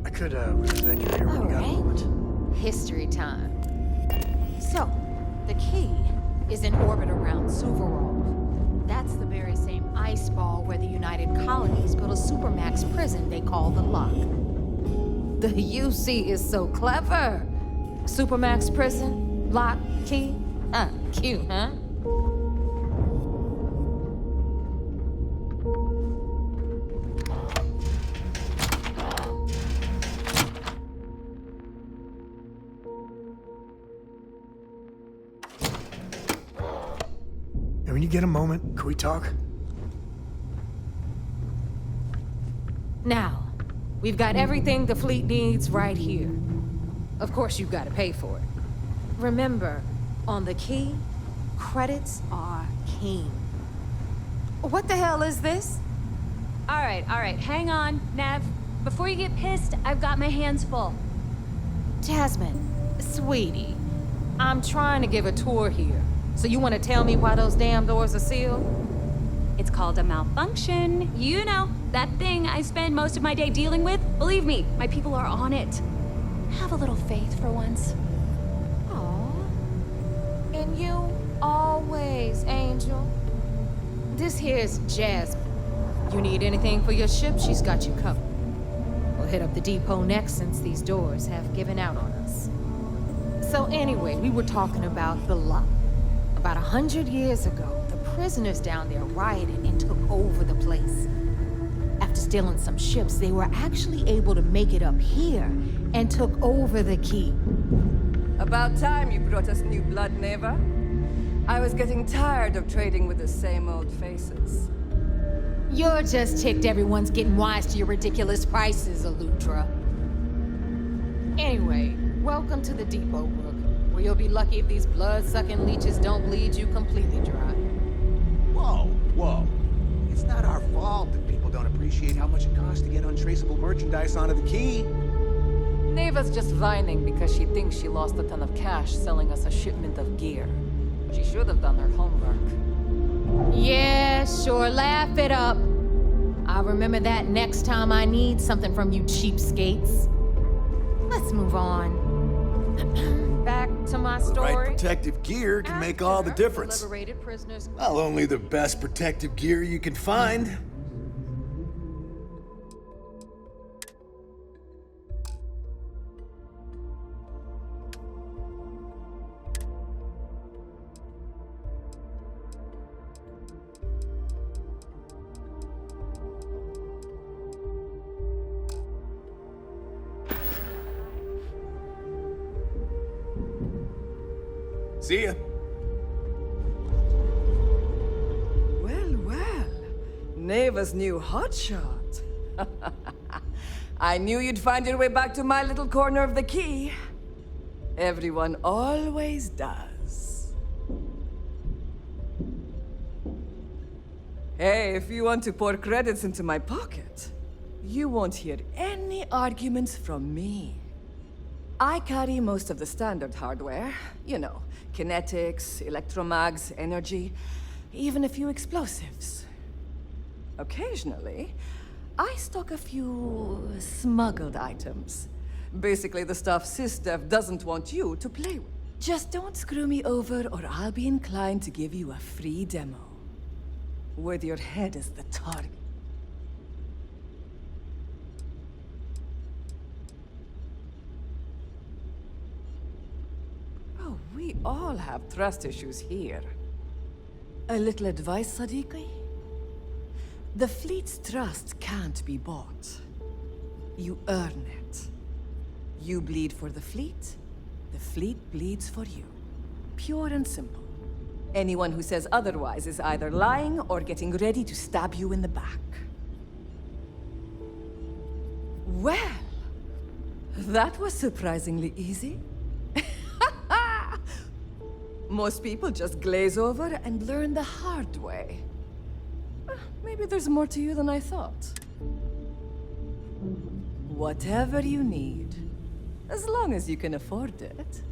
I could, recommend you here when you got a moment. History time. So, the key is in orbit around Suvorov. That's the very same ice ball where the United Colonies built a supermax prison they call the Lock. The UC is so clever. Supermax prison, lock, key. Cute, huh? And when you get a moment, can we talk? Now, we've got everything the fleet needs right here. Of course, you've got to pay for it. Remember, on the key, credits are king. What the hell is this? All right, hang on, Nav. Before you get pissed, I've got my hands full. Jasmine, sweetie, I'm trying to give a tour here. So you want to tell me why those damn doors are sealed? It's called a malfunction. You know, that thing I spend most of my day dealing with. Believe me, my people are on it. Have a little faith for once. And you always, Angel. This here's Jasmine. You need anything for your ship, she's got you covered. We'll hit up the depot next since these doors have given out on us. So anyway, we were talking about the Lock. About 100 years ago, the prisoners down there rioted and took over the place. After stealing some ships, they were actually able to make it up here and took over the key. About time you brought us new blood, Neva. I was getting tired of trading with the same old faces. You're just ticked everyone's getting wise to your ridiculous prices, Elutra. Anyway, welcome to the depot, Rook, where you'll be lucky if these blood-sucking leeches don't bleed you completely dry. Whoa. It's not our fault that people don't appreciate how much it costs to get untraceable merchandise onto the key. Neva's just whining because she thinks she lost a ton of cash selling us a shipment of gear. She should have done her homework. Yeah, sure, laugh it up. I'll remember that next time I need something from you cheapskates. Let's move on. Back to my story. The right protective gear can make all the difference. Liberated prisoners. Well, only the best protective gear you can find. See ya. Well. Neva's new hotshot. I knew you'd find your way back to my little corner of the key. Everyone always does. Hey, if you want to pour credits into my pocket, you won't hear any arguments from me. I carry most of the standard hardware. You know, kinetics, electromags, energy, even a few explosives. Occasionally, I stock a few smuggled items. Basically the stuff SysDev doesn't want you to play with. Just don't screw me over or I'll be inclined to give you a free demo. With your head as the target. Oh, we all have trust issues here. A little advice, Sadiqi? The fleet's trust can't be bought. You earn it. You bleed for the fleet, The fleet bleeds for you. Pure and simple. Anyone who says otherwise is either lying or getting ready to stab you in the back. Well, that was surprisingly easy. Most people just glaze over and learn the hard way. Maybe there's more to you than I thought. Whatever you need, as long as you can afford it.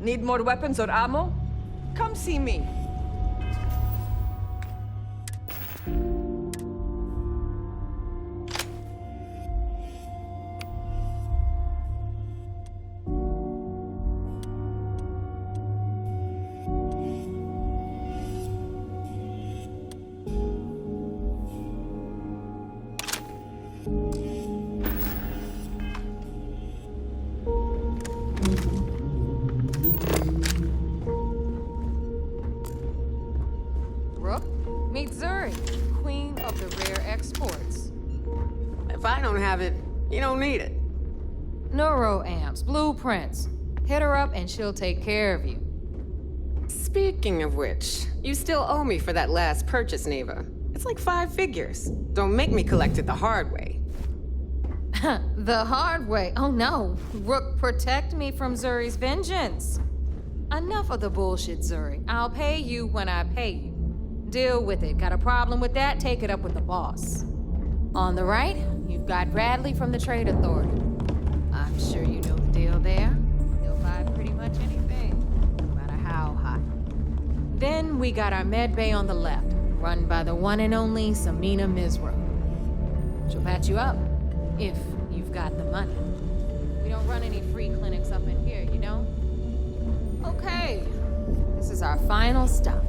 Need more weapons or ammo? Come see me. Blueprints. Hit her up and she'll take care of you. Speaking of which, you still owe me for that last purchase, Neva. It's like 5 figures. Don't make me collect it the hard way. The hard way? Oh no. Rook, protect me from Zuri's vengeance. Enough of the bullshit, Zuri. I'll pay you when I pay you. Deal with it. Got a problem with that? Take it up with the boss. On the right, you've got Bradley from the Trade Authority. I'm sure you know the deal there. They'll buy pretty much anything, no matter how high. Then we got our med bay on the left, run by the one and only Samina Mizra. She'll patch you up, if you've got the money. We don't run any free clinics up in here, you know? Okay, this is our final stop.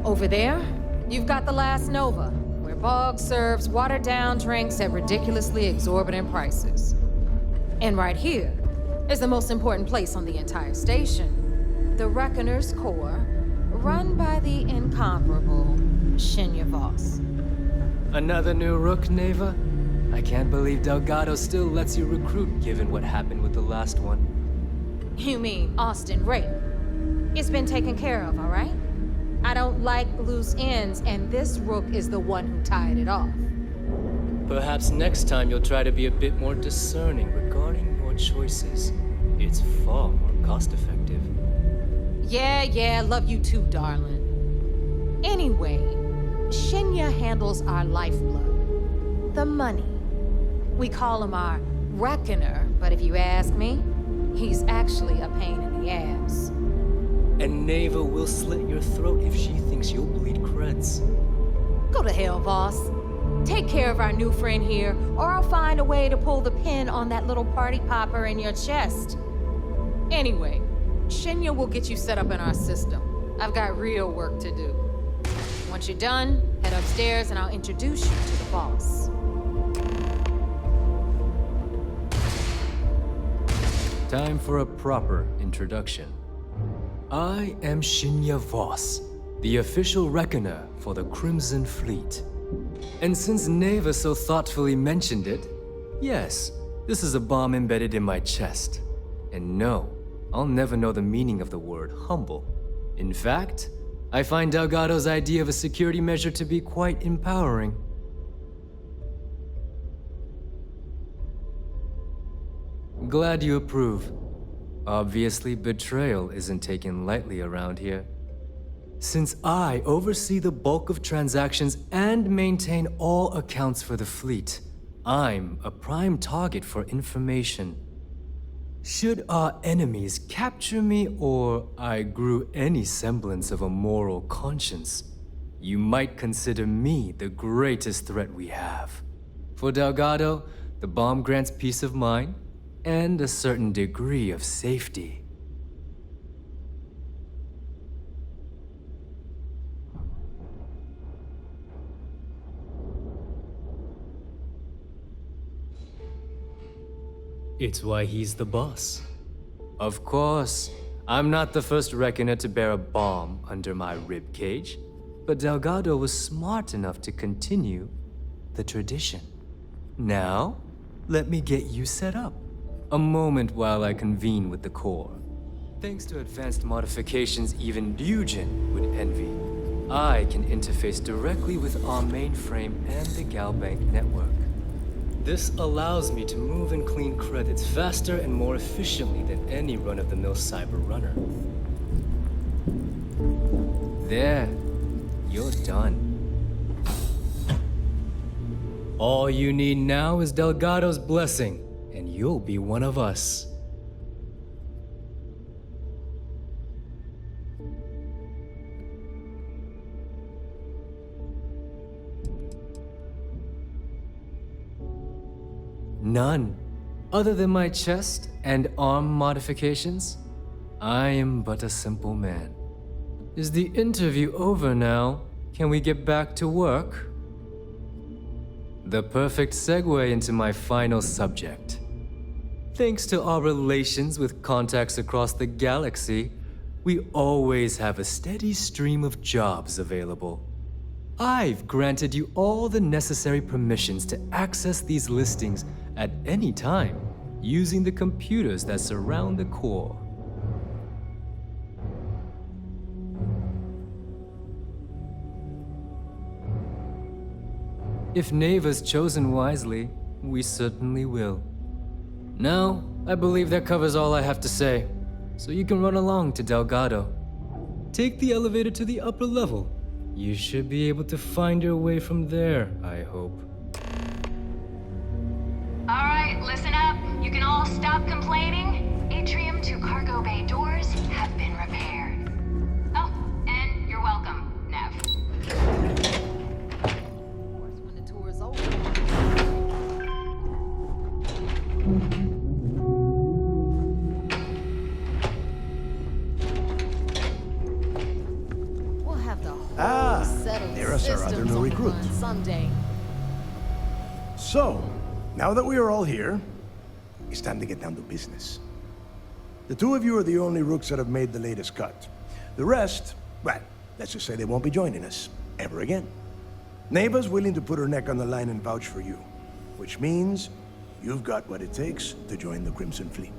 Over there, you've got the last Nova, where Bog serves watered-down drinks at ridiculously exorbitant prices. And right here is the most important place on the entire station. The Reckoner's Core, run by the incomparable Shinya Voss. Another new Rook, Neva? I can't believe Delgado still lets you recruit given what happened with the last one. You mean Austin Rape? It's been taken care of, all right? I don't like loose ends, and this Rook is the one who tied it off. Perhaps next time you'll try to be a bit more discerning regarding your choices. It's far more cost-effective. Yeah, love you too, darling. Anyway, Shinya handles our lifeblood. The money. We call him our Reckoner, but if you ask me, he's actually a pain in the ass. And Neva will slit your throat if she thinks you'll bleed creds. Go to hell, Voss. Take care of our new friend here, or I'll find a way to pull the pin on that little party popper in your chest. Anyway, Shinya will get you set up in our system. I've got real work to do. Once you're done, head upstairs and I'll introduce you to the boss. Time for a proper introduction. I am Shinya Voss, the official reckoner for the Crimson Fleet. And since Neva so thoughtfully mentioned it, yes, this is a bomb embedded in my chest. And no, I'll never know the meaning of the word humble. In fact, I find Delgado's idea of a security measure to be quite empowering. Glad you approve. Obviously, betrayal isn't taken lightly around here. Since I oversee the bulk of transactions and maintain all accounts for the fleet, I'm a prime target for information. Should our enemies capture me or I grew any semblance of a moral conscience, you might consider me the greatest threat we have. For Delgado, the bomb grants peace of mind and a certain degree of safety. It's why he's the boss. Of course, I'm not the first reckoner to bear a bomb under my ribcage, but Delgado was smart enough to continue the tradition. Now, let me get you set up. A moment while I convene with the core. Thanks to advanced modifications even Eugen would envy, I can interface directly with our mainframe and the Galbank network. This allows me to move and clean credits faster and more efficiently than any run-of-the-mill cyber runner. There, you're done. All you need now is Delgado's blessing, and you'll be one of us. None. Other than my chest and arm modifications, I am but a simple man. Is the interview over now? Can we get back to work? The perfect segue into my final subject. Thanks to our relations with contacts across the galaxy, we always have a steady stream of jobs available. I've granted you all the necessary permissions to access these listings at any time, using the computers that surround the core. If Neva's chosen wisely, we certainly will. Now, I believe that covers all I have to say, so you can run along to Delgado. Take the elevator to the upper level. You should be able to find your way from there, I hope. All right, listen up. You can all stop complaining. Atrium to cargo bay doors have been repaired. Oh, and you're welcome, Nev. When the tour is over. We'll have the whole settled there's our other systems new on recruit. run someday. So, now that we are all here, it's time to get down to business. The two of you are the only rooks that have made the latest cut. The rest, well, let's just say they won't be joining us ever again. Neva's willing to put her neck on the line and vouch for you, which means you've got what it takes to join the Crimson Fleet.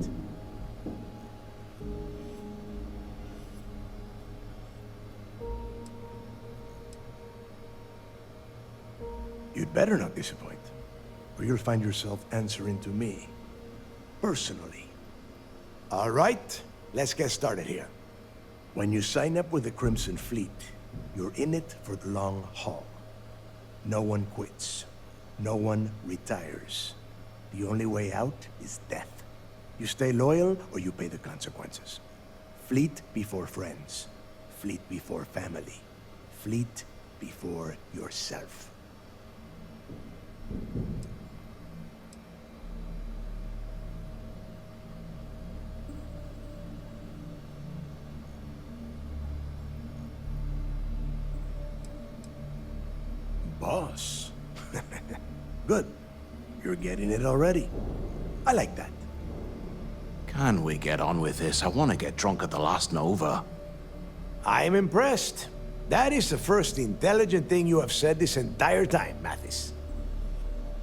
You'd better not disappoint, or you'll find yourself answering to me, personally. All right, let's get started here. When you sign up with the Crimson Fleet, you're in it for the long haul. No one quits. No one retires. The only way out is death. You stay loyal, or you pay the consequences. Fleet before friends. Fleet before family. Fleet before yourself. boss. Good. You're getting it already. I like that. Can we get on with this? I want to get drunk at the last Nova. I'm impressed. That is the first intelligent thing you have said this entire time, Mathis.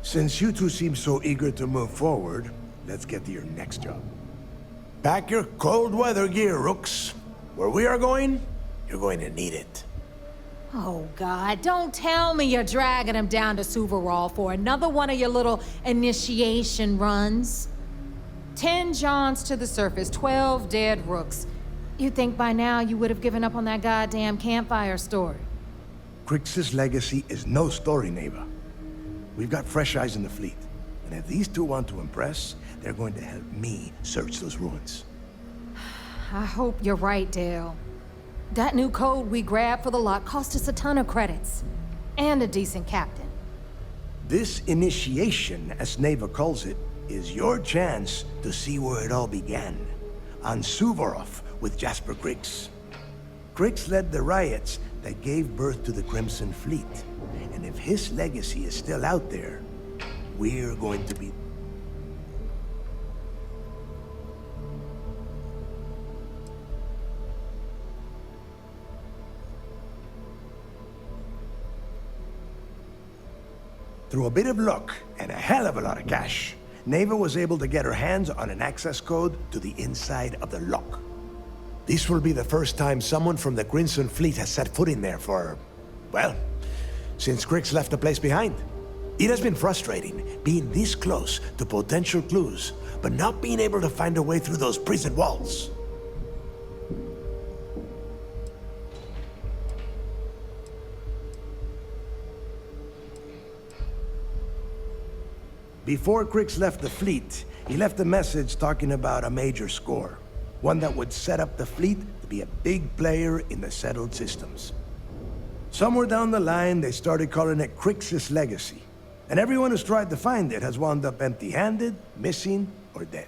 Since you two seem so eager to move forward, let's get to your next job. Pack your cold weather gear, Rooks. Where we are going, you're going to need it. Oh, God, don't tell me you're dragging him down to Suvarol for another one of your little initiation runs. 10 Johns to the surface, 12 dead Rooks. You'd think by now you would have given up on that goddamn campfire story. Crix's legacy is no story, Neva. We've got fresh eyes in the fleet. And if these two want to impress, they're going to help me search those ruins. I hope you're right, Dale. That new code we grabbed for the lot cost us a ton of credits. And a decent captain. This initiation, as Neva calls it, is your chance to see where it all began. On Suvorov with Jasper Crix. Crix led the riots that gave birth to the Crimson Fleet. And if his legacy is still out there, we're going to be... Through a bit of luck and a hell of a lot of cash, Neva was able to get her hands on an access code to the inside of the lock. This will be the first time someone from the Crimson Fleet has set foot in there for, well, since Crix left the place behind. It has been frustrating being this close to potential clues, but not being able to find a way through those prison walls. Before Crix left the fleet, he left a message talking about a major score. One that would set up the fleet to be a big player in the settled systems. Somewhere down the line, they started calling it Crix's legacy. And everyone who's tried to find it has wound up empty-handed, missing, or dead.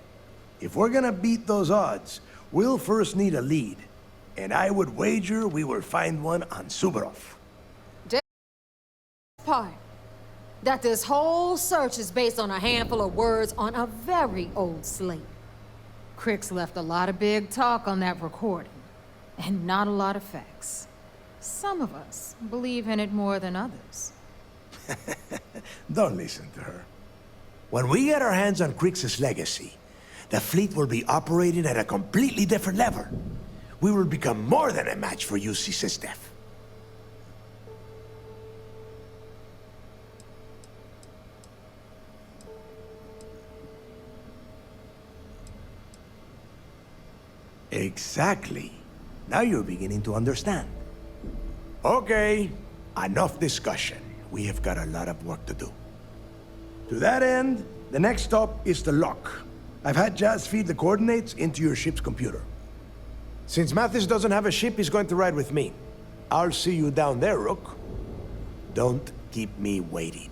If we're gonna beat those odds, we'll first need a lead. And I would wager we will find one on Suvorov. Part. That this whole search is based on a handful of words on a very old slate. Crix left a lot of big talk on that recording, and not a lot of facts. Some of us believe in it more than others. Don't listen to her. When we get our hands on Crix's legacy, the fleet will be operating at a completely different level. We will become more than a match for UC Sistef. Exactly. Now you're beginning to understand. Okay, enough discussion. We have got a lot of work to do. To that end, the next stop is the lock. I've had Jazz feed the coordinates into your ship's computer. Since Mathis doesn't have a ship, he's going to ride with me. I'll see you down there, Rook. Don't keep me waiting.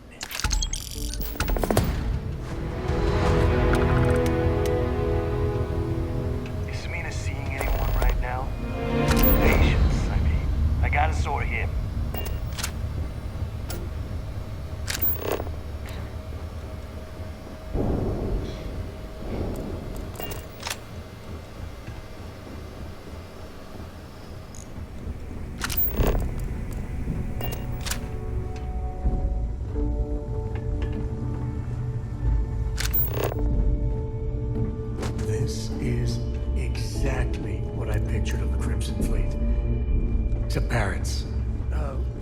I got a sword here. This is exactly what I pictured of the Crimson Fleet. Except parrots.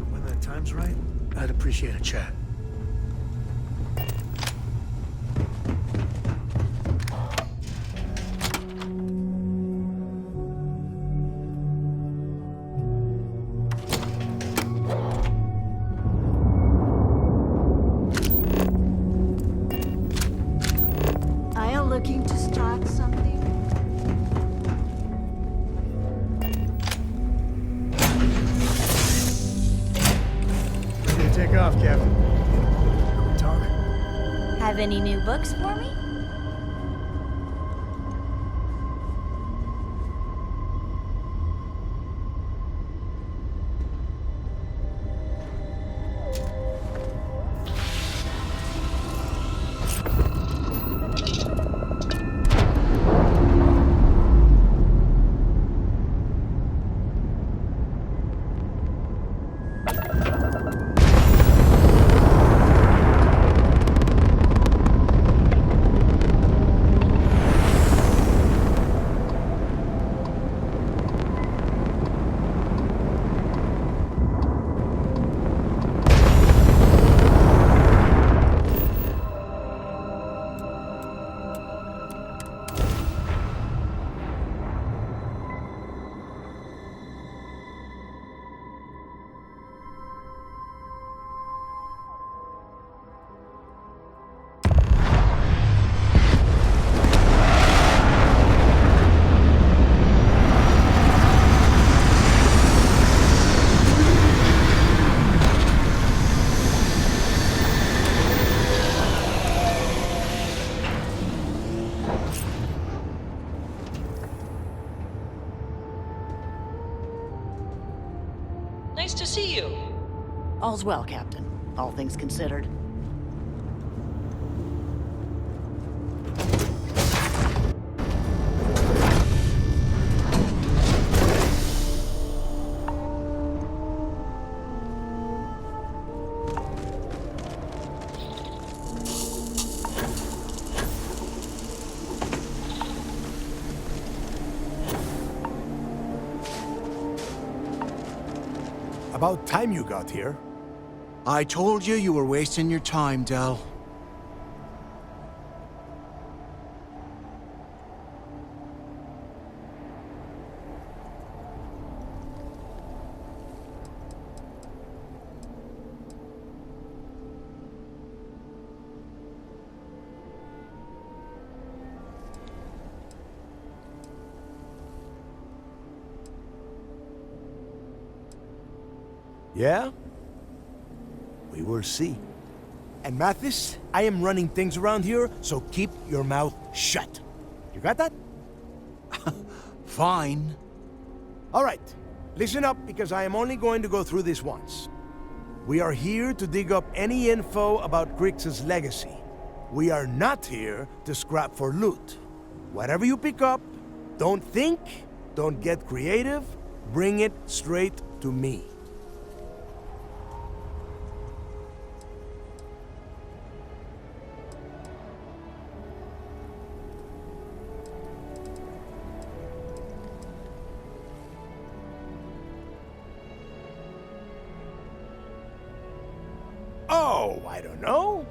When the time's right, I'd appreciate a chat. Are you looking to start something? Take off, Captain. Can we talk? Have any new books for me? Nice to see you. All's well, Captain. All things considered. About time you got here. I told you you were wasting your time, Del. Yeah? We will see. And Mathis, I am running things around here, so keep your mouth shut. You got that? Fine. All right. Listen up, because I am only going to go through this once. We are here to dig up any info about Crix's legacy. We are not here to scrap for loot. Whatever you pick up, don't think, don't get creative, bring it straight to me. Oh, I don't know.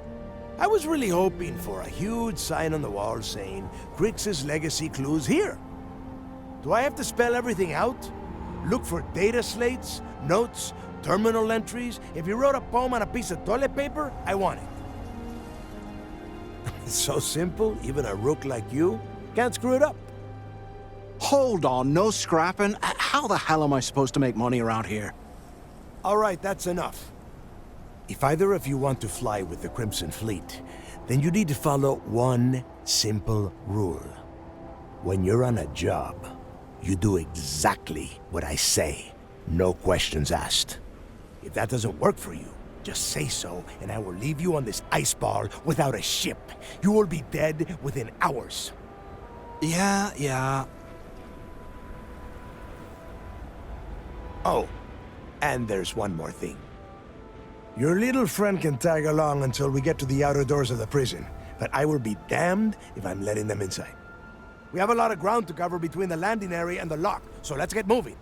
I was really hoping for a huge sign on the wall saying, Crix's legacy clues here. Do I have to spell everything out? Look for data slates, notes, terminal entries? If you wrote a poem on a piece of toilet paper, I want it. It's so simple, even a rook like you can't screw it up. Hold on, no scrapping. How the hell am I supposed to make money around here? All right, that's enough. If either of you want to fly with the Crimson Fleet, then you need to follow one simple rule. When you're on a job, you do exactly what I say, no questions asked. If that doesn't work for you, just say so, and I will leave you on this ice ball without a ship. You will be dead within hours. Yeah. Oh, and there's one more thing. Your little friend can tag along until we get to the outer doors of the prison, but I will be damned if I'm letting them inside. We have a lot of ground to cover between the landing area and the lock, so let's get moving.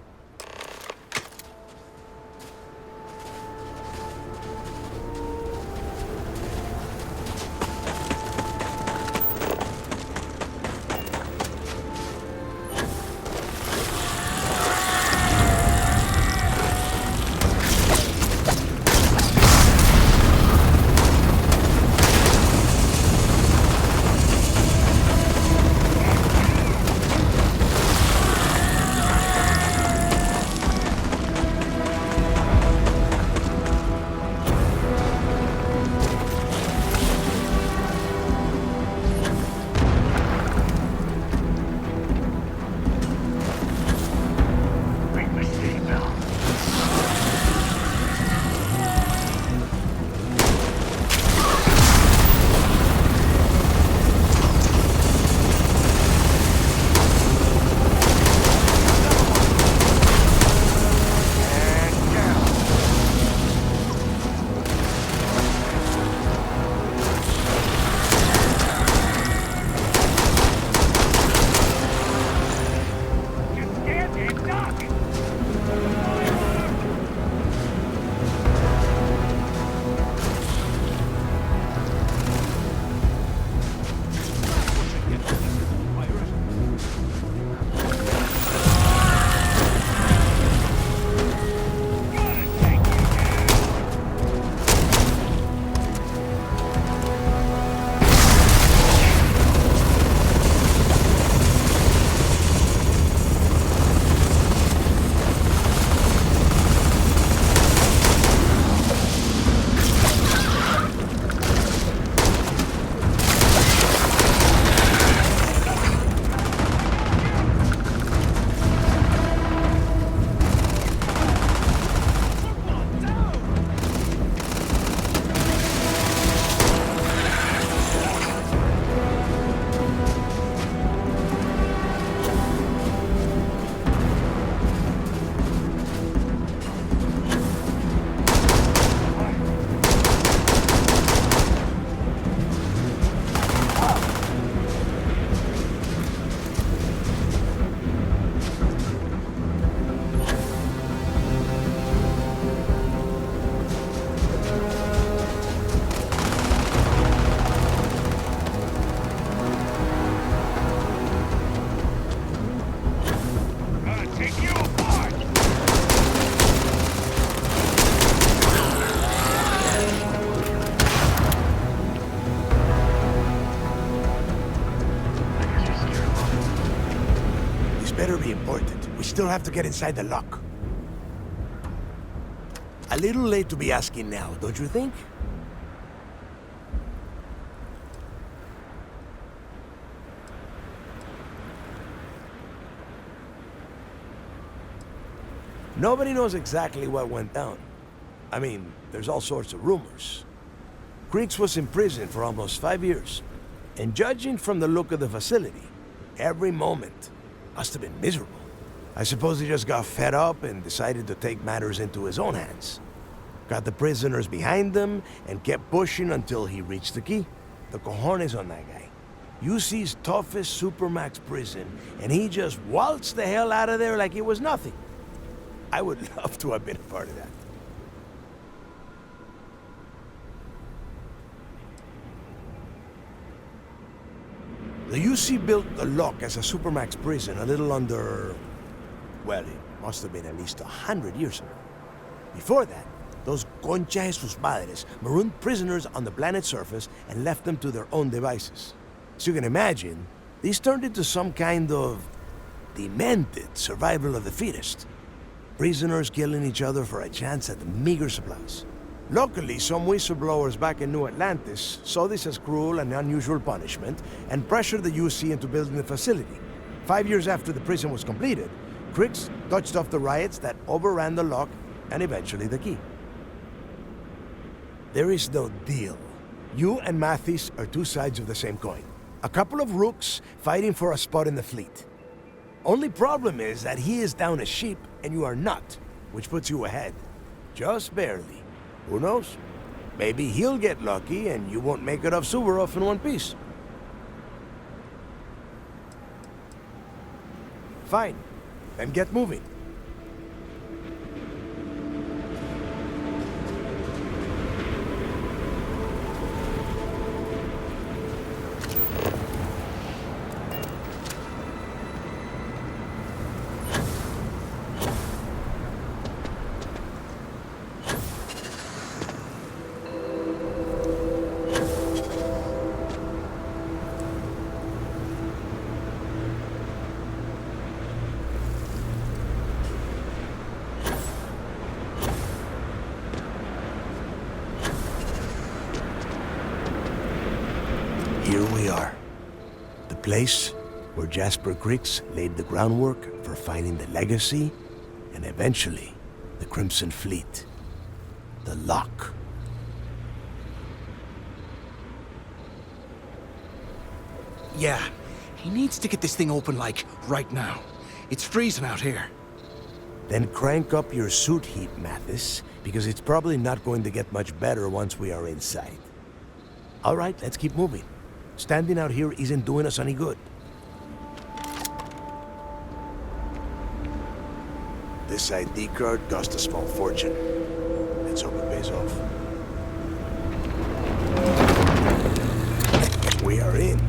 still have to get inside the lock. A little late to be asking now, don't you think? Nobody knows exactly what went down. I mean, there's all sorts of rumors. Creeks was in prison for almost 5 years. And judging from the look of the facility, every moment must have been miserable. I suppose he just got fed up and decided to take matters into his own hands. Got the prisoners behind him and kept pushing until he reached the key. The cojones on that guy. UC's toughest supermax prison, and he just waltzed the hell out of there like it was nothing. I would love to have been a part of that. The UC built the lock as a supermax prison a little under... well, it must have been at least 100 years ago. Before that, those concha de sus madres marooned prisoners on the planet's surface and left them to their own devices. As you can imagine, these turned into some kind of demented survival of the fittest. Prisoners killing each other for a chance at the meager supplies. Luckily, some whistleblowers back in New Atlantis saw this as cruel and unusual punishment and pressured the UC into building the facility. 5 years after the prison was completed, Crix touched off the riots that overran the lock and eventually the key. There is no deal. You and Mathis are two sides of the same coin. A couple of rooks fighting for a spot in the fleet. Only problem is that he is down a sheep and you are not, which puts you ahead. Just barely. Who knows? Maybe he'll get lucky and you won't make it off Suvorov in one piece. Fine. Then get moving. Here we are. The place where Jasper Crix laid the groundwork for finding the legacy and eventually the Crimson Fleet. The lock. Yeah, he needs to get this thing open, like, right now. It's freezing out here. Then crank up your suit heat, Mathis, because it's probably not going to get much better once we are inside. All right, let's keep moving. Standing out here isn't doing us any good. This ID card cost a small fortune. Let's hope it pays off. We are in.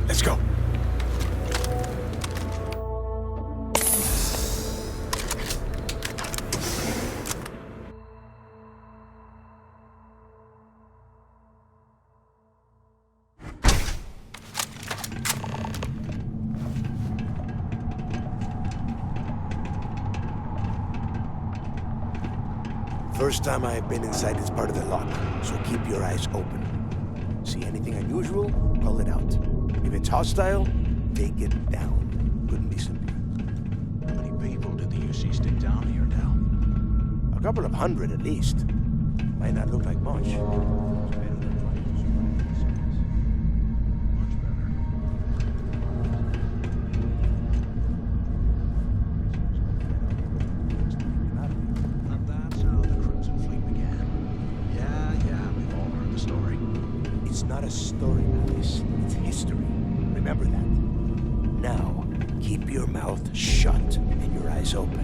Let's go. First time I have been inside this part of the lock, so keep your eyes open. See anything unusual, call it out. If it's hostile, take it down. Couldn't be simpler. How many people did the UC stick down here now? A couple of hundred at least. Might not look like much. A story, Alice. It's history. Remember that. Now, keep your mouth shut and your eyes open.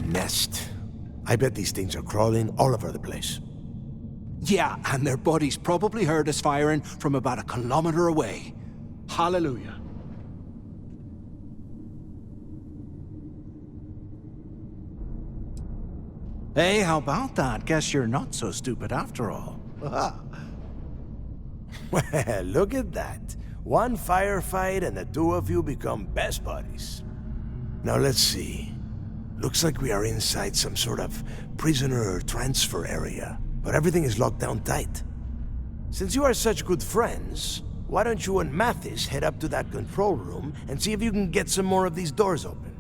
Nest. I bet these things are crawling all over the place. Yeah, and their buddies probably heard us firing from about 1 kilometer away. Hallelujah. Hey, how about that? Guess you're not so stupid after all. Well, look at that. One firefight and the two of you become best buddies. Now let's see. Looks like we are inside some sort of prisoner transfer area, but everything is locked down tight. Since you are such good friends, why don't you and Mathis head up to that control room and see if you can get some more of these doors open?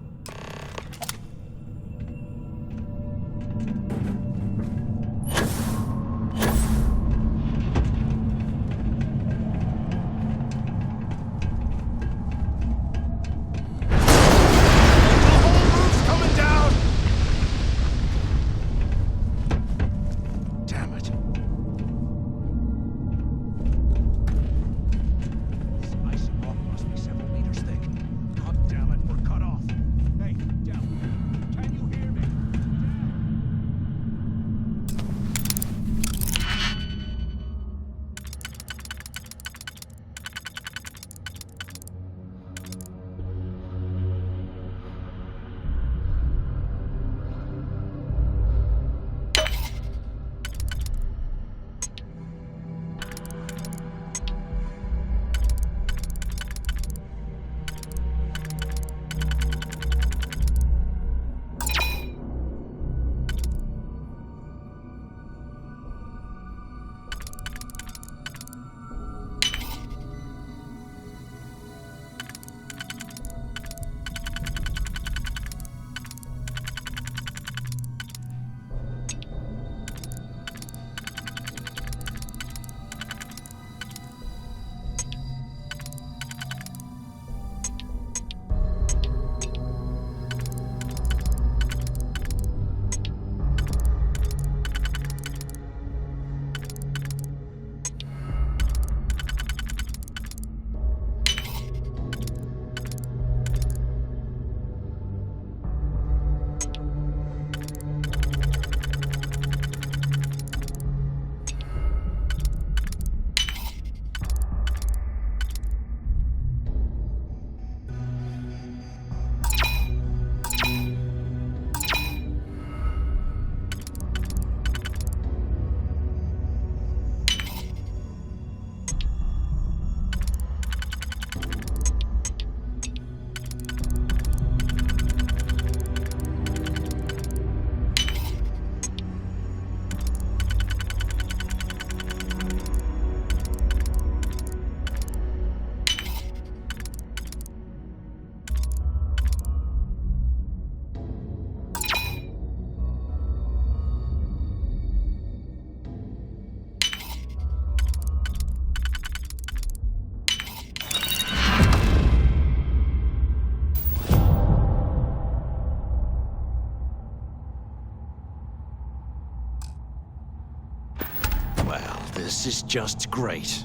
This is just great.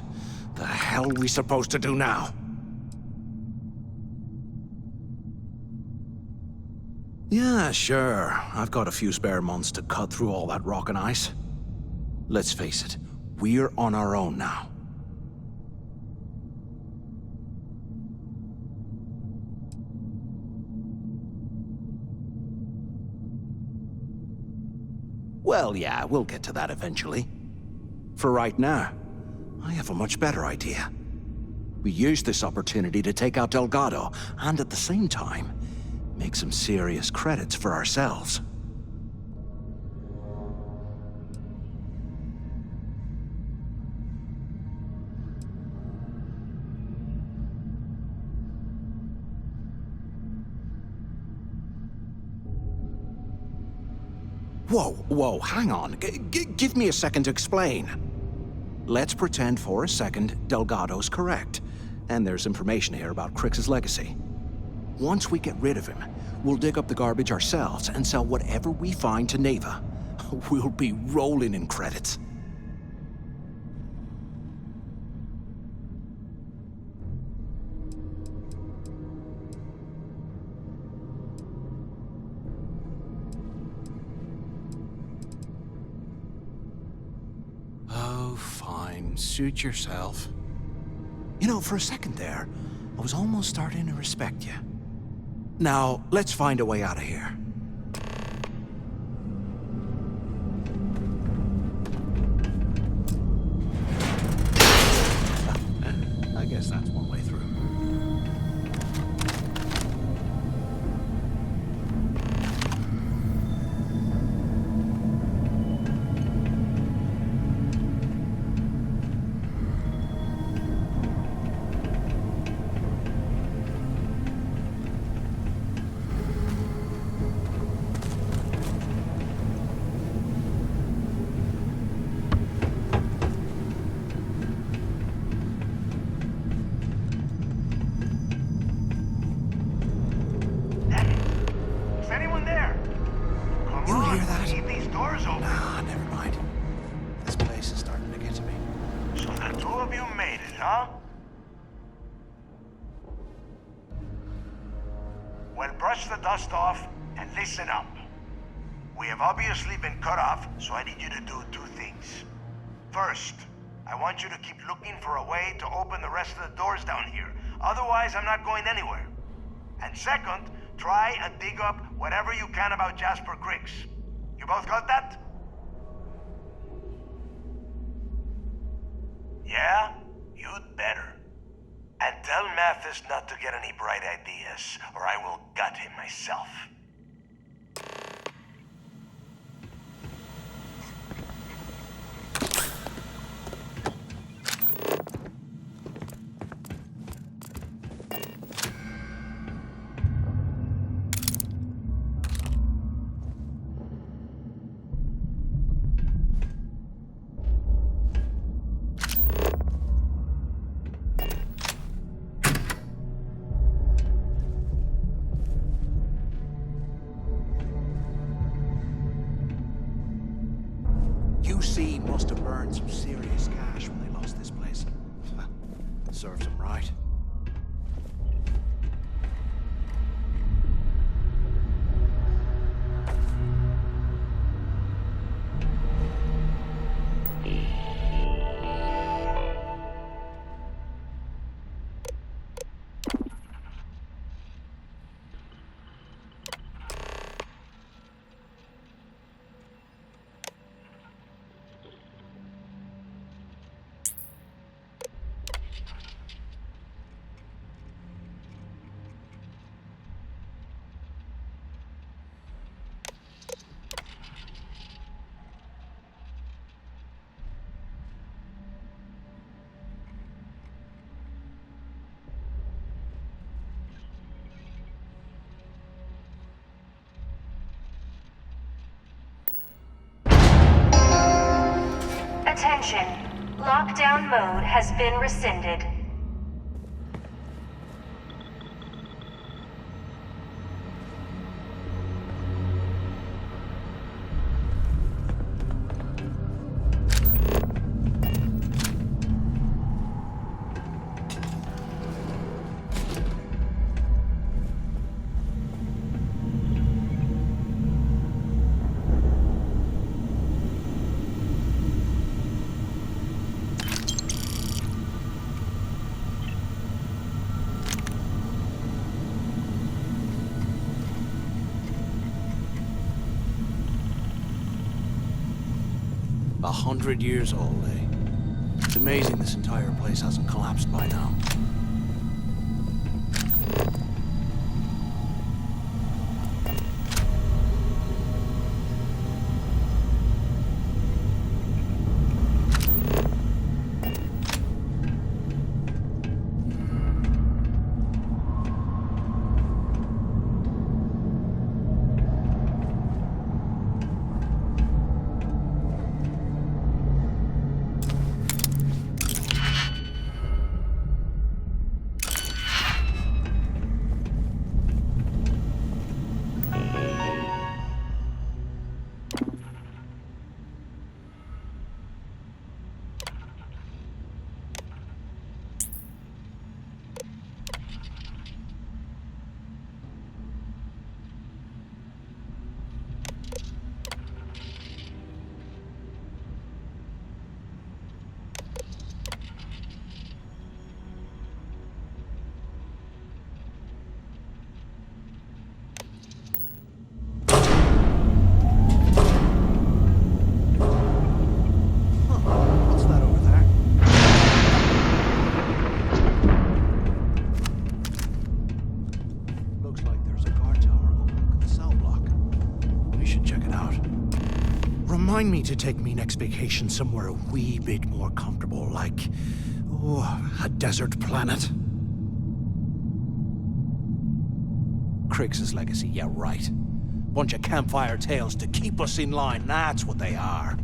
The hell are we supposed to do now? Yeah, sure. I've got a few spare months to cut through all that rock and ice. Let's face it, we're on our own now. Well, yeah, we'll get to that eventually. For right now, I have a much better idea. We use this opportunity to take out Delgado, and at the same time, make some serious credits for ourselves. Whoa, hang on. Give me a second to explain. Let's pretend for a second Delgado's correct, and there's information here about Crix's legacy. Once we get rid of him, we'll dig up the garbage ourselves and sell whatever we find to Neva. We'll be rolling in credits. fine. Suit yourself. You know, for a second there, I was almost starting to respect you. Now, let's find a way out of here. I guess that's one way through. Dust off and listen up. We have obviously been cut off, so I need you to do two things. First, I want you to keep looking for a way to open the rest of the doors down here. Otherwise, I'm not going anywhere. And second, try and dig up whatever you can about Jasper Griggs. You both got that? Yeah? You'd better. And tell Mathis not to get any bright ideas, or I will gut him myself. QC must have burned some serious cash when they lost this place. Serves them right. Attention. Lockdown mode has been rescinded. A 100 years old, eh? It's amazing this entire place hasn't collapsed by now. remind me to take me next vacation somewhere a wee bit more comfortable, like, a desert planet. Crix's legacy, yeah, right. Bunch of campfire tales to keep us in line, that's what they are.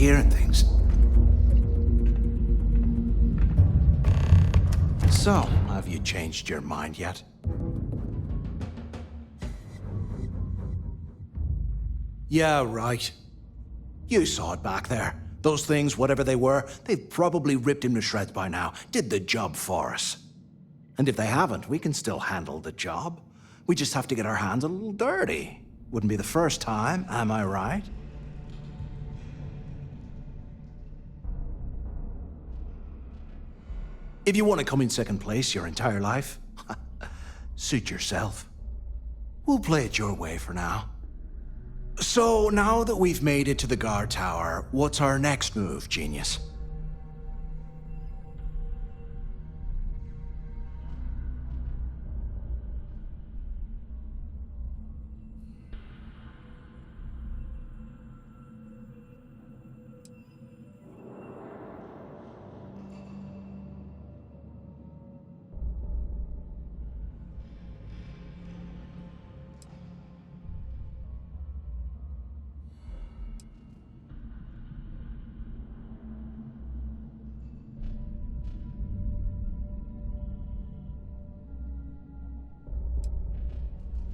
Hearing things. So, have you changed your mind yet? Yeah, right. You saw it back there. Those things, whatever they were, they've probably ripped him to shreds by now. Did the job for us. And if they haven't, we can still handle the job. We just have to get our hands a little dirty. Wouldn't be the first time, am I right? If you want to come in second place your entire life, suit yourself. We'll play it your way for now. So, now that we've made it to the guard tower, what's our next move, genius?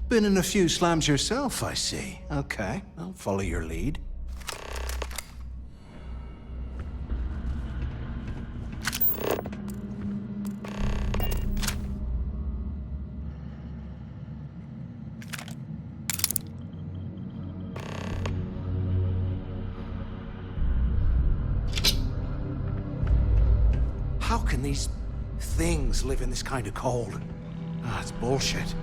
Been in a few slams yourself, I see. Okay, I'll follow your lead. How can these things live in this kind of cold? Ah, it's bullshit.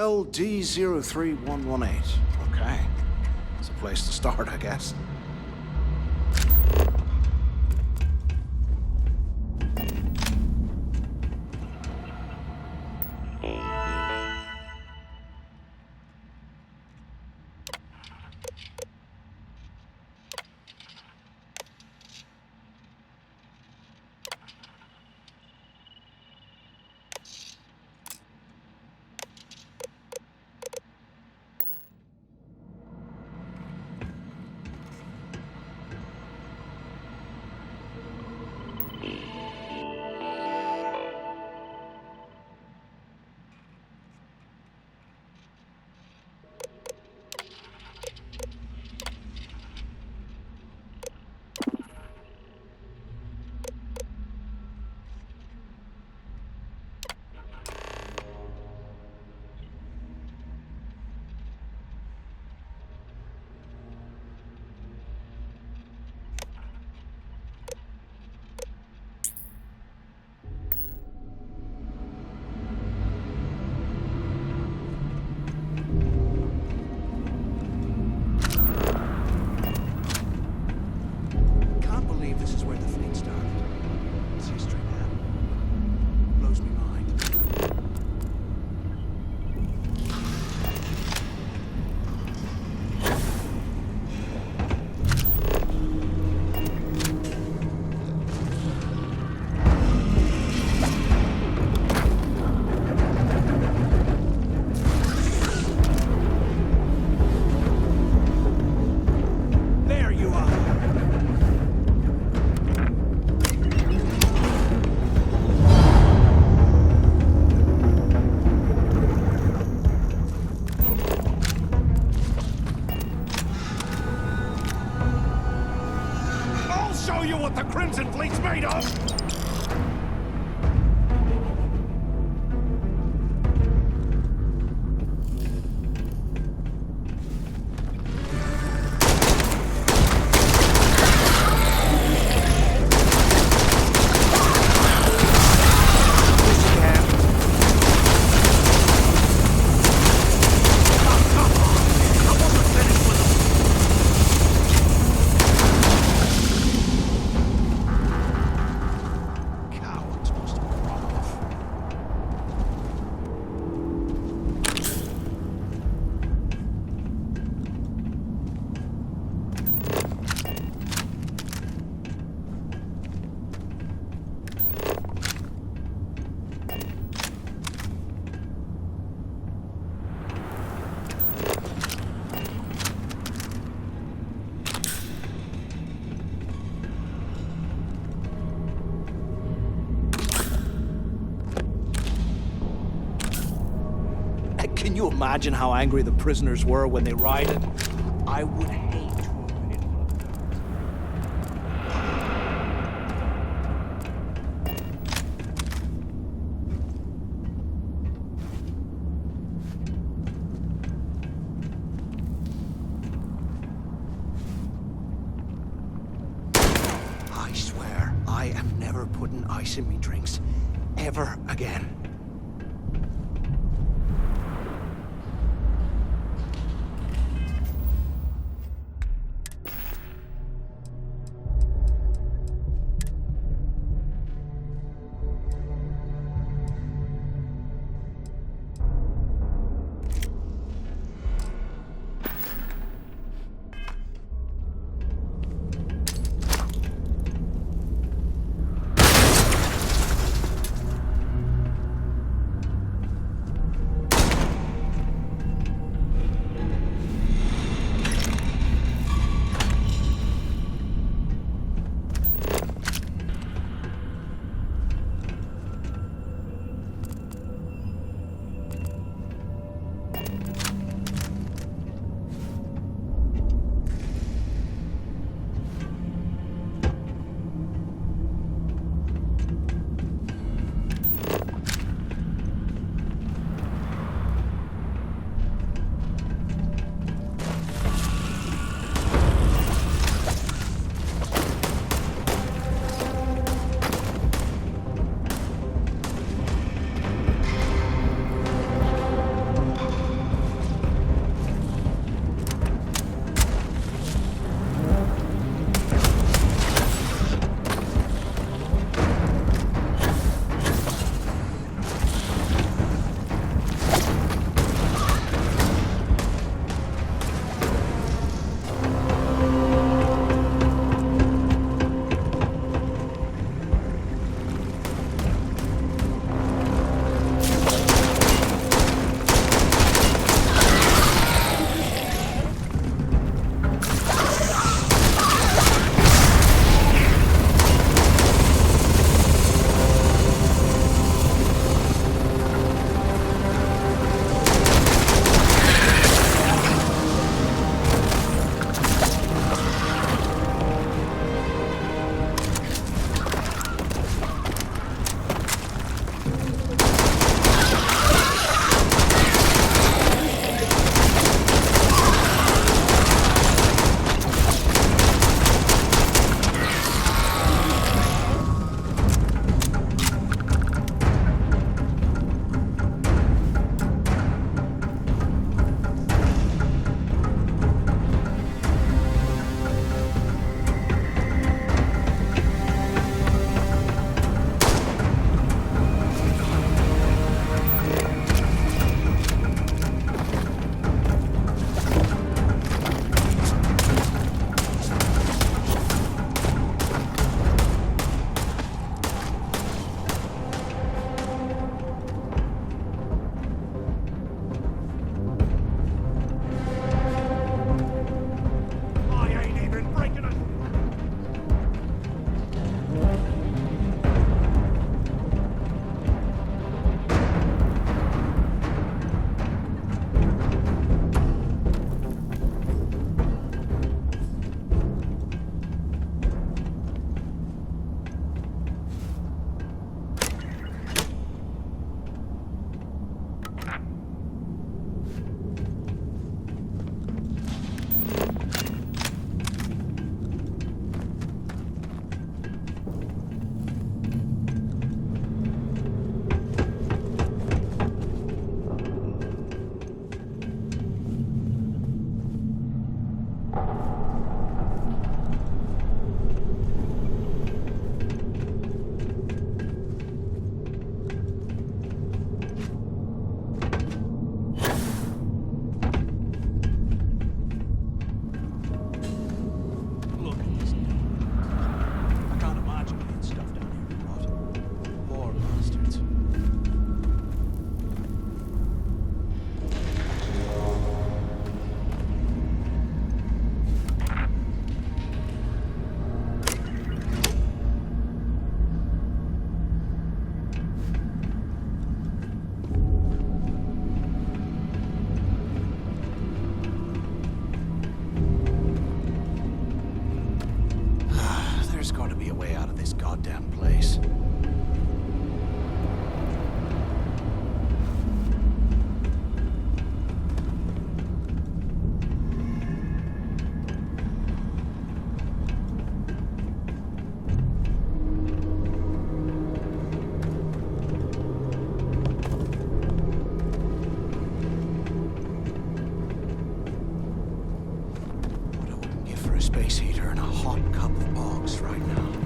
LD03118. Okay. It's a place to start, I guess. Can you imagine how angry the prisoners were when they rioted? I would hate to have been one of them. I swear, I am never putting ice in me drinks. Ever again. space heater and a hot cup of bogs right now.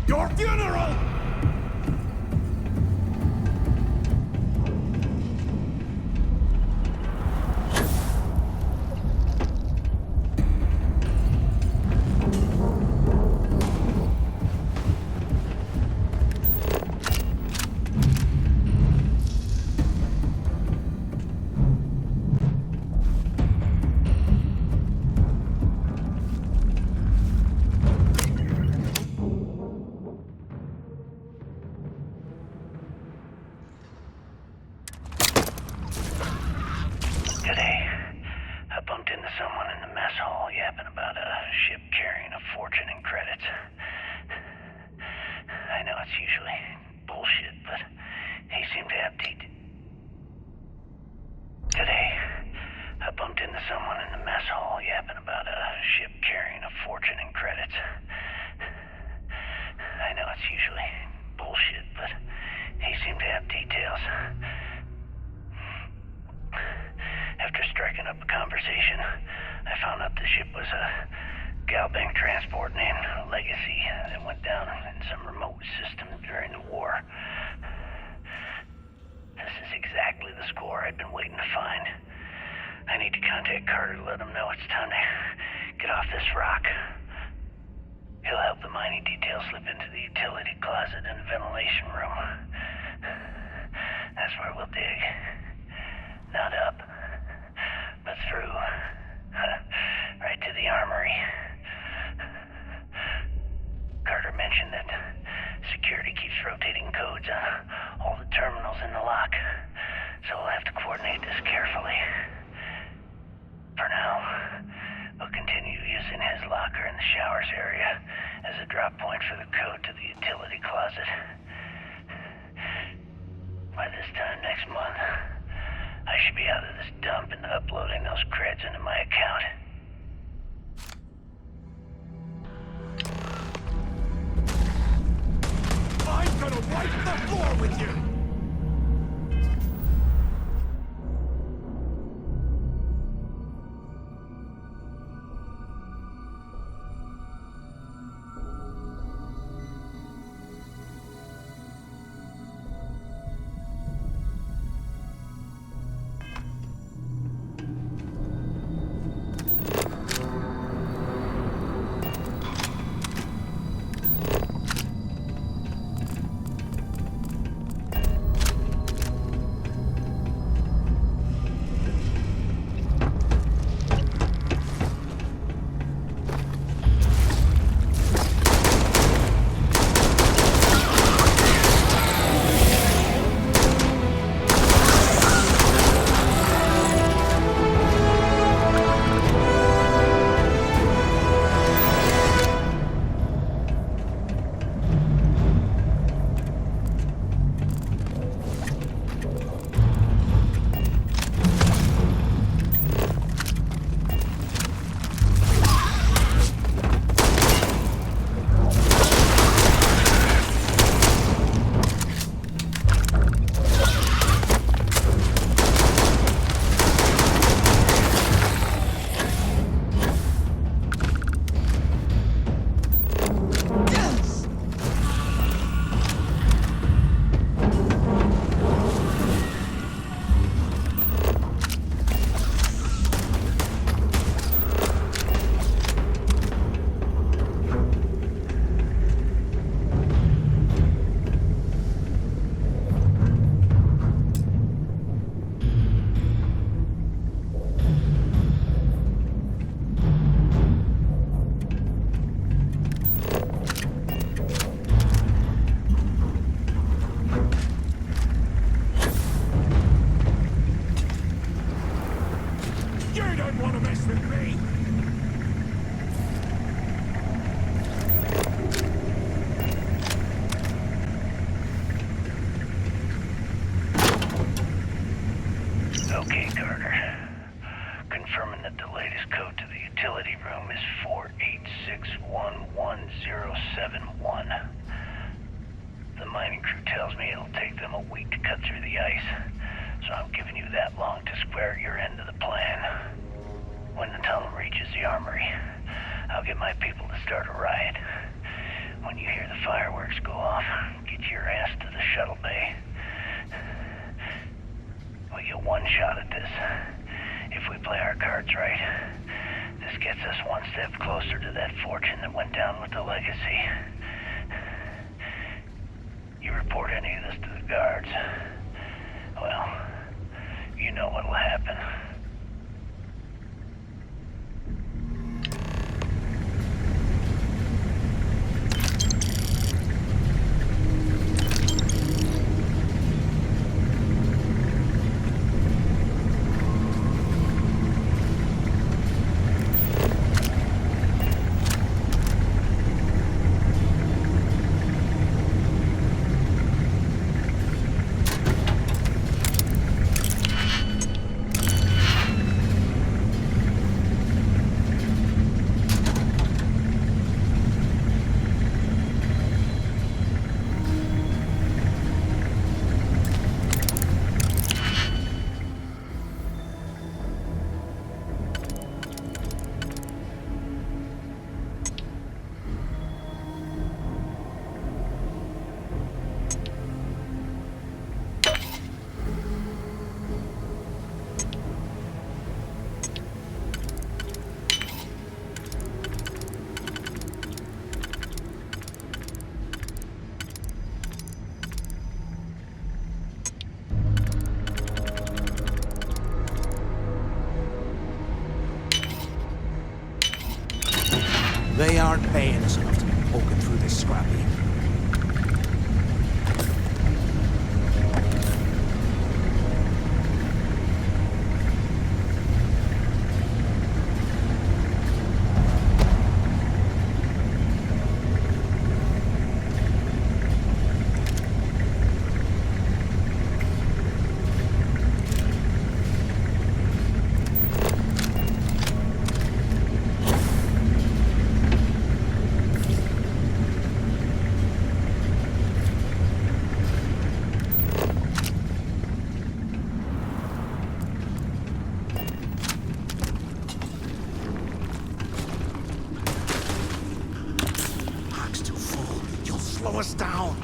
Your funeral! facility room is 48611071. The mining crew tells me it'll take them a week to cut through the ice, so I'm giving you that long to square your end of the plan. When the tunnel reaches the armory, I'll get my people to start a riot. When you hear the fireworks go off, get your ass to the shuttle bay. We get one shot at this. If we play our cards right, this gets us one step closer to that fortune that went down with the legacy. You report any of this to the guards, well, you know what'll happen. They aren't paying us enough to be poking through this scrap heap. Slow us down.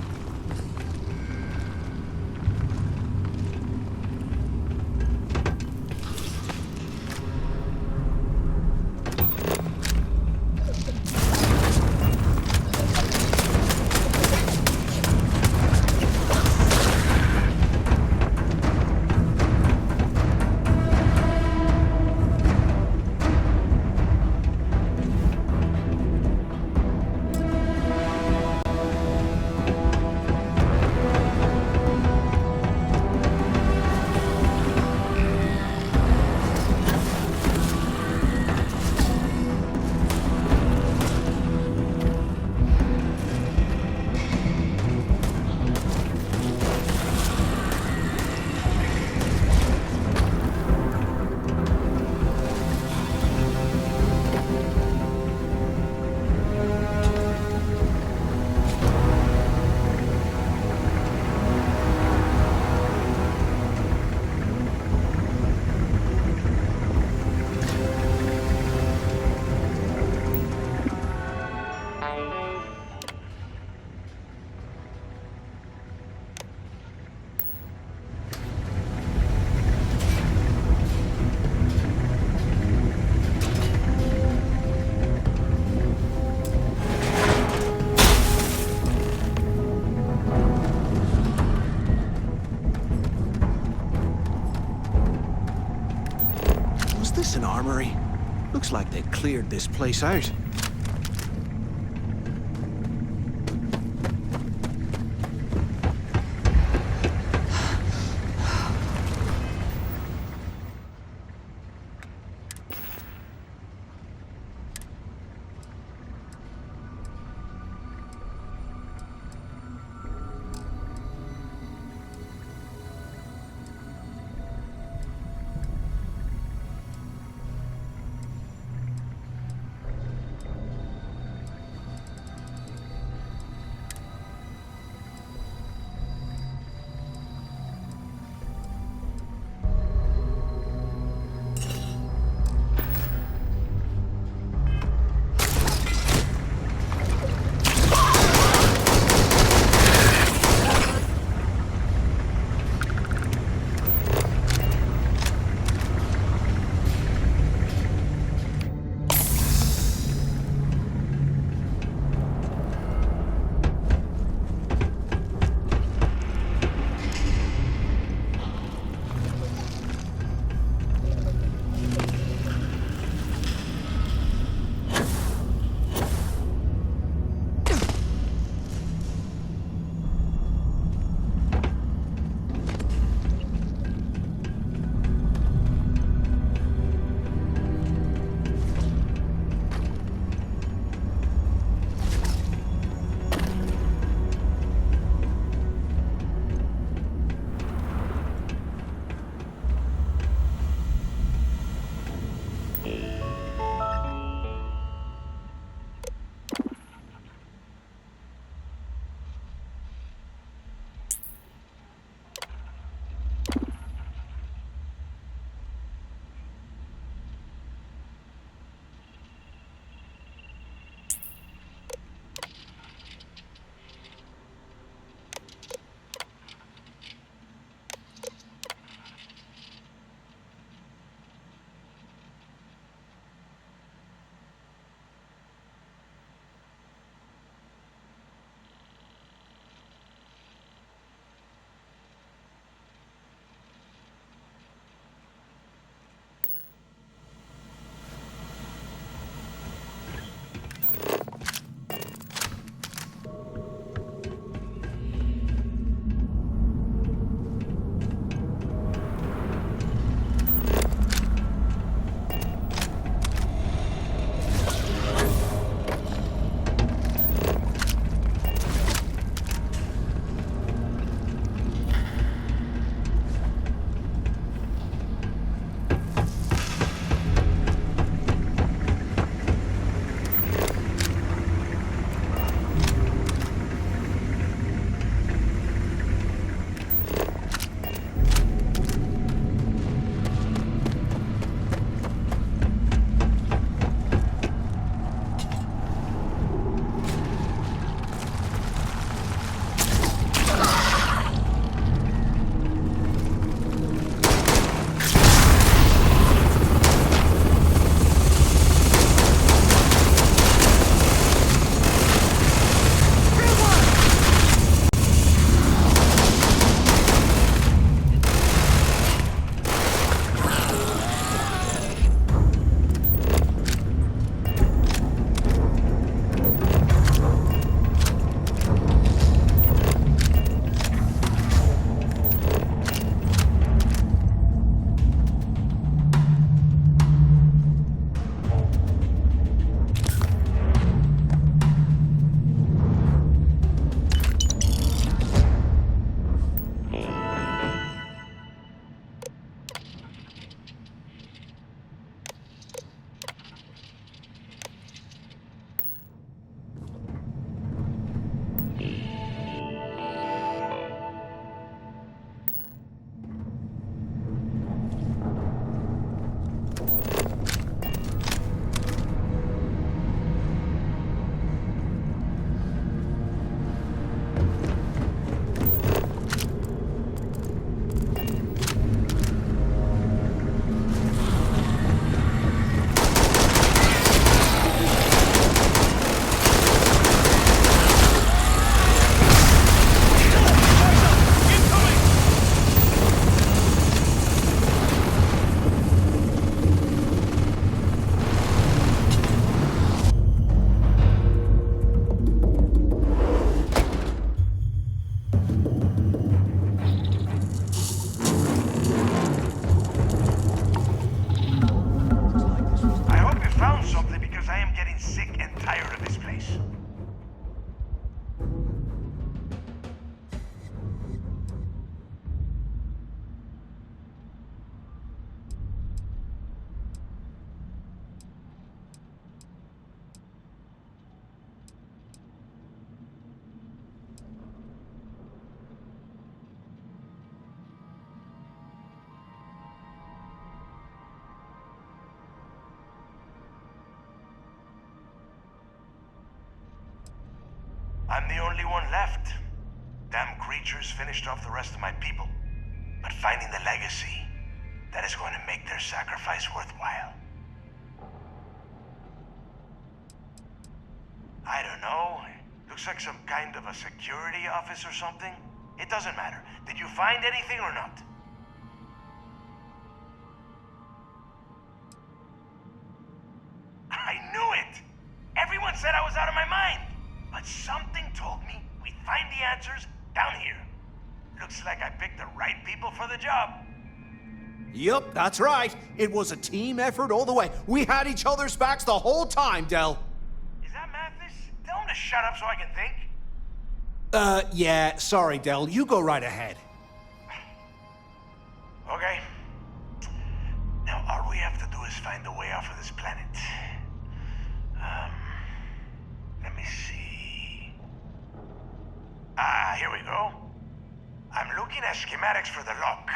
An armory? Looks like they cleared this place out. am getting sick and tired of this place. I'm the only one left. Damn creatures finished off the rest of my people. But finding the legacy, that is going to make their sacrifice worthwhile. I don't know. Looks like some kind of a security office or something. It doesn't matter. Did you find anything or not? I knew it! Everyone said I was out of my mind! But something told me we'd find the answers down here. Looks like I picked the right people for the job. Yup, that's right. It was a team effort all the way. We had each other's backs the whole time, Del. Is that Mathis? Tell him to shut up so I can think. Yeah, sorry, Del. You go right ahead. Okay. Now, all we have to do is find a way off of this planet. Let me see. Here we go. I'm looking at schematics for the lock,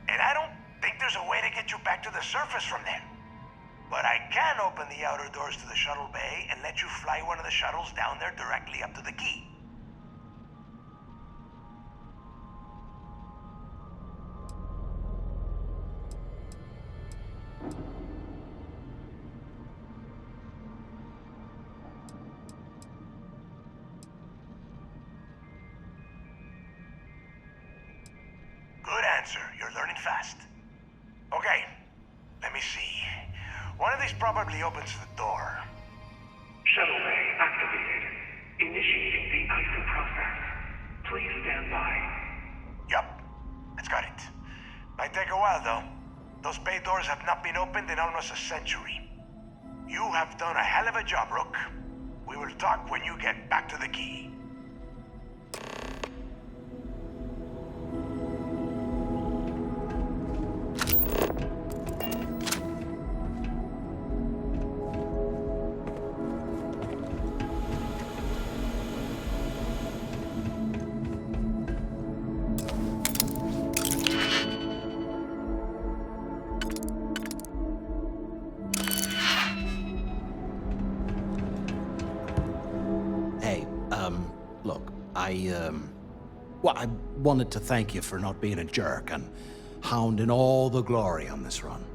and I don't think there's a way to get you back to the surface from there. But I can open the outer doors to the shuttle bay and let you fly one of the shuttles down there directly up to the key. Good answer. You're learning fast. Okay, let me see. One of these probably opens the door. Shuttle bay activated. Initiating the icing process. Please stand by. Yup, that's got it. Might take a while though. Those bay doors have not been opened in almost a century. You have done a hell of a job, Rook. We will talk when you get back to the key. Well, I wanted to thank you for not being a jerk and hounding all the glory on this run.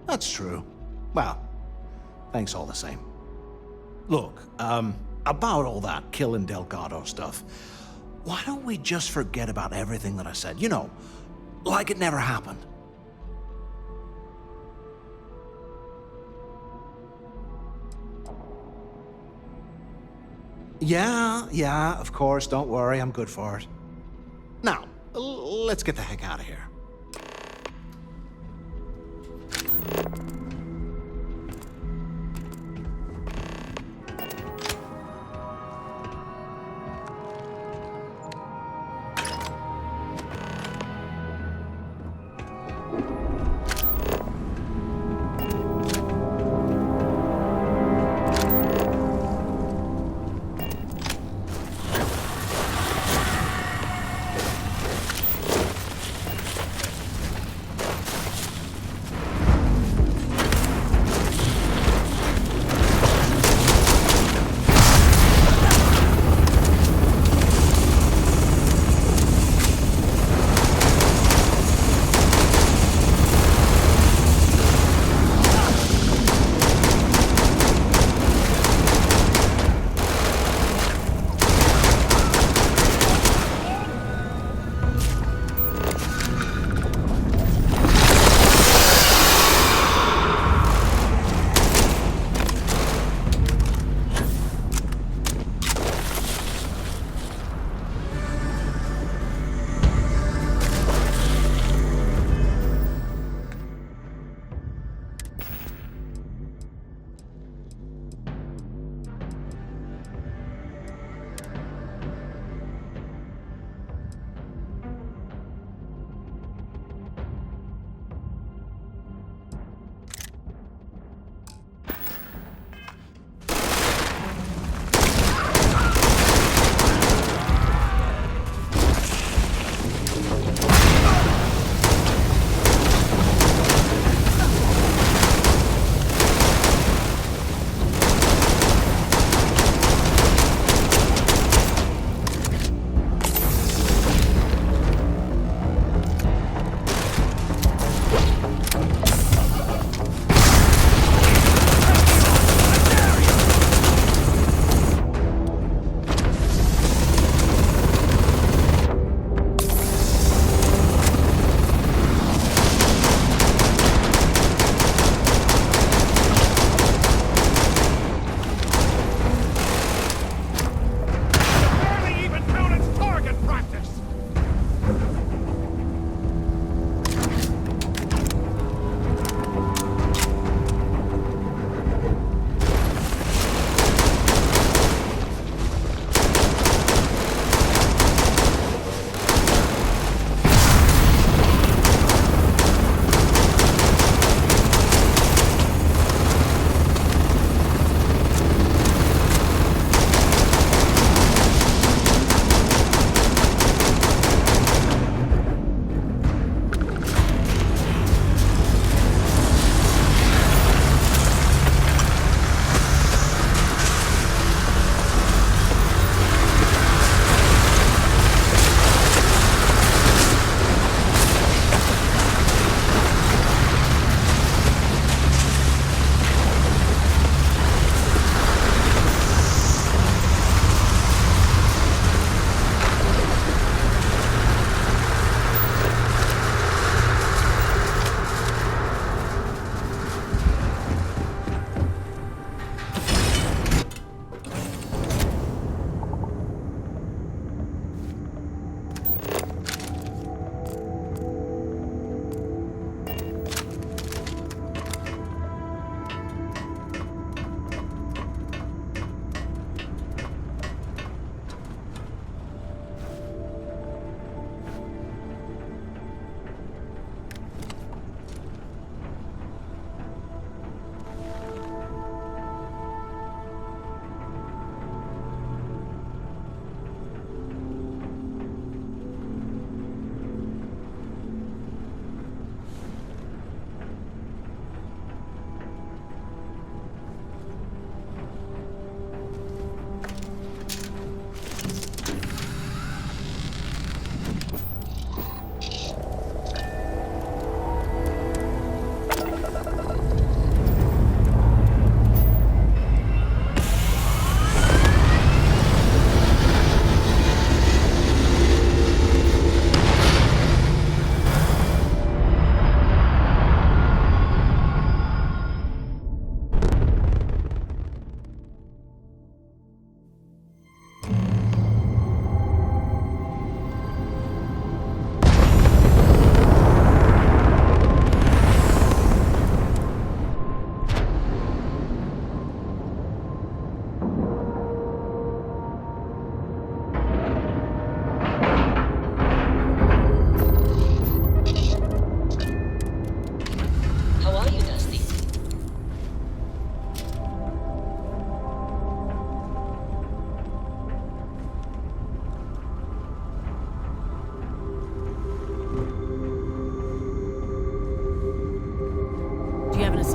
That's true. Well, thanks all the same. Look, about all that killing Delgado stuff, why don't we just forget about everything that I said? You know, like it never happened. Yeah, of course, don't worry, I'm good for it. Now, let's get the heck out of here.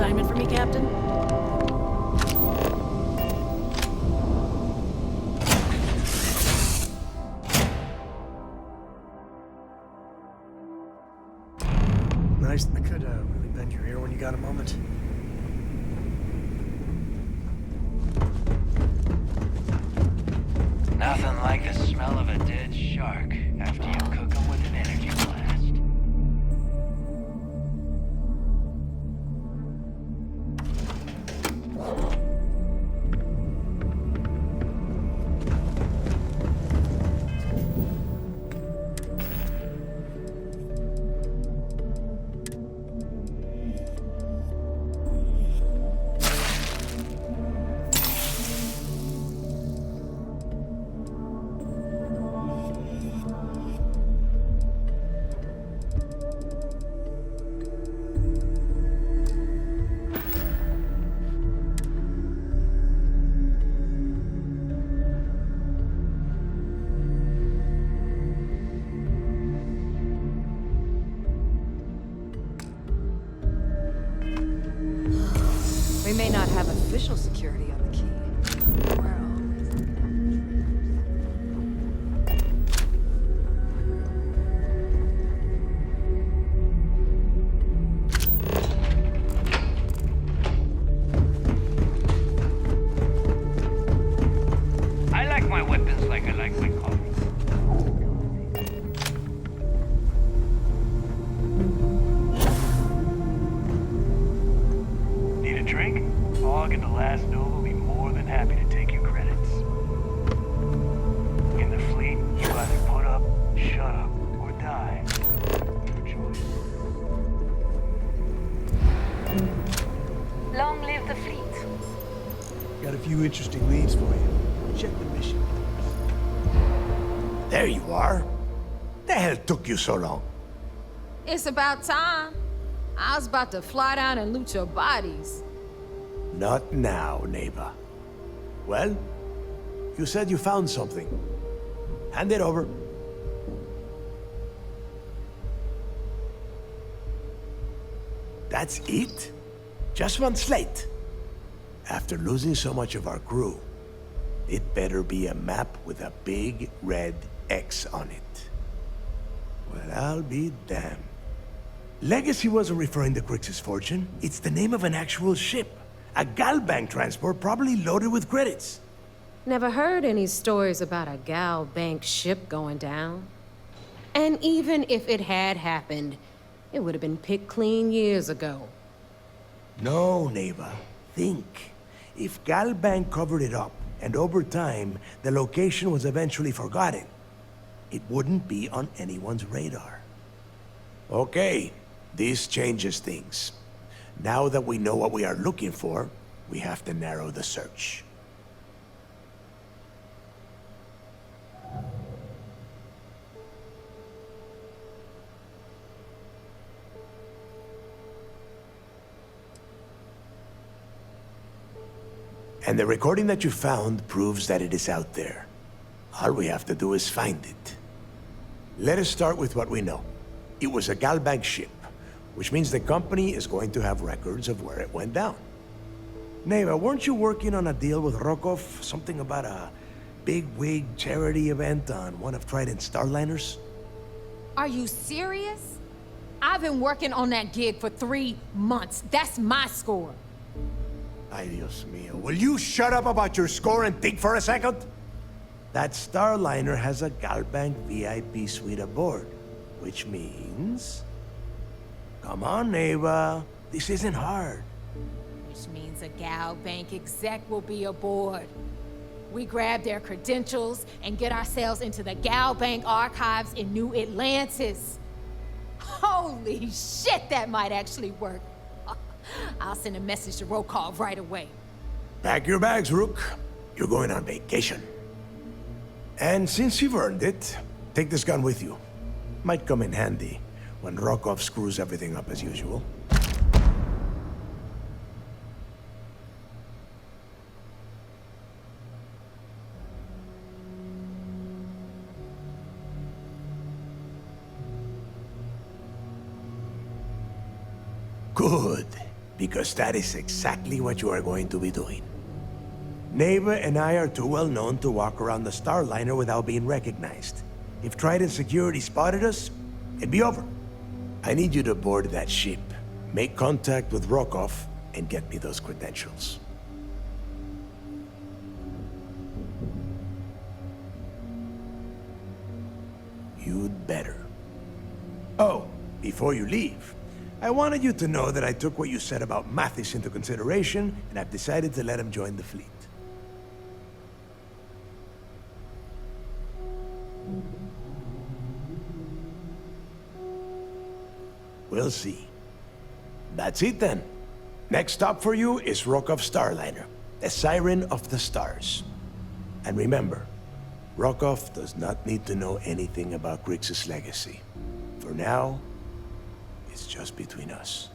assignment for me, Captain? Nice. I could really bend your ear when you got a moment. Nothing like the smell of a dead shark after you cook them with an energy blast. We may not have official security on the key. I like my weapons like I like my coffee. Need a drink? Hog at the last novo will be more than happy to take your credits. In the fleet, you either put up, shut up, or die. Your choice. Long live the fleet. Got a few interesting leads for you. Check the mission. There you are. The hell took you so long? It's about time. I was about to fly down and loot your bodies. Not now, neighbor. Well, you said you found something. Hand it over. That's it? Just one slate? After losing so much of our crew, it better be a map with a big red X on it. Well, I'll be damned. Legacy wasn't referring to Crix's fortune. It's the name of an actual ship. A Galbank transport probably loaded with credits. Never heard any stories about a Gal Bank ship going down. And even if it had happened, it would have been picked clean years ago. No, neighbor. Think. If Galbank covered it up, and over time, the location was eventually forgotten, it wouldn't be on anyone's radar. Okay, this changes things. Now that we know what we are looking for, we have to narrow the search. And the recording that you found proves that it is out there. All we have to do is find it. Let us start with what we know. It was a Galbank ship, which means the company is going to have records of where it went down. Neva, weren't you working on a deal with Rokov? Something about a big-wig charity event on one of Trident's starliners? Are you serious? I've been working on that gig for 3 months. That's my score. Ay, Dios mío. Will you shut up about your score and think for a second? That starliner has a Galbank VIP suite aboard, which means... Come on, Neva. This isn't hard. Which means a Gal Bank exec will be aboard. We grab their credentials and get ourselves into the Gal Bank archives in New Atlantis. Holy shit, that might actually work. I'll send a message to Rokov right away. Pack your bags, Rook. You're going on vacation. And since you've earned it, take this gun with you. Might come in handy when Rokov screws everything up as usual. Good. Because that is exactly what you are going to be doing. Neva and I are too well known to walk around the Starliner without being recognized. If Trident Security spotted us, it'd be over. I need you to board that ship, make contact with Rokov, and get me those credentials. You'd better. Oh, before you leave, I wanted you to know that I took what you said about Mathis into consideration, and I've decided to let him join the fleet. We'll see. That's it then. Next stop for you is Rokov's Starliner, the Siren of the Stars. And remember, Rokov does not need to know anything about Grixis' legacy. For now, it's just between us.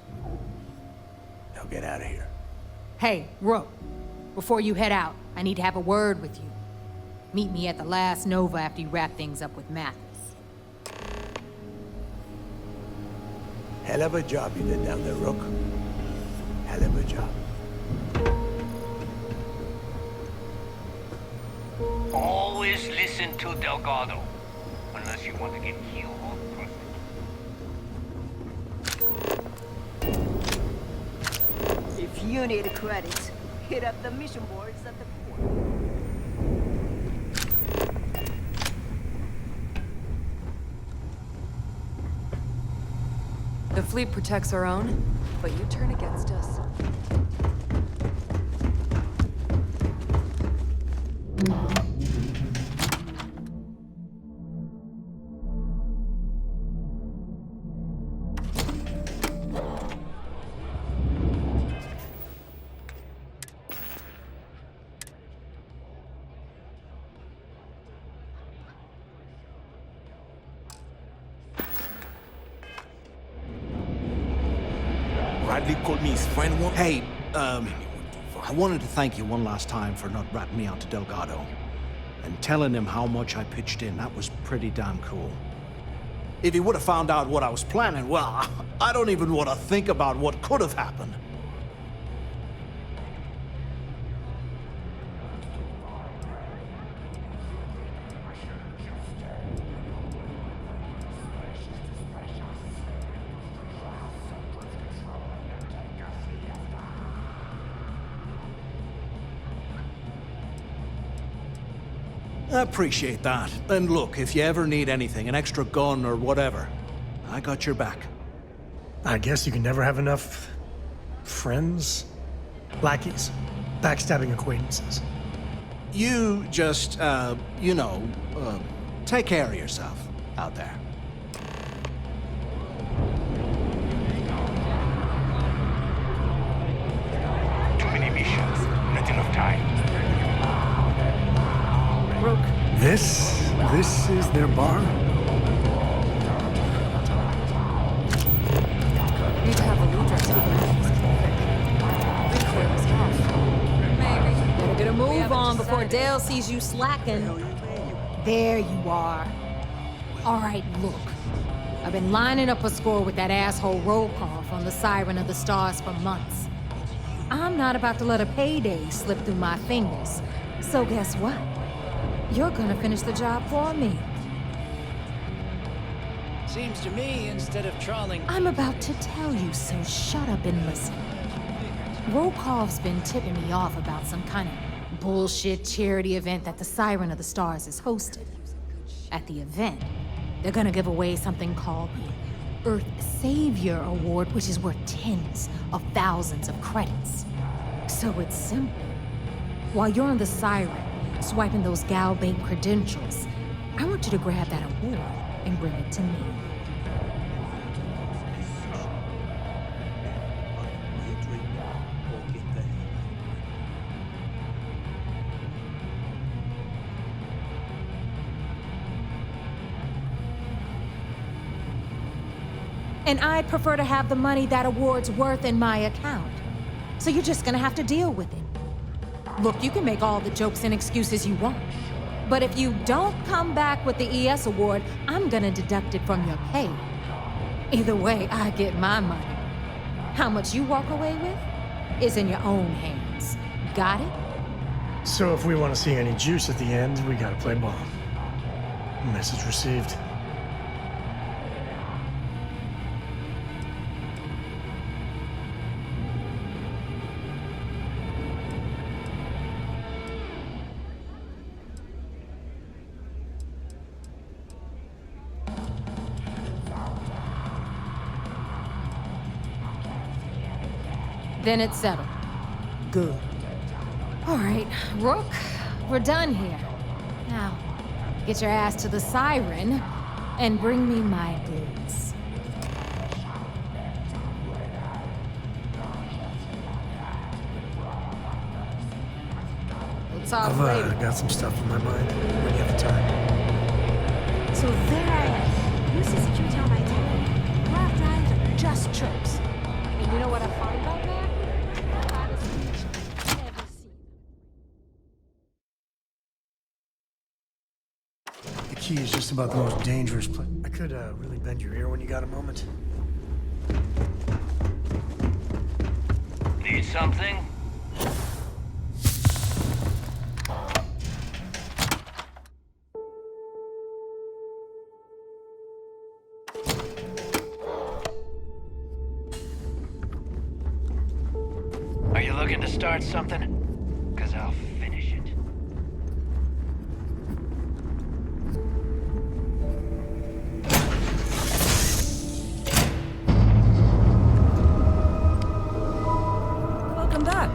Now get out of here. Hey, Rook. Before you head out, I need to have a word with you. Meet me at the last Nova after you wrap things up with Mathis. Hell of a job you did down there, Rook. Hell of a job. Always listen to Delgado, unless you want to get killed on purpose. If you need credits, hit up the mission boards at the port. The fleet protects our own, but you turn against us. Bradley called me his friend once. Hey, I wanted to thank you one last time for not ratting me out to Delgado. And telling him how much I pitched in. That was pretty damn cool. If he would have found out what I was planning, well, I don't even want to think about what could have happened. I appreciate that. And look, if you ever need anything, an extra gun or whatever, I got your back. I guess you can never have enough friends, lackeys, backstabbing acquaintances. You just, take care of yourself out there. Too many missions, not enough time. Rook. This is their bar? Need to have a loot dress. Better get a move on before Dale sees you slacking. There you are. All right, look. I've been lining up a score with that asshole Rokov on the Siren of the Stars for months. I'm not about to let a payday slip through my fingers. So guess what? You're gonna finish the job for me. Seems to me, instead of trawling... I'm about to tell you, so shut up and listen. Rokov's been tipping me off about some kind of bullshit charity event that the Siren of the Stars is hosting. At the event, they're gonna give away something called the Earth Savior Award, which is worth tens of thousands of credits. So it's simple. While you're on the Siren, swiping those Gal-bait credentials, I want you to grab that award and bring it to me. And I'd prefer to have the money that award's worth in my account. So you're just gonna have to deal with it. Look, you can make all the jokes and excuses you want. But if you don't come back with the ES award, I'm gonna deduct it from your pay. Either way, I get my money. How much you walk away with is in your own hands. Got it? So if we want to see any juice at the end, we gotta play ball. Message received. Then it's settled. Good. All right, Rook, we're done here. Now, get your ass to the siren and bring me my goods. We'll talk later. I've got some stuff on my mind when you have the time. So there I am. Lucy security on my table. Half drives are just trips. And you know what I find out there? The key is just about the most dangerous place. I could really bend your ear when you got a moment. Need something? Are you looking to start something? 'Cause I'll finish it. Welcome back.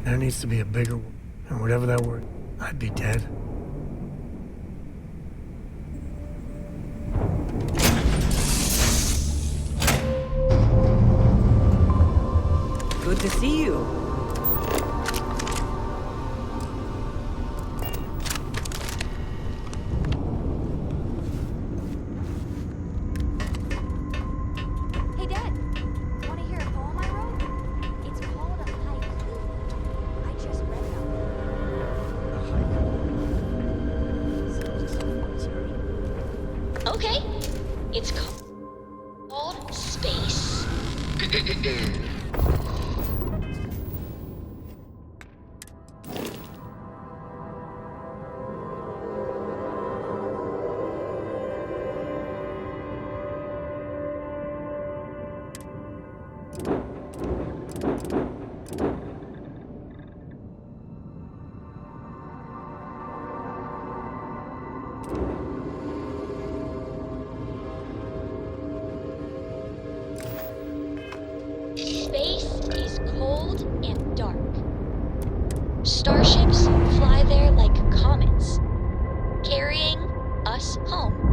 There needs to be a bigger one. And whatever that word, I'd be dead. Good to see you. Hey, Dad. Want to hear a poem I wrote? It's called a haiku. I just read it. Okay. It's called space. Space is cold and dark. Starships fly there like comets, carrying us home.